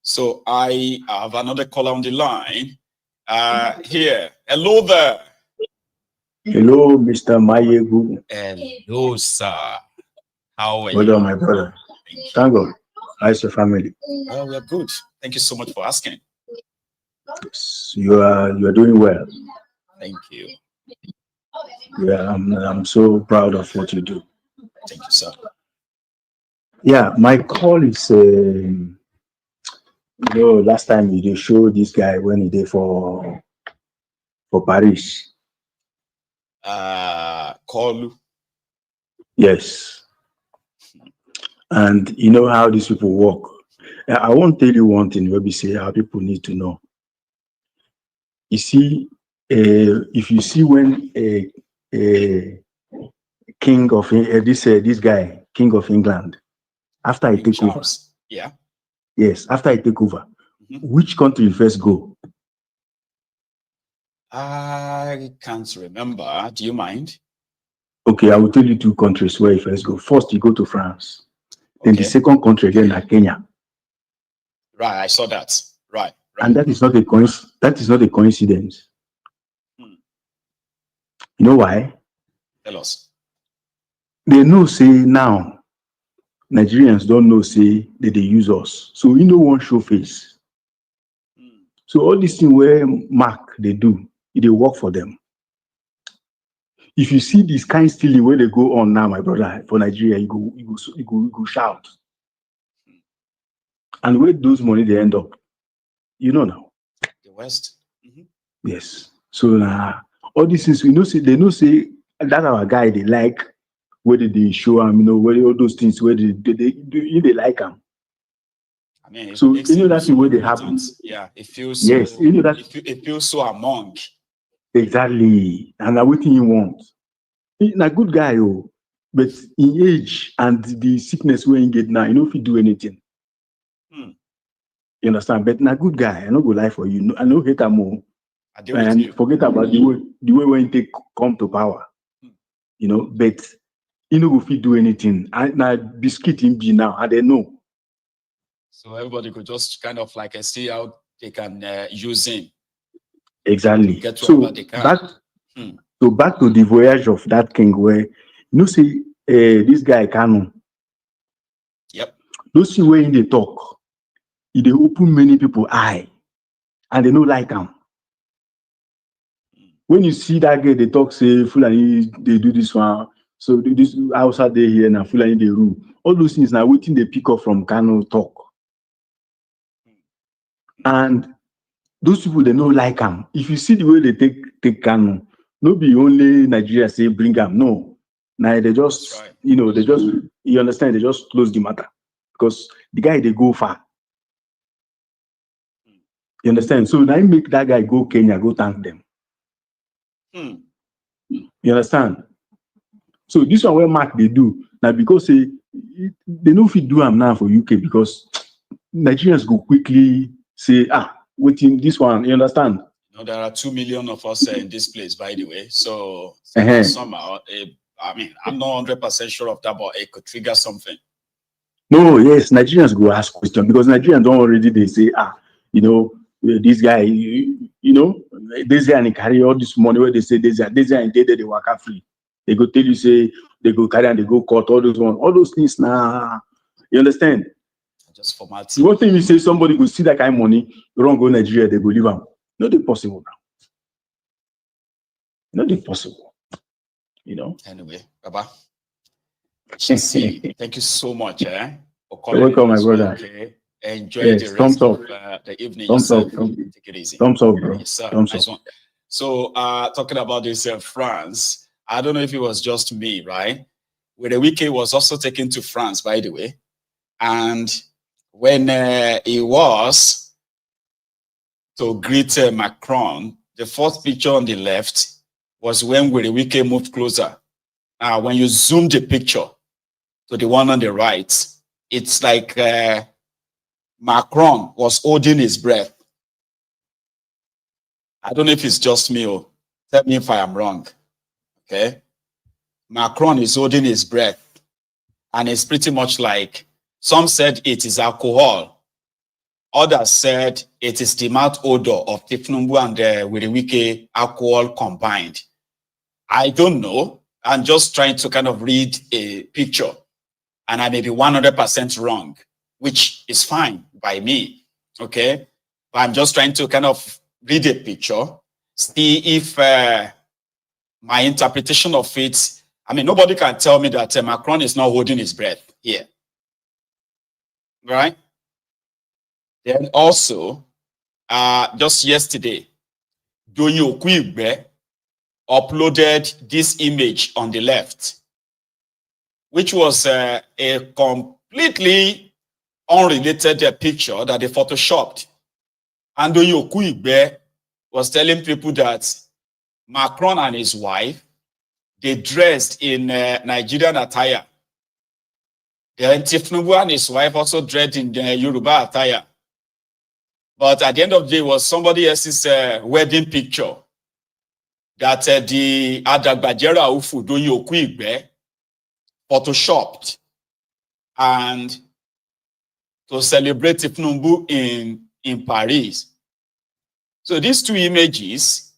So I have another caller on the line. Here. Hello there. Hello, Mr. Mayegu. Hello, sir. How are you? Well done, my brother. Thank God. How's your family? Well, we are good. Thank you so much for asking. You are doing well. Thank you. Yeah, I'm so proud of what you do. Thank you, sir. Yeah, my call is, last time you did show this guy when he did for Paris. Call. Yes. And you know how these people work. I won't tell you one thing where we say how people need to know. You see, if you see when a king of this guy, King of England, after I take over, yeah, yes, after I take over, which country you first go? I can't remember. Do you mind? Okay, I will tell you two countries where you first go. First, you go to France. Then the second country again is Kenya. Right, I saw that. Right. And that is not a coincidence. You know why? Tell us. They know say now Nigerians don't know say that they use us. So you know one show face. So all these things where Mark they do, they work for them. If you see this kind of stealing where they go on now, my brother, for Nigeria, you go shout. And where those money they end up, you know now. The West. Yes. So all these things we know say they know say that our guy they like where they show him, where all those things where they like them. I mean, so that's the way they happen. Yeah, it feels so. Yes, it feels so among. Exactly, and now what you want? A good guy, but in age and the sickness we get now, if you do anything. You understand? But a good guy, I no go lie for you. I no hate him more. And forget about the way when they come to power. But you know if you do anything. Now biscuit him be now, and they know. So everybody could just kind of like see how they can use him. Exactly. Get to So back to the voyage of that king where see this guy Kanu. Yep. No see where in they talk. They open many people eye and they don't like him. When you see that guy, they talk, say, Fulani, they do this one. So this outside they here now, Fulani they rule. All those things now waiting they pick up from Kano talk. And those people they don't like him. If you see the way they take Kano, no be only Nigeria say bring him. No. Now they just you understand, they just close the matter. Because the guy they go far. You understand? So now make that guy go Kenya, go thank them. You understand? So this one where Mark they do now because they know if you do them now for UK because Nigerians go quickly say waiting this one. You understand? There are 2 million of us in this place, by the way. So somehow, I mean, I'm not 100% sure of that, but it could trigger something. No, yes, Nigerians go ask questions because Nigerians don't already they say this guy, this guy and carry all this money where they say this guy and they work free. They go tell you say they go carry and they go court all those things now. You understand? Just formality. One thing you say somebody go see that kind of money, wrong go Nigeria, they go leave them. Not impossible now. Not impossible. Anyway, Baba. Thank you so much. For calling. You're welcome, my brother. Okay. Enjoy the rest of the evening. Thumbs up. Take it easy. Thumbs up, bro. Yes, sir. Thumbs nice up. one. So, talking about this France, I don't know if it was just me, right? Where the weekend was also taken to France, by the way. And when he was to greet Macron, the first picture on the left was when Werewike moved closer. When you zoom the picture to the one on the right, it's like Macron was holding his breath. I don't know if it's just me. Tell me if I am wrong. Okay. Macron is holding his breath. And it's pretty much like, some said it is alcohol. Others said it is the mouth odor of Thiefnubu and Werewike alcohol combined. I don't know. I'm just trying to kind of read a picture. And I may be 100% wrong, which is fine by me. Okay. But I'm just trying to kind of read a picture, see if my interpretation of it, I mean, nobody can tell me that Macron is not holding his breath here. Right? Then also, just yesterday, Donyo Kwigbe uploaded this image on the left, which was a completely unrelated picture that they photoshopped. And Donyo Kwigbe was telling people that Macron and his wife, they dressed in Nigerian attire. Then Thiefnubu and his wife also dressed in Yoruba attire. But at the end of the day, it was somebody else's wedding picture that the Adagbajera Ufu Donyo Kwigbe photoshopped and to celebrate Thiefnubu in Paris. So these two images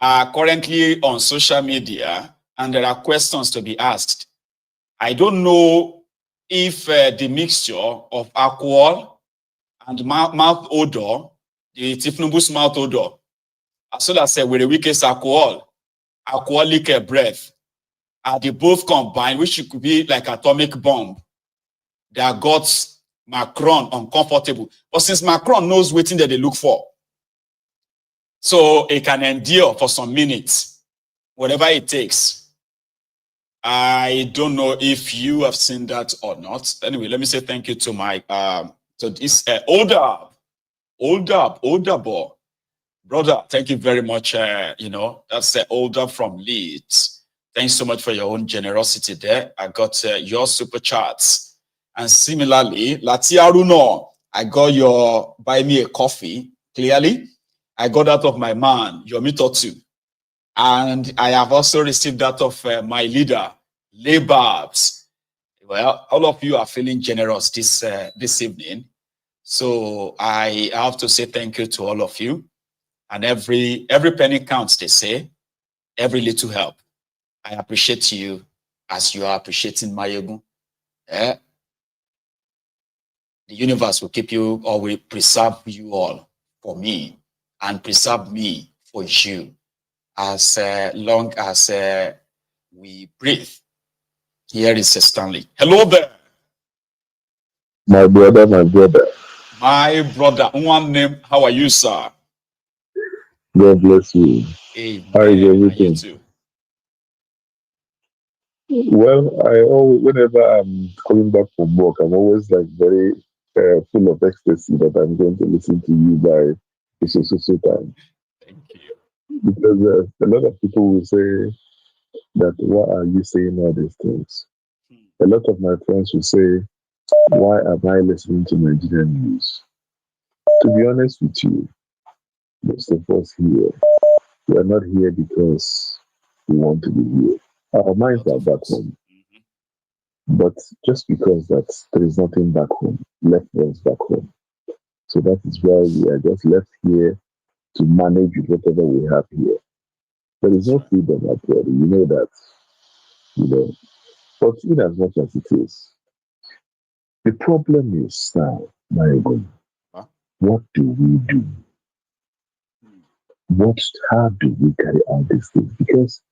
are currently on social media and there are questions to be asked. I don't know if the mixture of alcohol and mouth odor, the Thiefnubu's mouth odor, as well as with the weakest alcoholic breath, are they both combined, which could be like atomic bomb that got Macron uncomfortable. But since Macron knows what that they look for, so it can endure for some minutes, whatever it takes. I don't know if you have seen that or not. Anyway, let me say thank you to my to this older boy. Brother, thank you very much. You know, that's older from Leeds. Thanks so much for your own generosity there. I got your super chats. And similarly, Latiaruno, I got your buy me a coffee. Clearly, I got that of my man, Yomitotu. And I have also received that of my leader, Lababs. Well, all of you are feeling generous this evening. So I have to say thank you to all of you. And every penny counts, they say. Every little help. I appreciate you as you are appreciating Mayegun. The universe will keep you or will preserve you all for me and preserve me for you as long as we breathe. Here is Stanley. Hello there. My brother. My brother. One name. How are you, sir? God bless you. Amen. How is everything? You too. Well, whenever I'm coming back from work, I'm always like very full of ecstasy that I'm going to listen to you by the time. Thank you. Because a lot of people will say that, why are you saying all these things? A lot of my friends will say, why am I listening to Nigerian news? To be honest with you, most of us here, we are not here because we want to be here. Our minds are back home. But just because that there is nothing back home, left us back home. So that is why we are just left here to manage with whatever we have here. There is no freedom out there. You know that. You know. But in as much as it is, the problem is now, my God, what do we do? How do we carry out these things? Because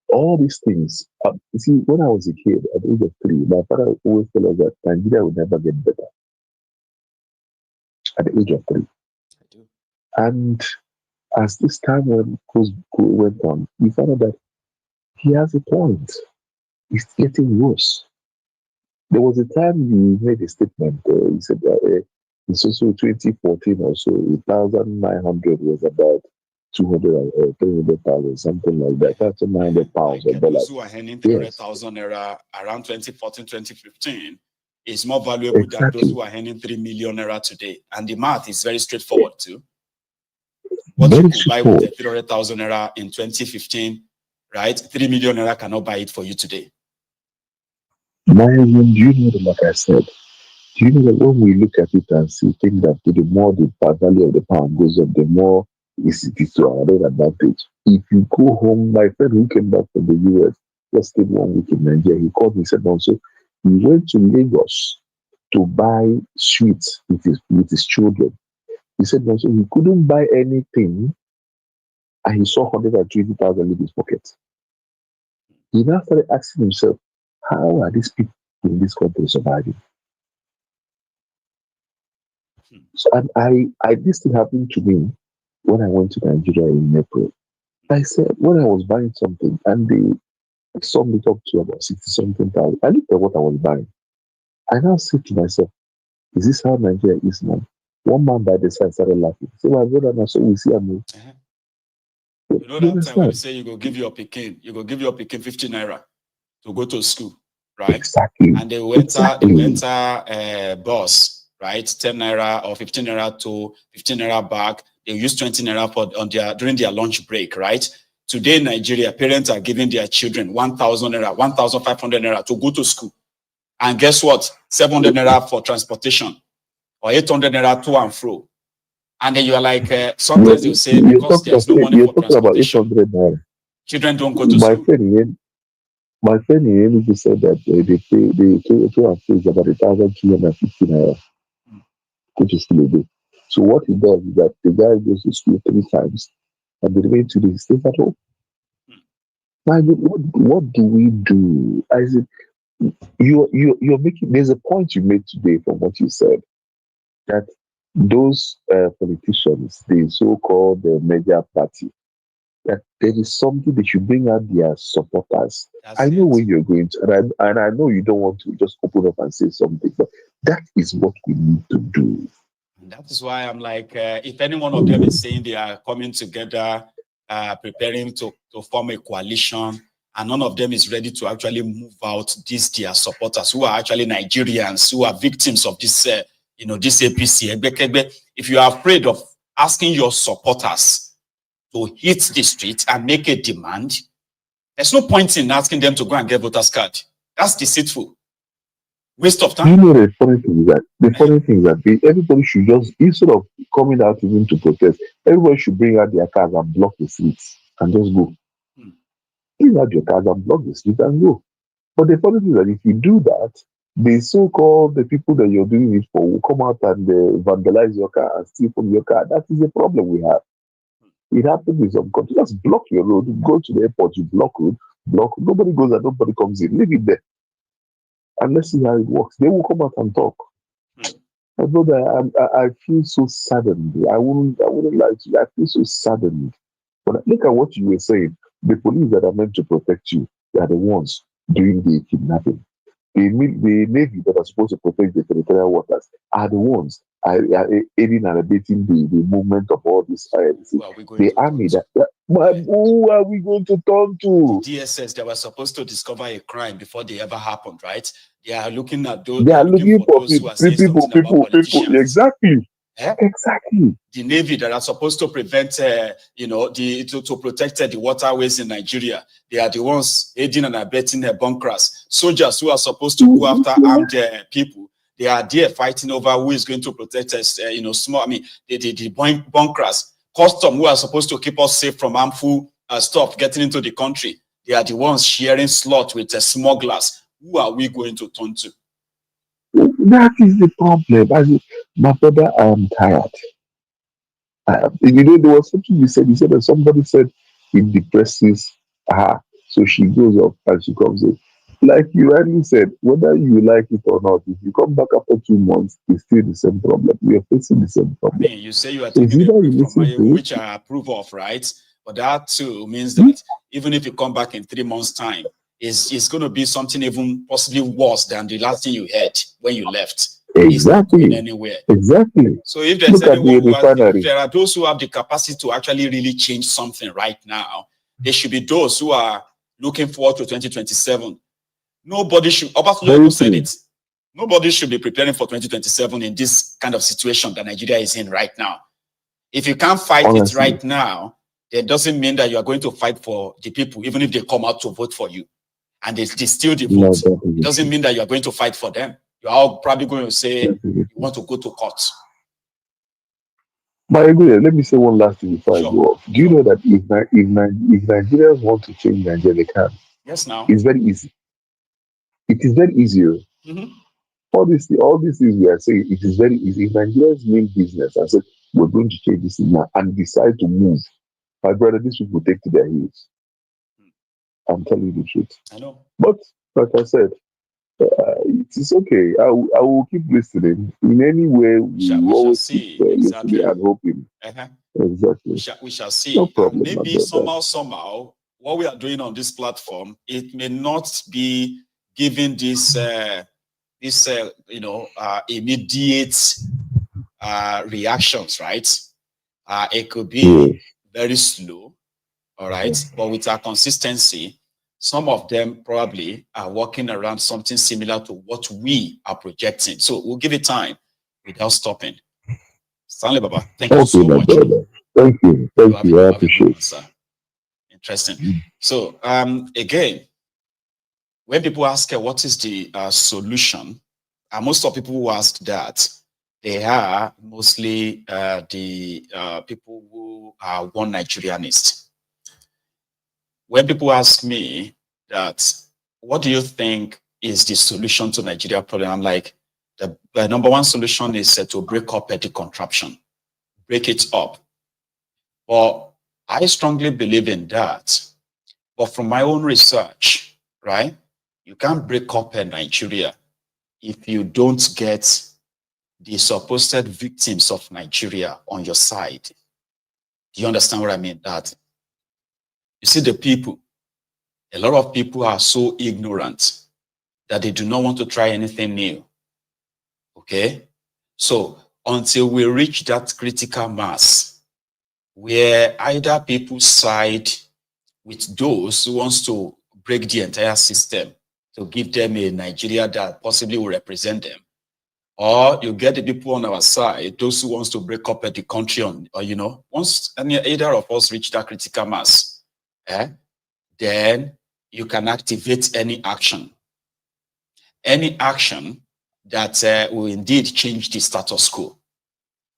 all these things, you see, when I was a kid, at the age of 3, my father always told us that Nigeria would never get better. At the age of 3. And as this time went on, we found out that he has a point. It's getting worse. There was a time he made a statement. He said that it's also 2014 or so, 1,900 was about 200 or 300,000, something like that. That's 900 pounds or dollars. Those who are earning 300,000 naira around 2014, 2015 is more valuable than those who are earning 3 million naira today. And the math is very straightforward too. What you could buy with 300,000 naira in 2015, right? 3 million naira cannot buy it for you today. Myron, do you know that, like I said, do you know that when we look at it and see things that the more the value of the pound goes up, the more it is to our own advantage. If you go home, my friend who came back from the US just stayed 1 week in Nigeria, he called me and said, also, he went to Lagos to buy sweets with his children. He said, also, he couldn't buy anything and he saw 120,000 in his pocket. He now started asking himself, how are these people in this country surviving? So this thing happened to me when I went to Nigeria in April. I said, when I was buying something and they summed it up to about 60-something thousand, I looked at what I was buying. I now said to myself, is this how Nigeria is now? One man by the side started laughing. So my brother, now so we see him. You know that time when you say you go give your Pekin 50 naira to go to school, right? Exactly. And they went bus, right? 10 naira or 15 naira to 15 naira back. They use 20 naira during their lunch break, right? Today in Nigeria, parents are giving their children 1,000 naira, 1,500 naira to go to school. And guess what? 700 naira for transportation or 800 naira to and fro. And then you are like, sometimes you say, because there's no money for transportation, children don't go to school. My friend in Enugu said that they pay to and fro is about 1,250 naira go to school a day. So what he does is that the guy goes to school 3 times and the remaining 2 days he stays at home. What do we do? I said, you're making, there's a point you made today from what you said, that those politicians, the so-called major party, that there is something they should bring out their supporters. I know where you're going to, and I know you don't want to just open up and say something, but that is what we need to do. That is why I'm like, if any one of them is saying they are coming together, preparing to form a coalition, and none of them is ready to actually move out these their supporters who are actually Nigerians, who are victims of this, this APC. If you are afraid of asking your supporters to hit the street and make a demand, there's no point in asking them to go and get voters card. That's deceitful. Waste of time. You know, the funny thing is that everybody should just, instead of coming out even to protest, everybody should bring out their cars and block the streets and just go. Bring out your cars and block the streets and go. But the funny thing is that if you do that, the so-called the people that you're doing it for will come out and vandalize your car and steal from your car. That is a problem we have. It happens in some countries. Just block your road. You go to the airport, you block road, nobody goes and nobody comes in. Leave it there. And let's see how it works. They will come out and talk. My brother, I feel so saddened. I wouldn't lie to you. I feel so saddened. But look at what you were saying. The police that are meant to protect you, they are the ones doing the kidnapping. The Navy that are supposed to protect the territorial waters are the ones aiding and abetting the movement of all this. The army who are we going to turn to? The DSS that were supposed to discover a crime before they ever happened, right? They are looking at those. They are looking for those who are saying something about politicians. Exactly. Eh? Exactly. The Navy that are supposed to prevent, to protect the waterways in Nigeria, they are the ones aiding and abetting bunkers. Soldiers who are supposed to go after armed people, they are there fighting over who is going to protect us. The bunkers. Custom who are supposed to keep us safe from harmful stuff getting into the country, they are the ones sharing slot with smugglers. Who are we going to turn to? That is the problem. My brother, I am tired. There was something you said. You said that somebody said it depresses her, so she goes up and she comes in. Like you rightly said, whether you like it or not, if you come back after 2 months, it's still the same problem. We are facing the same problem. I mean, you say you are taking a break from my, which I approve of, right? But that too means that even if you come back in 3 months' time, it's going to be something even possibly worse than the last thing you heard when you left. Exactly. It's not going anywhere. Exactly. So if there's anyone who has, if there are those who have the capacity to actually really change something right now, there should be those who are looking forward to 2027. Nobody should, Obasanjo said it, nobody should be preparing for 2027 in this kind of situation that Nigeria is in right now. If you can't fight it right now, it doesn't mean that you are going to fight for the people, even if they come out to vote for you. And they steal the votes. It doesn't mean that you are going to fight for them. You are all probably going to say you want to go to court. But let me say one last thing before I go off. Do you know that if Nigerians want to change Nigeria, they can? Yes, now. It's very easy. It is very easy. All these things we are saying, it is very easy. If Nigerians mean business and say, we're going to change this thing now and decide to move, my brother, these people take to their heels. I'm telling you the truth. I know. But like I said, it's okay. I will keep listening. In any way, we shall always see. keep Exactly. listening and hoping. Exactly. We shall see. No problem. And maybe somehow, what we are doing on this platform, it may not be giving this, immediate reactions, right? It could be very slow, all right? But with our consistency, some of them probably are working around something similar to what we are projecting. So we'll give it time without stopping. Stanley Baba, thank you so much. Brother. Thank you. Thank you. I appreciate it. Interesting. So again, when people ask what is the solution, most of people who ask that, they are mostly the people who are one Nigerianist. When people ask me that, what do you think is the solution to Nigeria problem? I'm like, the number one solution is to break up the contraption, break it up. But I strongly believe in that. But from my own research, right, you can't break up Nigeria if you don't get the supposed victims of Nigeria on your side. Do you understand what I mean? That you see the people, a lot of people are so ignorant that they do not want to try anything new. Okay? So until we reach that critical mass where either people side with those who wants to break the entire system to give them a Nigeria that possibly will represent them, or you get the people on our side, those who wants to break up the country on, or once either of us reach that critical mass, then you can activate any action that will indeed change the status quo.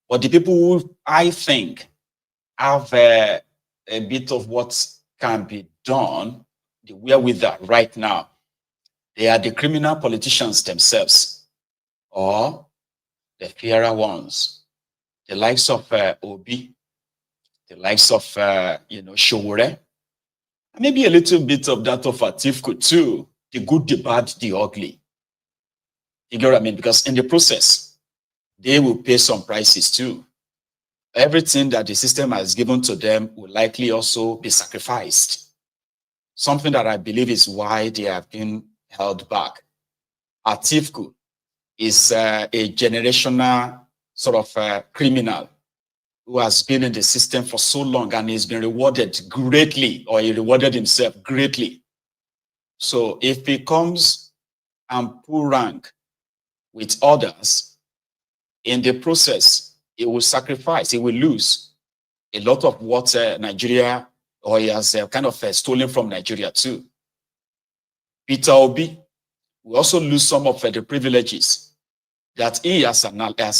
But the people who I think have a bit of what can be done, the wherewithal right now, they are the criminal politicians themselves, or the fairer ones, the likes of Obi, the likes of Showore, maybe a little bit of that of Athiefku too, the good, the bad, the ugly. You get what I mean? Because in the process, they will pay some prices too. Everything that the system has given to them will likely also be sacrificed. Something that I believe is why they have been held back. Athiefku is a generational sort of criminal who has been in the system for so long and he's been rewarded greatly, or he rewarded himself greatly. So if he comes and pull rank with others, in the process, he will sacrifice, he will lose a lot of what Nigeria, or he has kind of stolen from Nigeria too. Peter Obi will also lose some of the privileges that he, as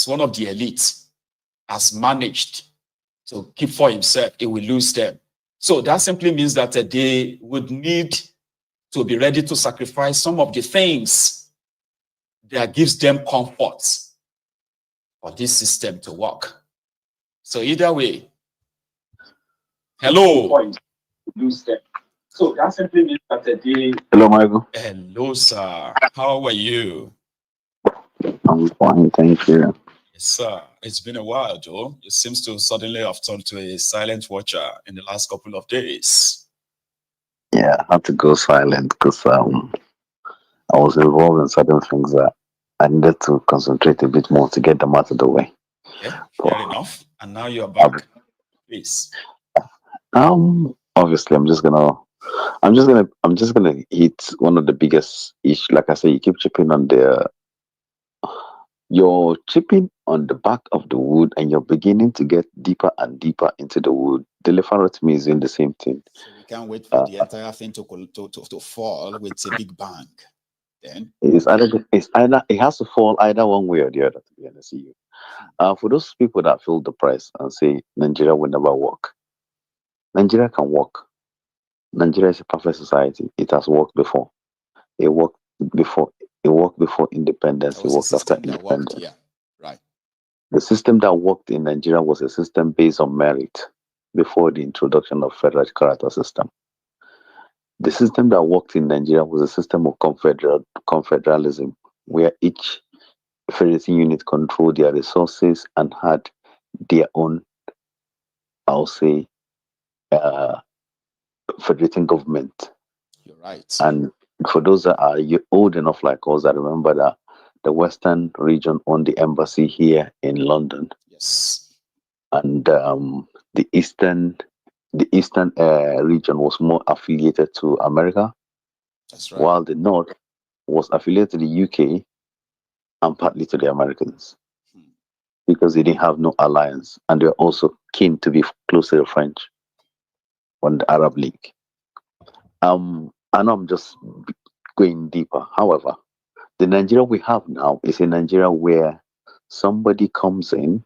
one of the elites, has managed to keep for himself. He will lose them. So that simply means that they would need to be ready to sacrifice some of the things that gives them comfort for this system to work. So either way, hello. Lose them. So that simply means that they... Hello, Michael. Hello, sir. How are you? I'm fine, thank you. Yes, sir. It's been a while, Joe. It seems to suddenly have turned to a silent watcher in the last couple of days. Yeah, I had to go silent because I was involved in certain things that I needed to concentrate a bit more to get them out of the way. Okay, fair enough. And now you're back. Please. Obviously, I'm just gonna hit one of the biggest issues. Like I say, you keep chipping on you're chipping on the back of the wood, and you're beginning to get deeper and deeper into the wood. The Lefarot to me is doing the same thing. So we can't wait for the entire thing to fall with a big bang. Then it has to fall either one way or the other, to be honest with you. For those people that feel depressed and say Nigeria will never work, Nigeria can work. Nigeria is a perfect society. It has worked before. It worked before independence. It worked after independence. Yeah, right. The system that worked in Nigeria was a system based on merit. before the introduction of federal character system. The system that worked in Nigeria was a system of confederalism, where each federating unit controlled their resources and had their own, I'll say, federating government. You're right. And for those that are old enough like us, I remember that the Western region owned the embassy here in London. Yes. And the Eastern region was more affiliated to America. That's right. While the North was affiliated to the UK and partly to the Americans, because they didn't have no alliance, and they were also keen to be close to the French on the Arab League. I know I'm just going deeper. However, the Nigeria we have now is a Nigeria where somebody comes in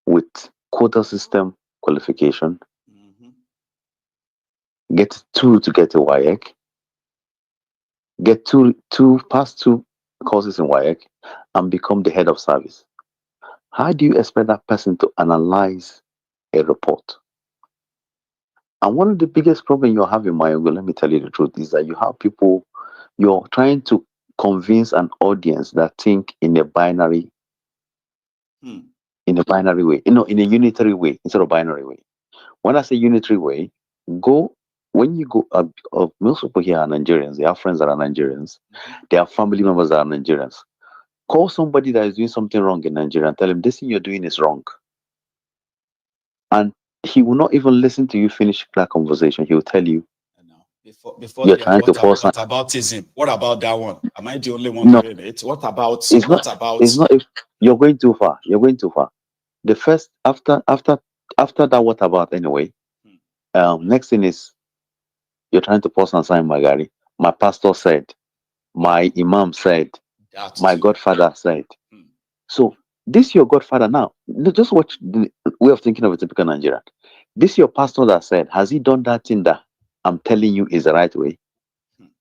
with quota system qualification, get two to get a WAEC, get pass two courses in WAEC, and become the head of service. How do you expect that person to analyze a report? And one of the biggest problems you have in Mayogo, let me tell you the truth, is that you have people, you're trying to convince an audience that think in a binary, way, in a unitary way instead of binary way. When I say unitary way, when you go, most people here are Nigerians, they have friends that are Nigerians, they have family members that are Nigerians. Call somebody that is doing something wrong in Nigeria and tell him this thing you're doing is wrong. And he will not even listen to you finish that conversation. He will tell you, before you're trying to force what aboutism? What about that one? Am I the only one doing it? What about? It's not. If you're going too far, you're going too far. The first after that, what about anyway? Next thing is you're trying to force and sign Magari. My pastor said, my imam said, my godfather said. So this your godfather now. Just watch the way of thinking of a typical Nigerian. This your pastor that said, has he done that thing that I'm telling you is the right way?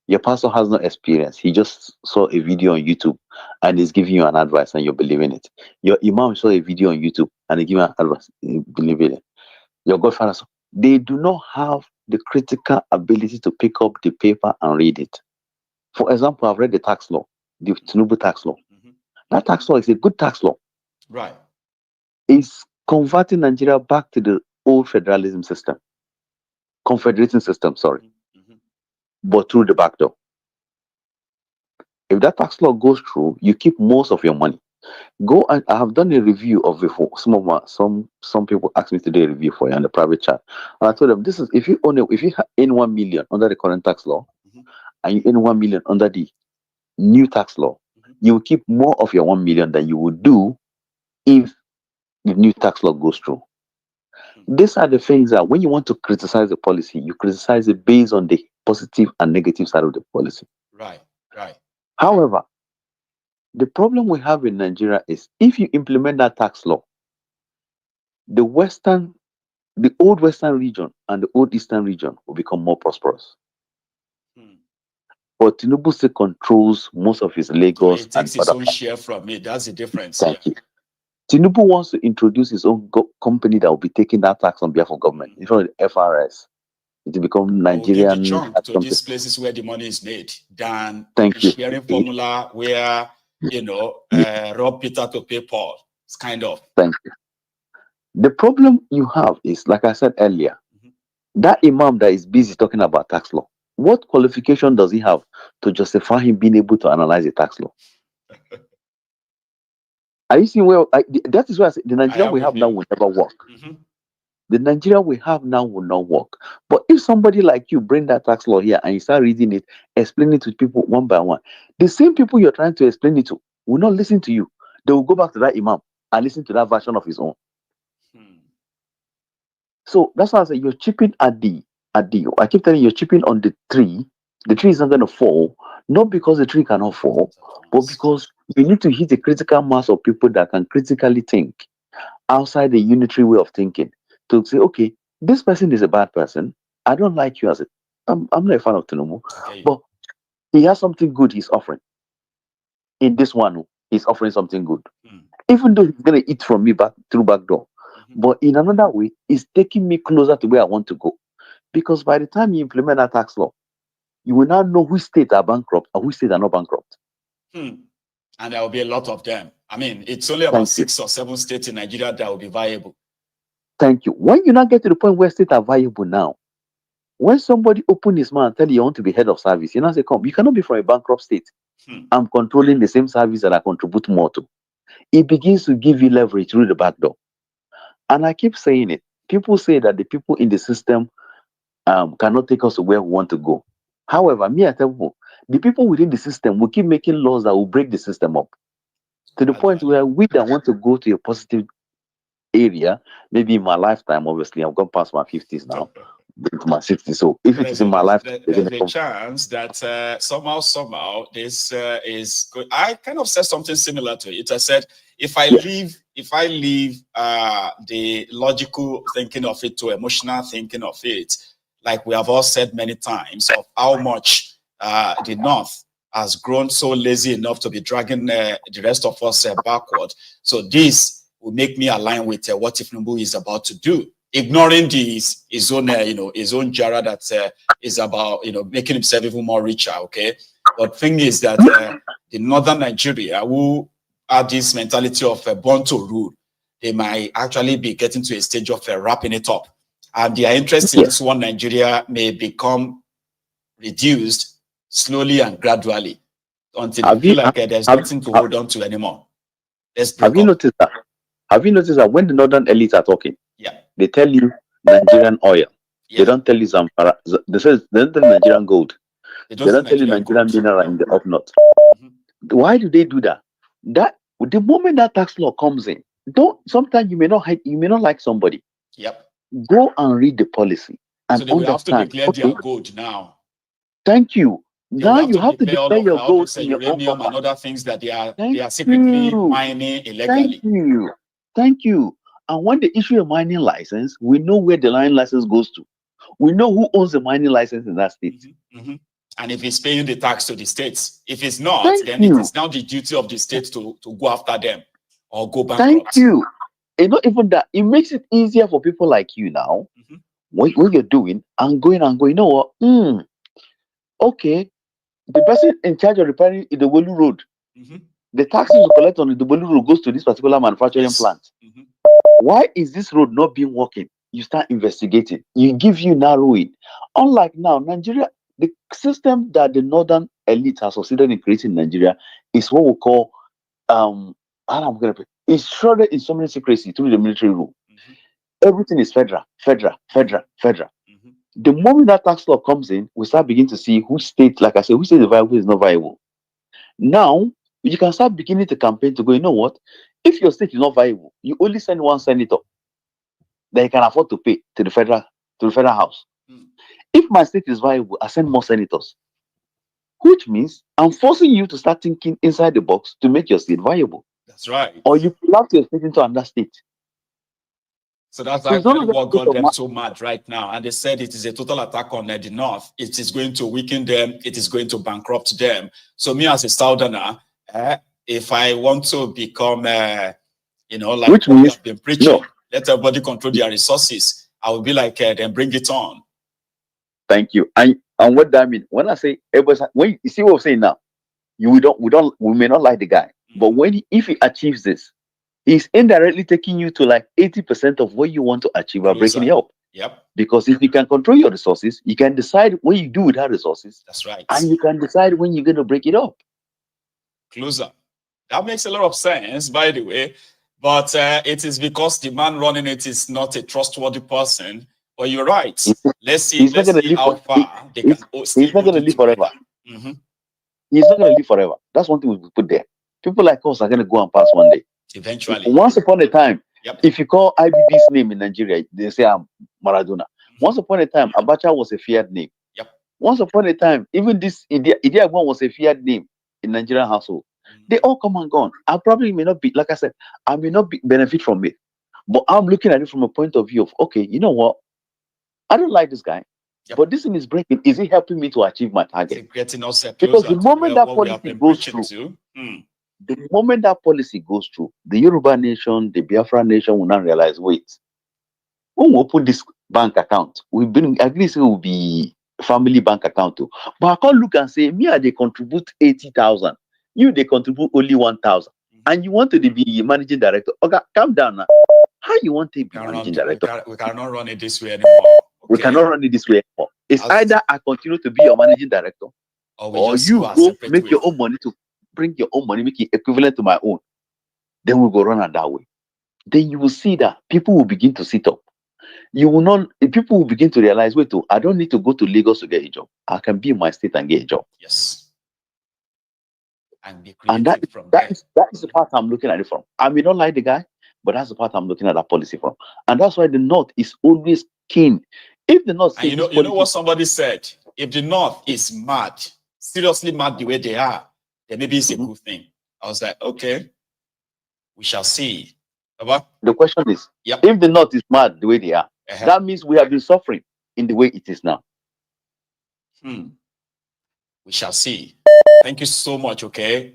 Your pastor has no experience. He just saw a video on YouTube and is giving you an advice and you're believing it. Your imam saw a video on YouTube and he gave you an advice, you believe it. Your godfather, they do not have the critical ability to pick up the paper and read it. For example, I've read the tax law, the Thiefnubu tax law. That tax law is a good tax law. Right. It's converting Nigeria back to the old federalism system, confederating system, sorry, but through the back door. If that tax law goes through, you keep most of your money. Go and I have done a review of it for some people asked me to do a review for you on the private chat, and I told them this is if you earn 1 million under the current tax law, and you earn 1 million under the new tax law, you will keep more of your 1 million than you would do if the new tax law goes through. These are the things that when you want to criticize the policy, you criticize it based on the positive and negative side of the policy. Right. However, the problem we have in Nigeria is if you implement that tax law, the old Western region and the old Eastern region will become more prosperous. But Thiefnubu still controls most of his Lagos. So he takes his own share from it. That's the difference. Thank you. Thiefnubu wants to introduce his own company that will be taking that tax on behalf of government. In front of the FRS, it will become Nigerian. Jump to these places where the money is made than sharing formula where rob Peter to pay Paul. It's kind of. Thank you. The problem you have is, like I said earlier, that imam that is busy talking about tax law. What qualification does he have to justify him being able to analyze the tax law? Are you seeing where that is why I say the Nigeria we have now will never work. The Nigeria we have now will not work. But if somebody like you bring that tax law here and you start reading it, explaining it to people one by one, the same people you're trying to explain it to will not listen to you. They will go back to that imam and listen to that version of his own. So that's why I say you're chipping at the I keep telling you, you're chipping on the tree. The tree is not going to fall, not because the tree cannot fall, but because you need to hit a critical mass of people that can critically think outside the unitary way of thinking to say, okay, this person is a bad person. I don't like you as I'm not a fan of Thiefnubu, but he has something good he's offering. In this one, he's offering something good. Even though he's going to eat from me through back door, But in another way, it's taking me closer to where I want to go. Because by the time you implement that tax law, you will now know which states are bankrupt and which states are not bankrupt. And there will be a lot of them. I mean, it's only about 6 or 7 states in Nigeria that will be viable. Thank you. When you now get to the point where states are viable now, when somebody open his mouth and tell you want to be head of service, you now say, come, you cannot be from a bankrupt state. I'm controlling the same service that I contribute more to. It begins to give you leverage through the back door. And I keep saying it. People say that the people in the system cannot take us to where we want to go. However, me, I tell people, the people within the system will keep making laws that will break the system up to the point where we that want to go to a positive area, maybe in my lifetime, obviously, I've gone past my 50s now, into my 60s. So if it is in my life, there's a chance that somehow this is good. I kind of said something similar to it. I said, if I leave the logical thinking of it to emotional thinking of it, like we have all said many times, of how much the North has grown so lazy enough to be dragging the rest of us backward. So this will make me align with what Thiefnubu is about to do, ignoring his own, his own jara that is about, making himself even more richer. Okay, but thing is that the northern Nigeria who have this mentality of born to rule, they might actually be getting to a stage of wrapping it up, and their interest in this one Nigeria may become reduced slowly and gradually until they feel like there's nothing to hold on to anymore. Have you noticed that? Have you noticed that when the northern elites are talking, they tell you Nigerian oil. They don't tell you Zamfara. They don't tell you Nigerian gold. They don't tell you Nigerian mineral in the up north. Why do they do that? That the moment that tax law comes in, sometimes you may not like somebody. Go and read the policy and so they will understand. have to declare their gold now. Thank you. Now you have to declare your gold in your uranium and other things that they are secretly mining illegally. Thank you. And when they issue a mining license, we know where the mining license goes to. We know who owns the mining license in that state. And if he's paying the tax to the states, if it's not, then it is now the duty of the state to go after them or go bankrupt. Thank you. And not even that, it makes it easier for people like you now. What you're doing and going, you know what? Okay, the person in charge of repairing the Wolu Road, the taxes you collect on the Wolu Road goes to this particular manufacturing plant. Why is this road not being working? You start investigating. You give you narrowing. Unlike now, Nigeria, the system that the northern elite has succeeded in creating in Nigeria is what we call it's shrouded in so many secrecy through the military rule. Everything is federal. The moment that tax law comes in, we start beginning to see who state, like I said, who state is viable, who is not viable. Now, you can start beginning to campaign to go, you know what? If your state is not viable, you only send one senator that you can afford to pay to the federal house. If my state is viable, I send more senators. Which means I'm forcing you to start thinking inside the box to make your state viable. That's right. Or you plug your state into another state. So that's actually what got them so mad right now. And they said it is a total attack on the North. It is going to weaken them. It is going to bankrupt them. So me as a Southerner, if I want to become, like what we have been preaching, let everybody control their resources, I will be like, then bring it on. Thank you. And what that means, when I say everybody, when you see what I'm saying now, we may not like the guy, but if he achieves this, he's indirectly taking you to like 80% of what you want to achieve by breaking it up. Because if you can control your resources, you can decide what you do with that resources. That's right. And you can decide when you're going to break it up. Closer. That makes a lot of sense, by the way. But it is because the man running it is not a trustworthy person. But you're right. Let's see how far they can stay. He's not going to live forever. He's not going to live forever. That's one thing we put there. People like us are going to go and pass one day. Eventually. Once upon a time, if you call IBB's name in Nigeria, they say I'm Maradona. Once upon a time, Abacha was a feared name. Once upon a time, even this Idiagwan was a feared name in Nigerian household. They all come and gone. I probably may not be, like I said, I may not benefit from it. But I'm looking at it from a point of view of, okay, you know what? I don't like this guy. But this thing is breaking. Is it helping me to achieve my target? Getting us because the moment that policy goes through, The moment that policy goes through, the Yoruba nation, the Biafra nation will not realize, wait, when we open this bank account, we've been at least it will be family bank account too. But I can't look and say, me, they contribute 80,000. You, they contribute only 1,000. And you want to be managing director. Okay, calm down now. How you want to be managing director? We cannot run it this way anymore. Okay? We cannot run it this way anymore. It's either I continue to be your managing director, or you go make your own money to bring your own money, make it equivalent to my own. Then we'll go run it that way. Then you will see that people will begin to sit up. You will not, people will begin to realize, wait, I don't need to go to Lagos to get a job. I can be in my state and get a job. Yes. And that is the part I'm looking at it from. I may not like the guy, but that's the part I'm looking at that policy from. And that's why the North is always keen. If the North, and you know what somebody said? If the North is mad, seriously mad the way they are, then maybe it's a good thing. I was like, okay, we shall see. The question is, if the North is mad the way they are, that means we have been suffering in the way it is now. We shall see. Thank you so much, okay,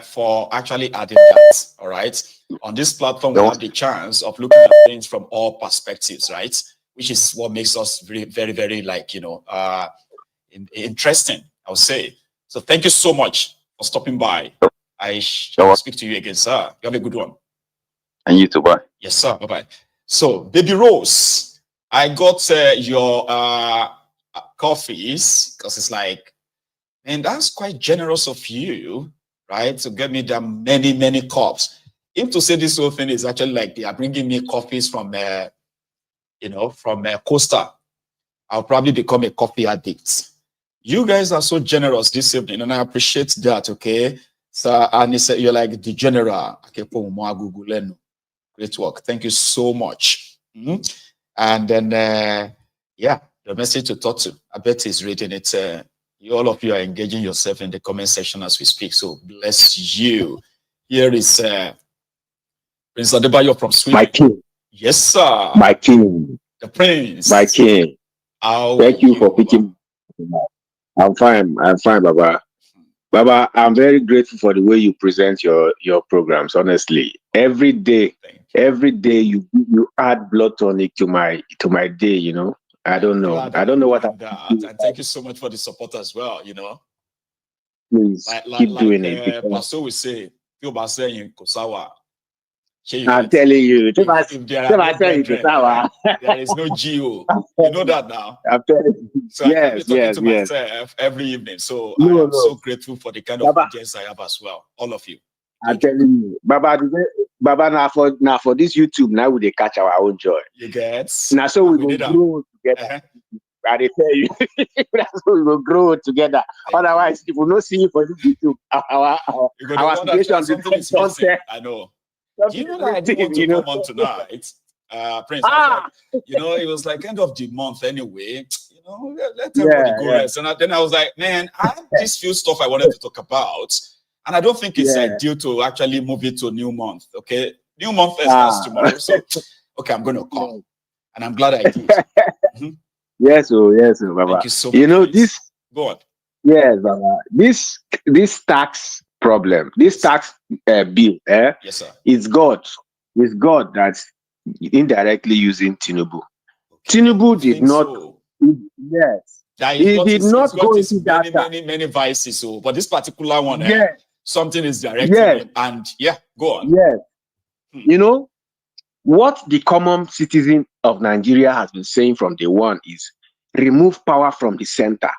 for actually adding that, all right? On this platform, we have the chance of looking at things from all perspectives, right? Which is what makes us very, very, very, like, you know, interesting, I would say. So thank you so much for stopping by. I shall speak to you again, sir. You have a good one. And you too, bye. Yes, sir. Bye-bye. So, Baby Rose, I got your coffees, because it's like, and that's quite generous of you, right? To get me the many, many cups. If to say this whole thing is actually like they are bringing me coffees from, you know, from Costa, I'll probably become a coffee addict. You guys are so generous this evening, and I appreciate that, okay? So, and you're like the general. Great work. Thank you so much. And then, yeah, the message to talk to, I bet is reading it. All of you are engaging yourself in the comment section as we speak. So bless you. Here is Prince Adebayo from Sweden. My king. Yes, sir. My king. The prince. My king. Thank you for picking me. I'm fine, Baba. Baba, I'm very grateful for the way you present your programs, honestly. Every day you add blood tonic to my day, you know. I don't know what I'm doing. And thank you so much for the support as well, you know. Please keep doing it. Pastor will say, I'm telling you, if there is no GO. You know that now. I'm telling you. So I can be talking to myself every evening. So I am so grateful for the kind of audience I have as well. All of you. I'm telling you, Baba, now for this YouTube, now we catch our own joy. You get now, so we will grow together. I tell you, that's how we will grow together. Otherwise, if we don't see you for this YouTube, our situation becomes unfair. I know. Do you know that I didn't want to come on tonight? Prince, you know, it was like end of the month anyway. You know, let everybody go rest. And then I was like, man, I have this few stuff I wanted to talk about. And I don't think it's due to actually move it to a new month. Okay, new month starts tomorrow. So, okay, I'm going to come, and I'm glad I did. Yes, Baba. Thank you so much. You know this. Go on. Yes, Baba. This tax problem, this tax bill, yes, sir. It's God. It's God that's indirectly using Thiefnubu. Thiefnubu did not. So. Yes. He did not go into that. Many vices. So, but this particular one, something is directing him. And go on. Yes. You know, what the common citizen of Nigeria has been saying from day one is remove power from the center.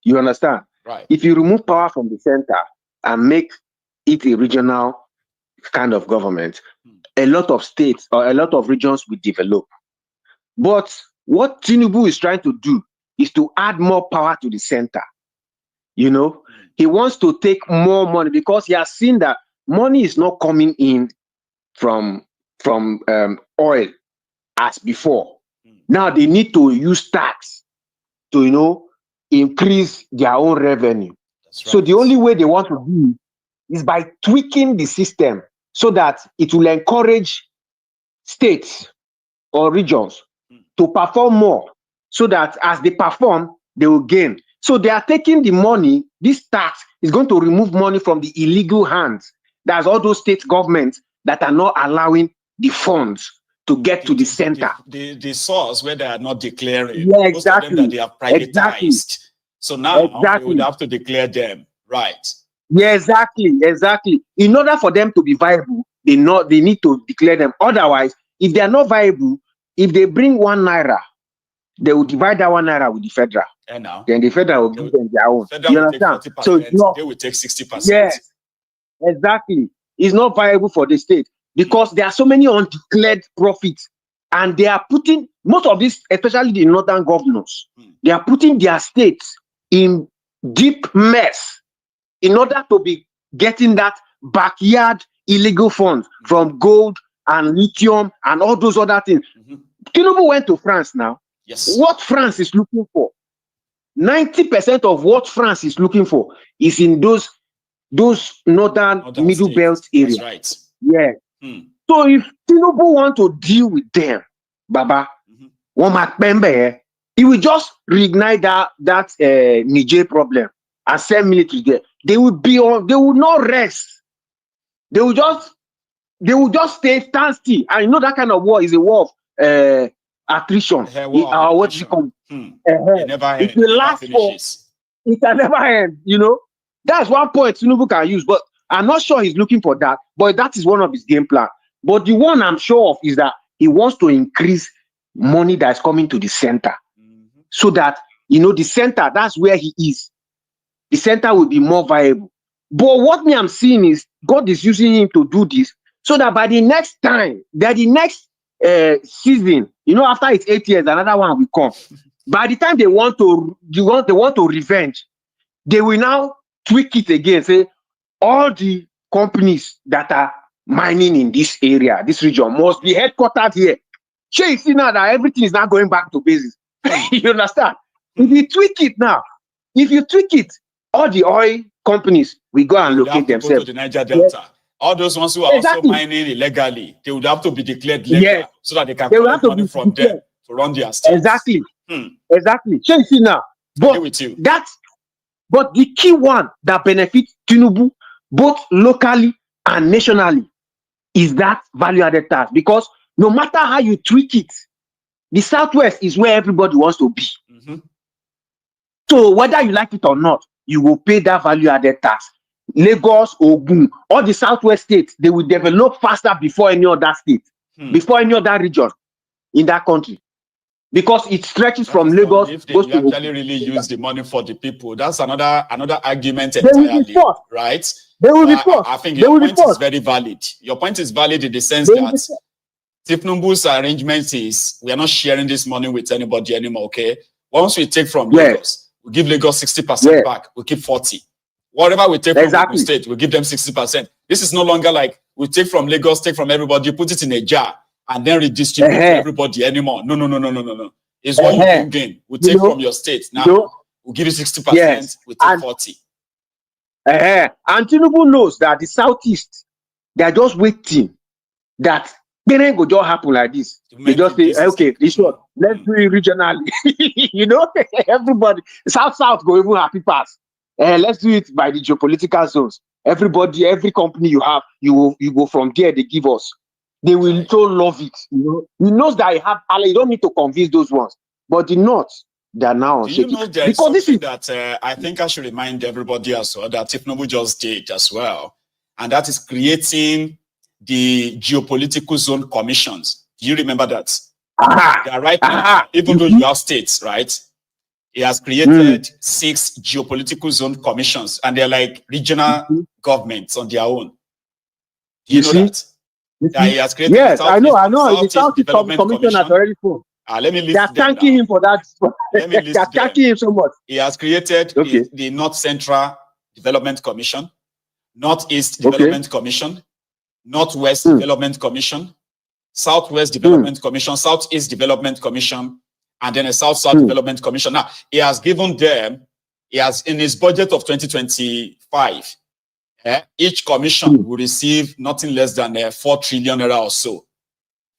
You understand? Right. If you remove power from the center and make it a regional kind of government, a lot of states or a lot of regions will develop. But what Thiefnubu is trying to do is to add more power to the center. You know, he wants to take more money because he has seen that money is not coming in from oil as before. Now they need to use tax to, you know, increase their own revenue. Right. So the only way they want to do is by tweaking the system so that it will encourage states or regions to perform more, so that as they perform, they will gain. So they are taking the money, this tax is going to remove money from the illegal hands. That's all those state governments that are not allowing the funds to get to the center. The source where they are not declaring. Yeah, Most of them that they have privatized. Exactly. So now we would have to declare them, right? Yeah, exactly. In order for them to be viable, they need to declare them. Otherwise, if they are not viable, if they bring 1 naira, they will divide that 1 naira with the federal. And now, then the federal will give them their own. You understand? So they will take 60%. Yes, exactly. It's not viable for the state because there are so many undeclared profits, and they are putting most of this, especially the northern governors, they are putting their states in deep mess in order to be getting that backyard illegal funds from gold and lithium and all those other things. Tinubu went to France now. Yes. What France is looking for, 90% of what France is looking for is in those northern middle states. belt areas. That's right. Yeah. So if Tinubu want to deal with them, Baba, he will just reignite that Niger problem and send military there. They will not rest. They will just stand still. And you know that kind of war is a war of attrition. It will last for. It can never end. You know, that's one point Tinubu can use, but I'm not sure he's looking for that. But that is one of his game plan. But the one I'm sure of is that he wants to increase money that's coming to the center, so that the center, that's where he is. The center will be more viable. But what I'm seeing is God is using him to do this, so that by the next time, season, after it's 8 years, another one will come. By the time they want to revenge, they will now tweak it again. Say all the companies that are mining in this area, this region, must be headquartered here. Sure, you see now that everything is now going back to basics. You understand? If you tweak it, all the oil companies will go and locate themselves. Go to the Niger Delta. Yes. All those ones who are also mining illegally, they would have to be declared legal so that they can collect money from them to run their states. Exactly. So you see now, but the key one that benefits Tinubu both locally and nationally is that value-added tax, because no matter how you tweak it, the Southwest is where everybody wants to be. So whether you like it or not, you will pay that value-added tax. Lagos, Ogun, all the Southwest states, they will develop faster before any other state, before any other region in that country, because it stretches from Lagos. If they actually really use the money for the people, that's another argument entirely, right? They will be forced. I think your point is very valid. Your point is valid in the sense that Thiefnubu's arrangement is we are not sharing this money with anybody anymore. Okay, once we take from Lagos, we give Lagos 60% back. We keep 40%. Whatever we take from the state, we give them 60%. This is no longer like we take from Lagos, take from everybody, put it in a jar, and then redistribute to everybody anymore. No. It's what you gain. We take from your state. Now, we'll give you 60%, we take 40%. And Tinubu knows that the Southeast, they are just waiting that it will just happen like this. They just say, okay, this one, let's do it regionally. Everybody, South go even happy pass. Let's do it by the geopolitical zones. Everybody, every company you have, you go from there, they give us. They will so love it. He knows that you don't need to convince those ones. But the North, they are now on shaky. There's something that I think I should remind everybody as well that Thiefnubu just did as well. And that is creating the geopolitical zone commissions. Do you remember that? They are right now, even though you have states, right? He has created 6 geopolitical zone commissions, and they're like regional governments on their own. Do you know that? He has created I know. The Southeast Commission has already formed. Let me list they are thanking him for that. They are thanking him so much. He has created the North Central Development Commission, Northeast Development Commission, Northwest Development Commission, Southwest Development Commission, Southeast Development Commission, and then a South-South Development Commission. Now, he has given them, in his budget of 2025, each commission will receive nothing less than 4 trillion naira or so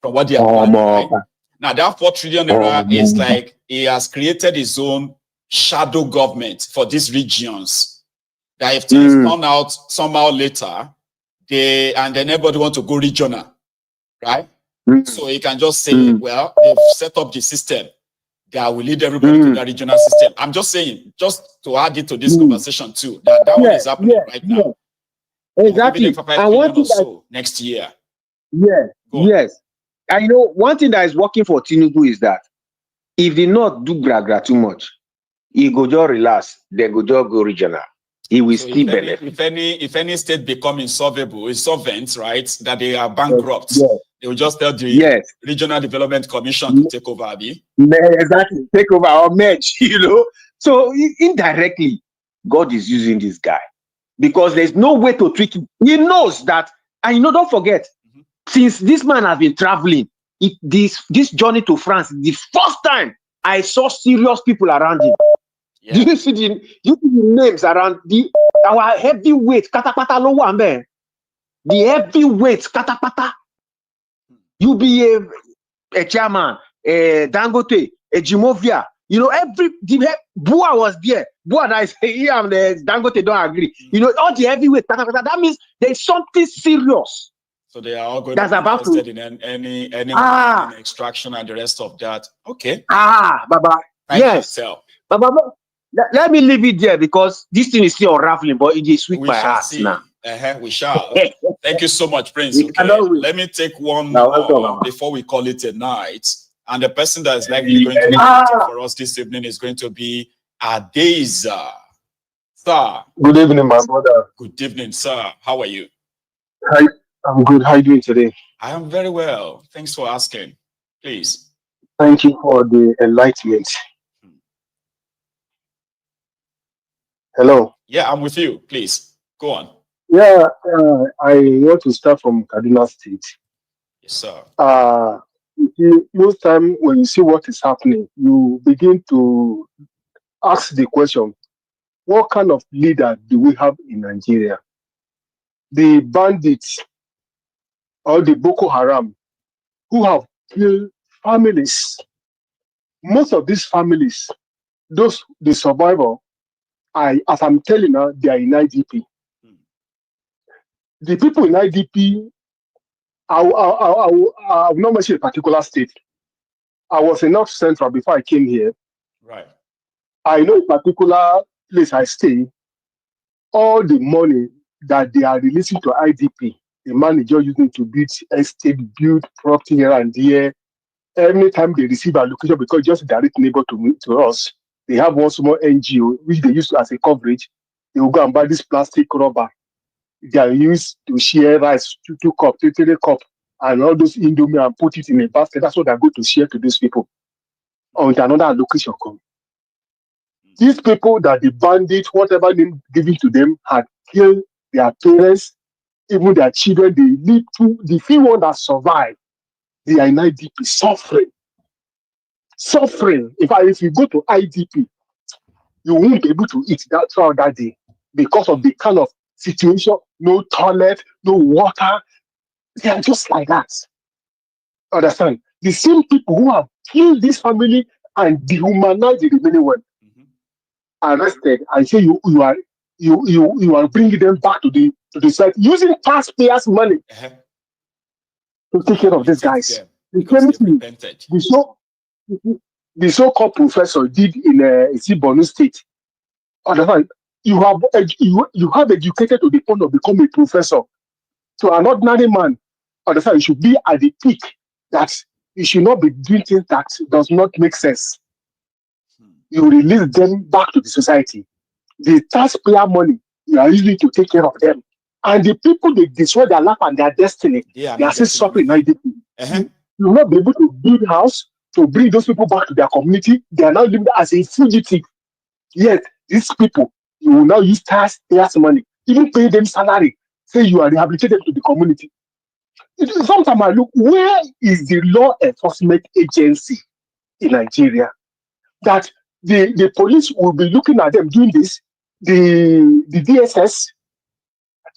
from what they are planning. Right? Now, that 4 trillion naira is like he has created his own shadow government for these regions. That if things turn out somehow later, and then everybody want to go regional, right? So you can just say, well, they've set up the system that will lead everybody to the regional system. I'm just saying, just to add it to this conversation too, that one is happening right now. Exactly. And one thing so next year. Yes. And you know, one thing that is working for Thiefnubu is that if they not do gra too much, he go just relax, they go just go regional. He will So still benefit. If any state become insolvent, right, that they are bankrupt, they will just tell the Regional Development Commission to take over, Abi. Exactly. Take over or merge, you know. So indirectly, God is using this guy because there's no way to trick him. He knows that, and you know, don't forget, since this man has been traveling, this journey to France, the first time I saw serious people around him. Do you see the names around our heavyweight katapata low one man? The heavyweight katapata. You be a chairman, a Dangote, a Jimovia. You know, Bua was there. Bua that is here and the Dangote don't agree. You know, all the heavyweight katapata. That means there's something serious. So they are all going to be interested in any extraction and the rest of that. Okay. Baba. Yes. Baba, let me leave it there because this thing is still unraveling, but it is sweet by heart now. We shall. Thank you so much, Prince. Okay. Let me take one more before we call it a night. And the person that is likely going to be for us this evening is going to be Adeza. Sir. Good evening, my brother. Good evening, sir. How are you? Hi, I'm good. How are you doing today? I am very well. Thanks for asking. Please. Thank you for the enlightenment. Hello. Yeah, I'm with you. Please go on. Yeah, I want to start from Kaduna State. Yes, sir. Most time when you see what is happening, you begin to ask the question: what kind of leader do we have in Nigeria? The bandits or the Boko Haram who have killed families. Most of these families, the survivor, as I'm telling you, they are in IDP. The people in IDP, I will not mention a particular state. I was in North Central before I came here. Right. I know a particular place I stay. All the money that they are releasing to IDP, the manager using to build estate, build property here and there. Every time they receive allocation, because just a direct neighbor to us, they have one small NGO which they use as a coverage. They will go and buy this plastic rubber. They are used to share rice, 2 cups, 3 cups, and all those indomie and put it in a basket. That's what they're going to share to these people until another allocation comes. These people that the bandit, whatever name given to them, had killed their parents, even their children. They live through the few ones that survive. They are in IDP suffering. Suffering. If you go to IDP, you won't be able to eat that throughout that day because of the kind of situation, no toilet, no water. They are just like that. Understand? The same people who have killed this family and dehumanized the remaining one, arrested and say you are bringing them back to the site using taxpayers' money to take care of these guys. The so-called professor did in Borno State. Understand? You have educated to the point of becoming a professor. So an ordinary man, understand, you should be at the peak that you should not be doing things that does not make sense. You release them back to the society. The taxpayer money, you are using to take care of them. And the people, they destroy their life and their destiny. They are still suffering. You will not be able to build a house to bring those people back to their community. They are now living as a fugitive. Yet, these people, you will now use taxpayers' money, even pay them salary, say you are rehabilitated to the community. Sometimes I look, where is the law enforcement agency in Nigeria that the police will be looking at them doing this, the DSS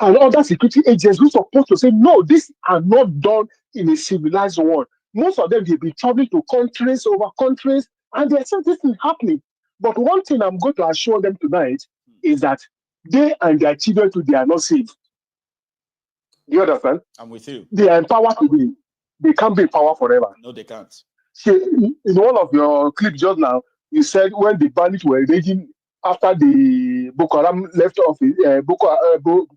and other security agents who are supposed to say, no, these are not done in a civilized world. Most of them, they'll be traveling to countries over countries, and they're saying this is happening. But one thing I'm going to assure them tonight is that they and their children too, they are not safe. Do you understand? I'm with you. They are empowered today. They can't be in power forever. No, they can't. See, in one of your clips just now, you said when the bandits were raging after the Boko Haram left office, Boko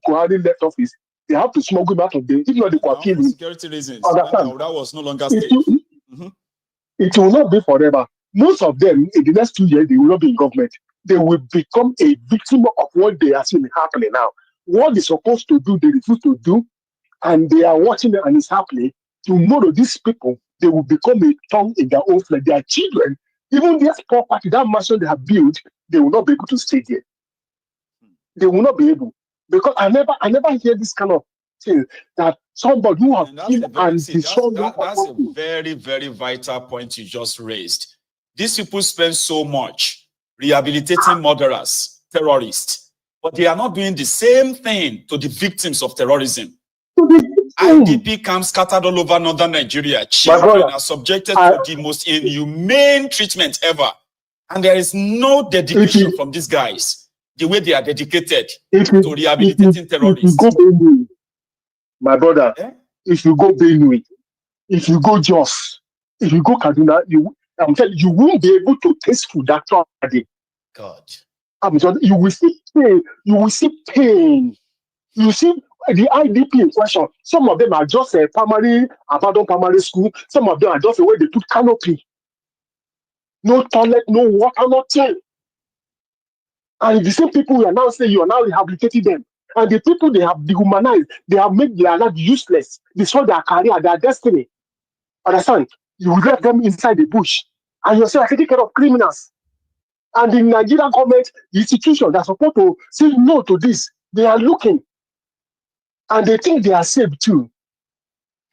Haram left office, they have to smuggle him out of the. If not, they could kill him. Security reasons. Understand? That was no longer safe. It will not be forever. Most of them, in the next 2 years, they will not be in government. They will become a victim of what they are seeing happening now. What they're supposed to do, they refuse to do, and they are watching it and it's happening. Tomorrow, these people, they will become a tongue in their own flesh. Their children, even their property, that mansion they have built, they will not be able to stay there. They will not be able. Because I never hear this kind of thing that somebody who has killed and destroyed. That's a very, very vital point you just raised. These people spend so much rehabilitating murderers, terrorists, but they are not doing the same thing to the victims of terrorism. IDP camps scattered all over northern Nigeria. Children are subjected to the most inhumane treatment ever. And there is no dedication from these guys, the way they are dedicated to rehabilitating terrorists. My brother, if you go Benue, if you go Jos, if you go Kaduna, I'm telling you, you won't be able to taste food that day. God. I'm telling you, you will see pain. You will see pain. You see the IDP in question. Some of them are just a abandoned primary school. Some of them are just the way they put canopy. No toilet, no water, nothing. And the same people you are now saying you are now rehabilitating them. And the people they have dehumanized, they have made their life useless, destroy their career, their destiny. Understand? You will let them inside the bush. And you're still taking care of criminals. And the Nigerian government, the institution that's supposed to say no to this, they are looking. And they think they are safe too.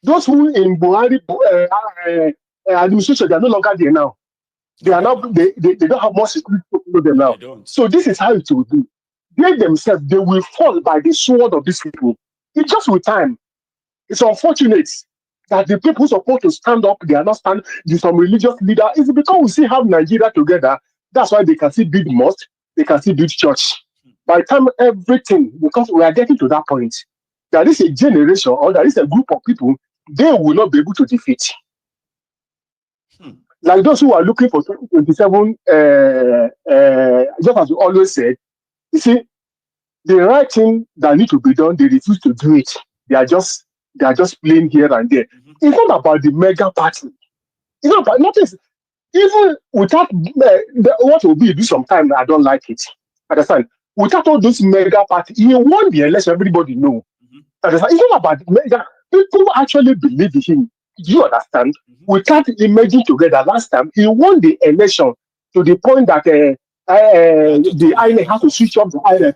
Those who in Buhari administration, they are no longer there now. They are now, they don't have more security to follow them now. So this is how it will be. They themselves, they will fall by the sword of these people. It's just with time. It's unfortunate that the people supposed to stand up, they are not standing. There's some religious leader. It's because we still have Nigeria together. That's why they can still build mosque, they can still build church. By the time everything, because we are getting to that point, there is a generation or there is a group of people they will not be able to defeat. Like those who are looking for 2027, just as we always said, you see, the right thing that need to be done, they refuse to do it. They are just playing here and there. It's not about the mega party. It's not about nothing. Even without what will be do sometime, I don't like it. Understand? Without all those mega party, he won the election. Everybody know. Understand? It's not about the mega. People actually believe in him. Do you understand? Without emerging together, last time he won the election to the point that the INEC has to switch off the INEC.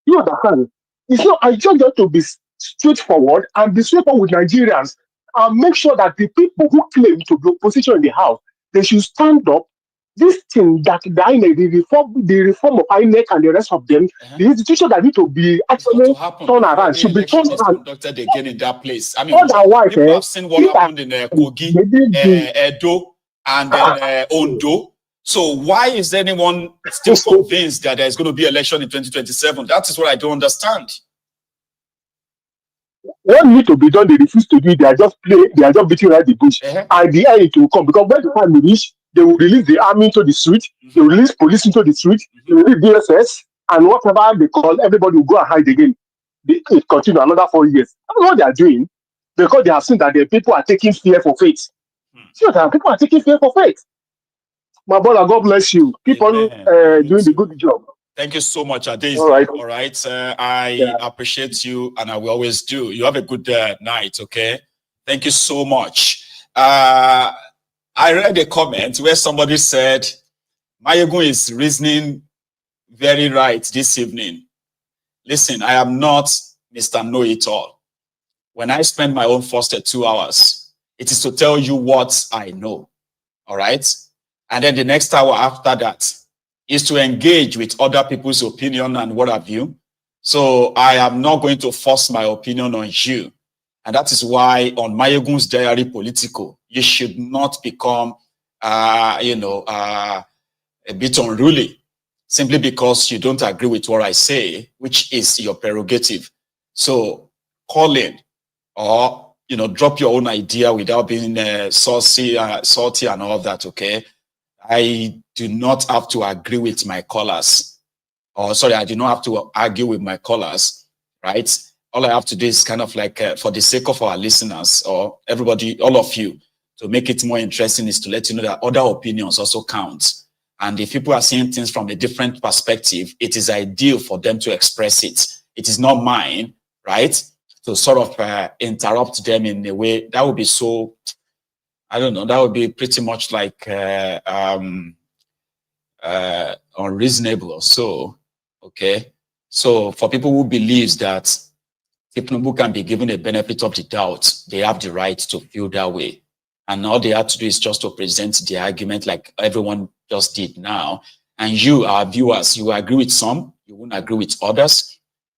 You understand? It's not. I just got to be straightforward and be straightforward with Nigerians and make sure that the people who claim to be opposition in the house, they should stand up. This thing that the INEC, the reform of INEC and the rest of them, the institution that need to be actually turned around should be turned around. Conducted again in that place. I mean, otherwise, people have seen what happened in Kogi, Edo, and then Ondo. So why is anyone still convinced that there's going to be election in 2027? That is what I don't understand. What needs to be done, they refuse to do it. They are just beating around the bush. And the INEC will come because when the time reach, they will release the army into the street, they will release police into the street, they will release DSS, and whatever they call, everybody will go and hide again. It continue another 4 years. That's what they are doing because they have seen that the people are taking fear for faith. See what people are taking fear for faith. My brother, God bless you. Keep on doing the good job. Thank you so much, Ade. All right. All right. I appreciate you, and I will always do. You have a good night, okay? Thank you so much. I read a comment where somebody said, Mayegun is reasoning very right this evening. Listen, I am not Mr. Know-it-all. When I spend my own first 2 hours, it is to tell you what I know. All right? And then the next hour after that is to engage with other people's opinion and what have you. So I am not going to force my opinion on you. And that is why on Mayegun's Diary Politico, you should not become, a bit unruly simply because you don't agree with what I say, which is your prerogative. So call in or, drop your own idea without being salty and all that, okay? I do not have to agree with my callers. I do not have to argue with my callers, right? All I have to do is kind of like, for the sake of our listeners or everybody, all of you, to make it more interesting is to let you know that other opinions also count. And if people are seeing things from a different perspective, it is ideal for them to express it. It is not mine, right? To sort of interrupt them in a way that would be so, I don't know, that would be pretty much like unreasonable or so, okay? So for people who believes that Thiefnubu can be given a benefit of the doubt, they have the right to feel that way. And all they have to do is just to present the argument like everyone just did now. And you, our viewers, you agree with some, you won't agree with others.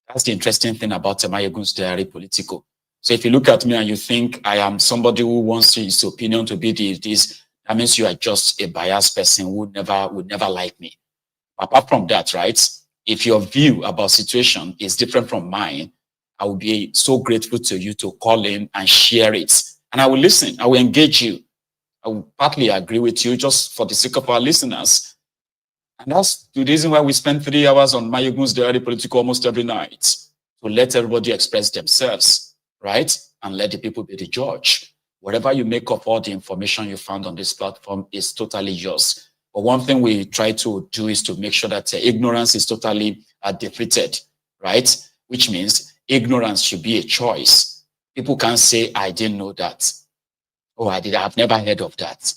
That's the interesting thing about Mayegun's diary political. So if you look at me and you think I am somebody who wants his opinion to be this, that means you are just a biased person who would never like me. Apart from that, right? If your view about situation is different from mine, I will be so grateful to you to call in and share it. And I will listen, I will engage you. I will partly agree with you just for the sake of our listeners. And that's the reason why we spend 3 hours on Mayegun's diary political almost every night, to let everybody express themselves, right? And let the people be the judge. Whatever you make of all the information you found on this platform is totally yours. But one thing we try to do is to make sure that ignorance is totally defeated, right? Which means ignorance should be a choice. People can't say, I didn't know that. Oh, I've never heard of that.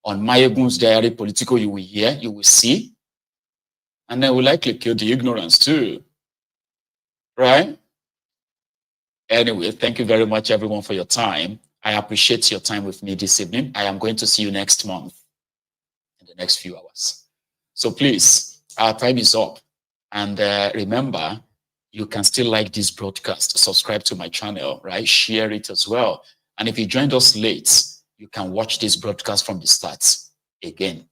On Mayegun's diary political, you will hear, you will see, and then will likely kill the ignorance too. Right? Anyway, thank you very much, everyone, for your time. I appreciate your time with me this evening. I am going to see you next month in the next few hours. So please, our time is up. And remember, you can still like this broadcast, subscribe to my channel, right? Share it as well. And if you joined us late, you can watch this broadcast from the start again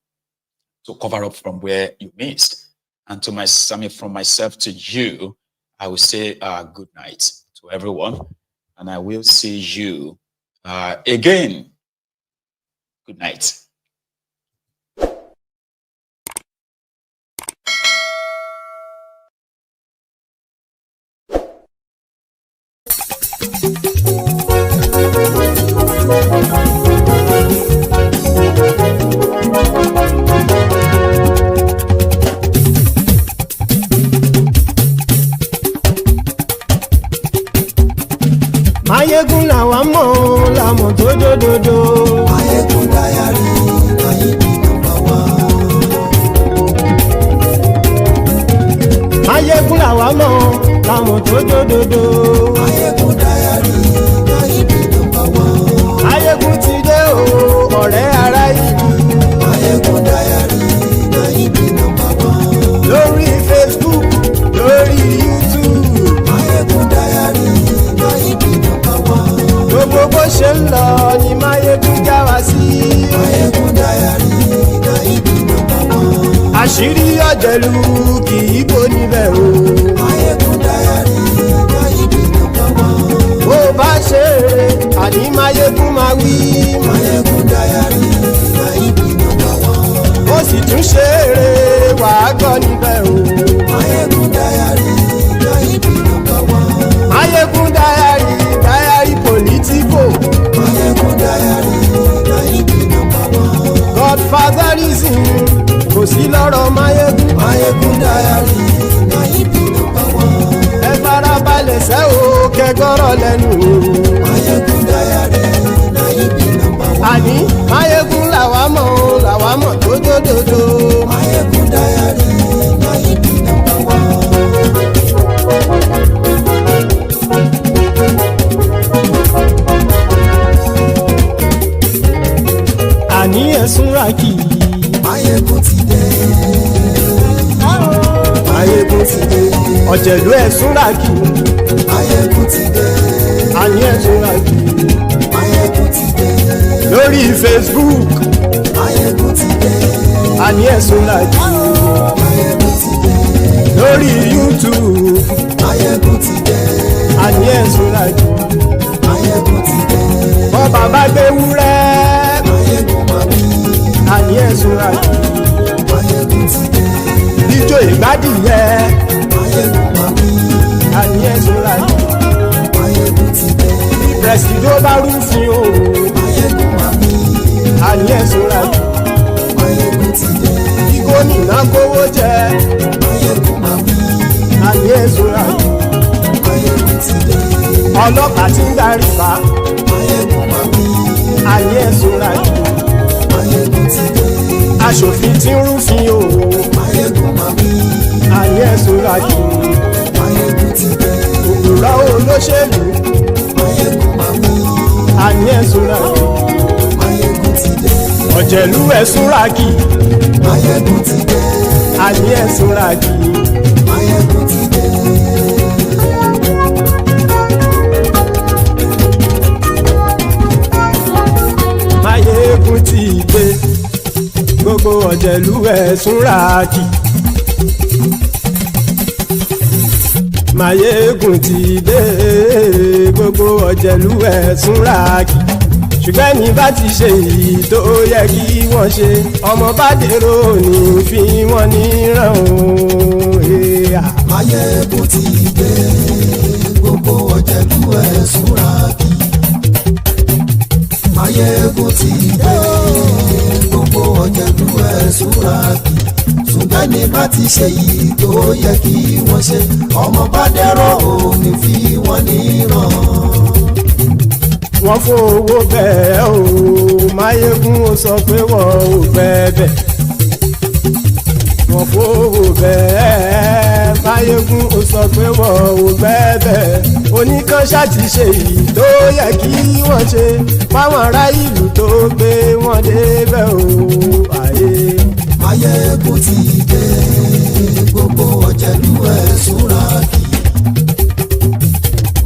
to cover up from where you missed. And from myself to you, I will say good night to everyone. And I will see you again. Good night. Mayegun làwa mọ̀ làmọ̀ tó dòdòdò. Mayegun diary Nayibi #1. Mayegun làwa mọ̀ làmọ̀ tó dòdòdò. Mayegun diary Nayibi #1. Mayegun ti dé o ọ̀rẹ́ ara ìlú. Mayegun diary Nayibi #1. Lórí Facebook, lórí YouTube. Mayegun diary Nayibi #1. Gbogbo bó ṣe ń lọ ni Mayegun já wa sí. Mayegun diary Nayibi #1. Àṣírí ọ̀jẹ̀lú kì í bò níbẹ̀ o. Mayegun diary Nayibi #1. Bó bá ṣe eré àní Mayegun máa wí. Mayegun diary Nayibi #1. Ó sì tún ṣe eré wàá gbọ́ níbẹ̀ o. Mayegun diary Nayibi #1. Mayegun diary political. Mayegun diary Nayibi #1. Godfatherism kò sí lọ́rọ̀ Mayegun. Mayegun diary Nayibi #1. Ẹ farabalẹ̀ sẹ́ o kẹgọ́rọ̀ lẹ́nu o. Mayegun diary Nayibi #1. Àní Mayegun làwa mọ̀ tó dòdòdò. Mayegun diary Nayibi #1. Àní ẹ̀sùn ràkì. Mayegun ti dé. Mayegun ti dé. Ọ̀jẹ̀lú ẹ̀sùn ràkì. Mayegun ti dé. Àní ẹ̀sùn ràkì. Mayegun ti dé. Lórí Facebook. Mayegun ti dé. Àní ẹ̀sùn ràkì. Mayegun ti dé. Lórí YouTube. Mayegun ti dé. àní ẹ̀sùn làjù. Máyégún ti dé. Wọ́n bàbá gbé wúrẹ́. Máyégún máa bí. Àní ẹ̀sùn làjù. Máyégún ti dé. Ijó ìgbádìyẹ. Máyégún máa bí. Àní ẹ̀sùn làjù. Máyégún ti dé. Pẹ̀sìdó bá rúfin o. Máyégún máa bí. Àní ẹ̀sùn làjù. Máyégún ti dé. Kí gómìnà kówó jẹ. Máyégún máa bí. Àní ẹ̀sùn làjù. Máyégún ti dé. Ọlọ́pàá tí ń darí bá. Máyégún máa bí. Àní ẹ̀sùn làjù. Máyégún ti dé. Aṣòfin tí ń rúfin o. Máyégún máa bí. Àní ẹ̀sùn làjù. Máyégún ti dé. Òpùrọ́ olóṣèlú. Máyégún máa bí. Àní ẹ̀sùn làjù. Máyégún ti dé. Ọ̀jẹ̀lú ẹ̀sùn ràgì. Máyégún ti dé. Àní ẹ̀sùn ràgì. Máyégún ti dé. Máyégún ti dé. Gbogbo ọ̀jẹ̀lú ẹ̀sùn ràgì. Máyégún ti dé. Gbogbo ọ̀jẹ̀lú ẹ̀sùn ràgì. Ṣùgbọ́n ní bá ti ṣe èyí tó yẹ kí wọ́n ṣe, ọmọ bá dèrò ní fi wọ́n níran o. Máyégún ti dé. Gbogbo ọ̀jẹ̀lú ẹ̀sùn ràgì. Máyégún ti dé. Gbogbo ọ̀jẹ̀lú ẹ̀sùn ràgì. Ṣùgbọ́n ní bá ti ṣe èyí tó yẹ kí wọ́n ṣe, ọmọ bá dèrò ní fi wọ́n níran. Wọ́n fowó bẹ́ẹ̀ o, Máyégún ó sọ pé wọ́n ò bẹ́ẹ̀. Wọ́n fowó bẹ́ẹ̀, Máyégún ó sọ pé wọ́n ò bẹ́ẹ̀. Oníkan ṣáàtì ṣe èyí tó yẹ kí wọ́n ṣe, fáwọn ará ìlú tó gbé wọn débẹ̀ o. Máyégún ti dé. Gbogbo ọ̀jẹ̀lú ẹ̀sùn ràgì.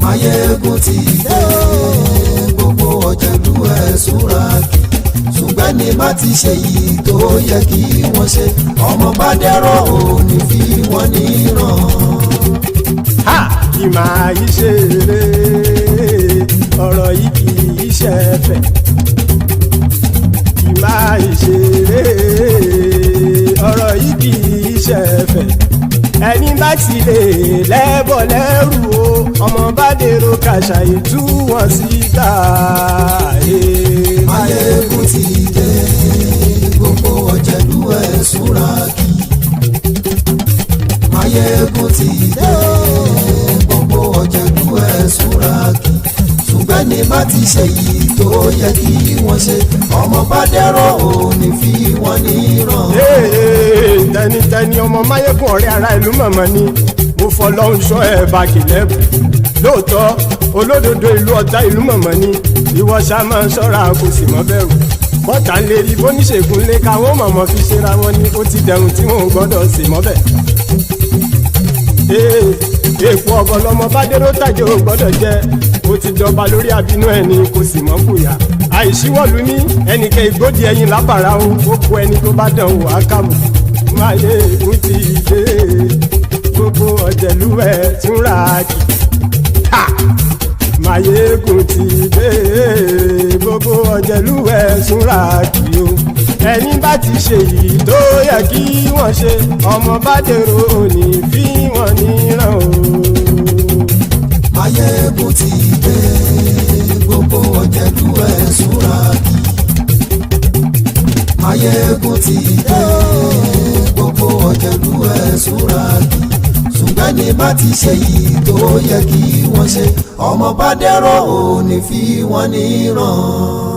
Máyégún ti dé. Gbogbo ọ̀jẹ̀lú ẹ̀sùn ràgì. Ṣùgbọ́n ní bá ti ṣe yìí tó yẹ kí wọ́n ṣe, ọmọ bá dẹ́rọ̀ òní fi wọ́n níran. Ha! Kì máa yí ṣe eré, ọ̀rọ̀ yìí kì í ṣe ẹ̀fẹ̀. Kì máa yí ṣe eré, ọ̀rọ̀ yìí kì í ṣe ẹ̀fẹ̀. Ẹni bá ti lè lẹ́bọ̀ lẹ́rù o, ọmọ bá dèrò kàṣàyè tú wọn síta. Máyégún ti dé. Gbogbo ọ̀jẹ̀lú ẹ̀sùn ràgì. Máyégún ti dé. Gbogbo ọ̀jẹ̀lú ẹ̀sùn ràgì. Ṣùgbọ́n ní bá ti ṣe yìí tó yẹ kí wọ́n ṣe, ọmọ bá dẹ́rọ̀ òní fi wọ́n níran. Tẹnitẹni ọmọ Máyégún ọ̀rẹ́ ara ìlú mọ̀mọ́ ni mo fọlọ́hún ṣọ́ ẹ̀ bá kìlẹ́bù. Lóòótọ́ olódodo ìlú ọ̀tá ìlú mọ̀mọ́ ni ìwọ ṣá máa ń ṣọ́ra kò sì mọ́ bẹ̀rù. Bọ́tà ń lè rí bóníṣègùn lé káwọn mọ̀mọ́ fi ṣera wọn ni ó ti dẹrùn tí wọn ò gbọ́dọ̀ sì mọ́ bẹ̀. Èèpo ọ̀bọ lọmọ bá dérò tàjẹ́ ò gbọ́dọ̀ jẹ́, ó ti jọba lórí àbínú ẹni kò sì mọ́ bùyà. Àìsíwọ́lu ní ẹnìkẹ́ ìgbódì ẹyin lábàrá o, ó kó ẹni tó bá dán wò á kàmù. Máyégún ti dé. Gbogbo ọ̀jẹ̀lú ẹ̀sùn ràgì. Máyégún ti dé. Gbogbo ọ̀jẹ̀lú ẹ̀sùn ràgì o. Ẹni bá ti ṣe yìí tó yẹ kí wọ́n ṣe, ọmọ bá dèrò òní fi wọ́n níran o. Máyégún ti dé. Gbogbo ọ̀jẹ̀lú ẹ̀sùn ràgì. Máyégún ti dé. Gbogbo ọ̀jẹ̀lú ẹ̀sùn ràgì. Ṣùgbọ́n ní bá ti ṣe yìí tó yẹ kí wọ́n ṣe, ọmọ bá dẹ́rọ̀ òní fi wọ́n níran.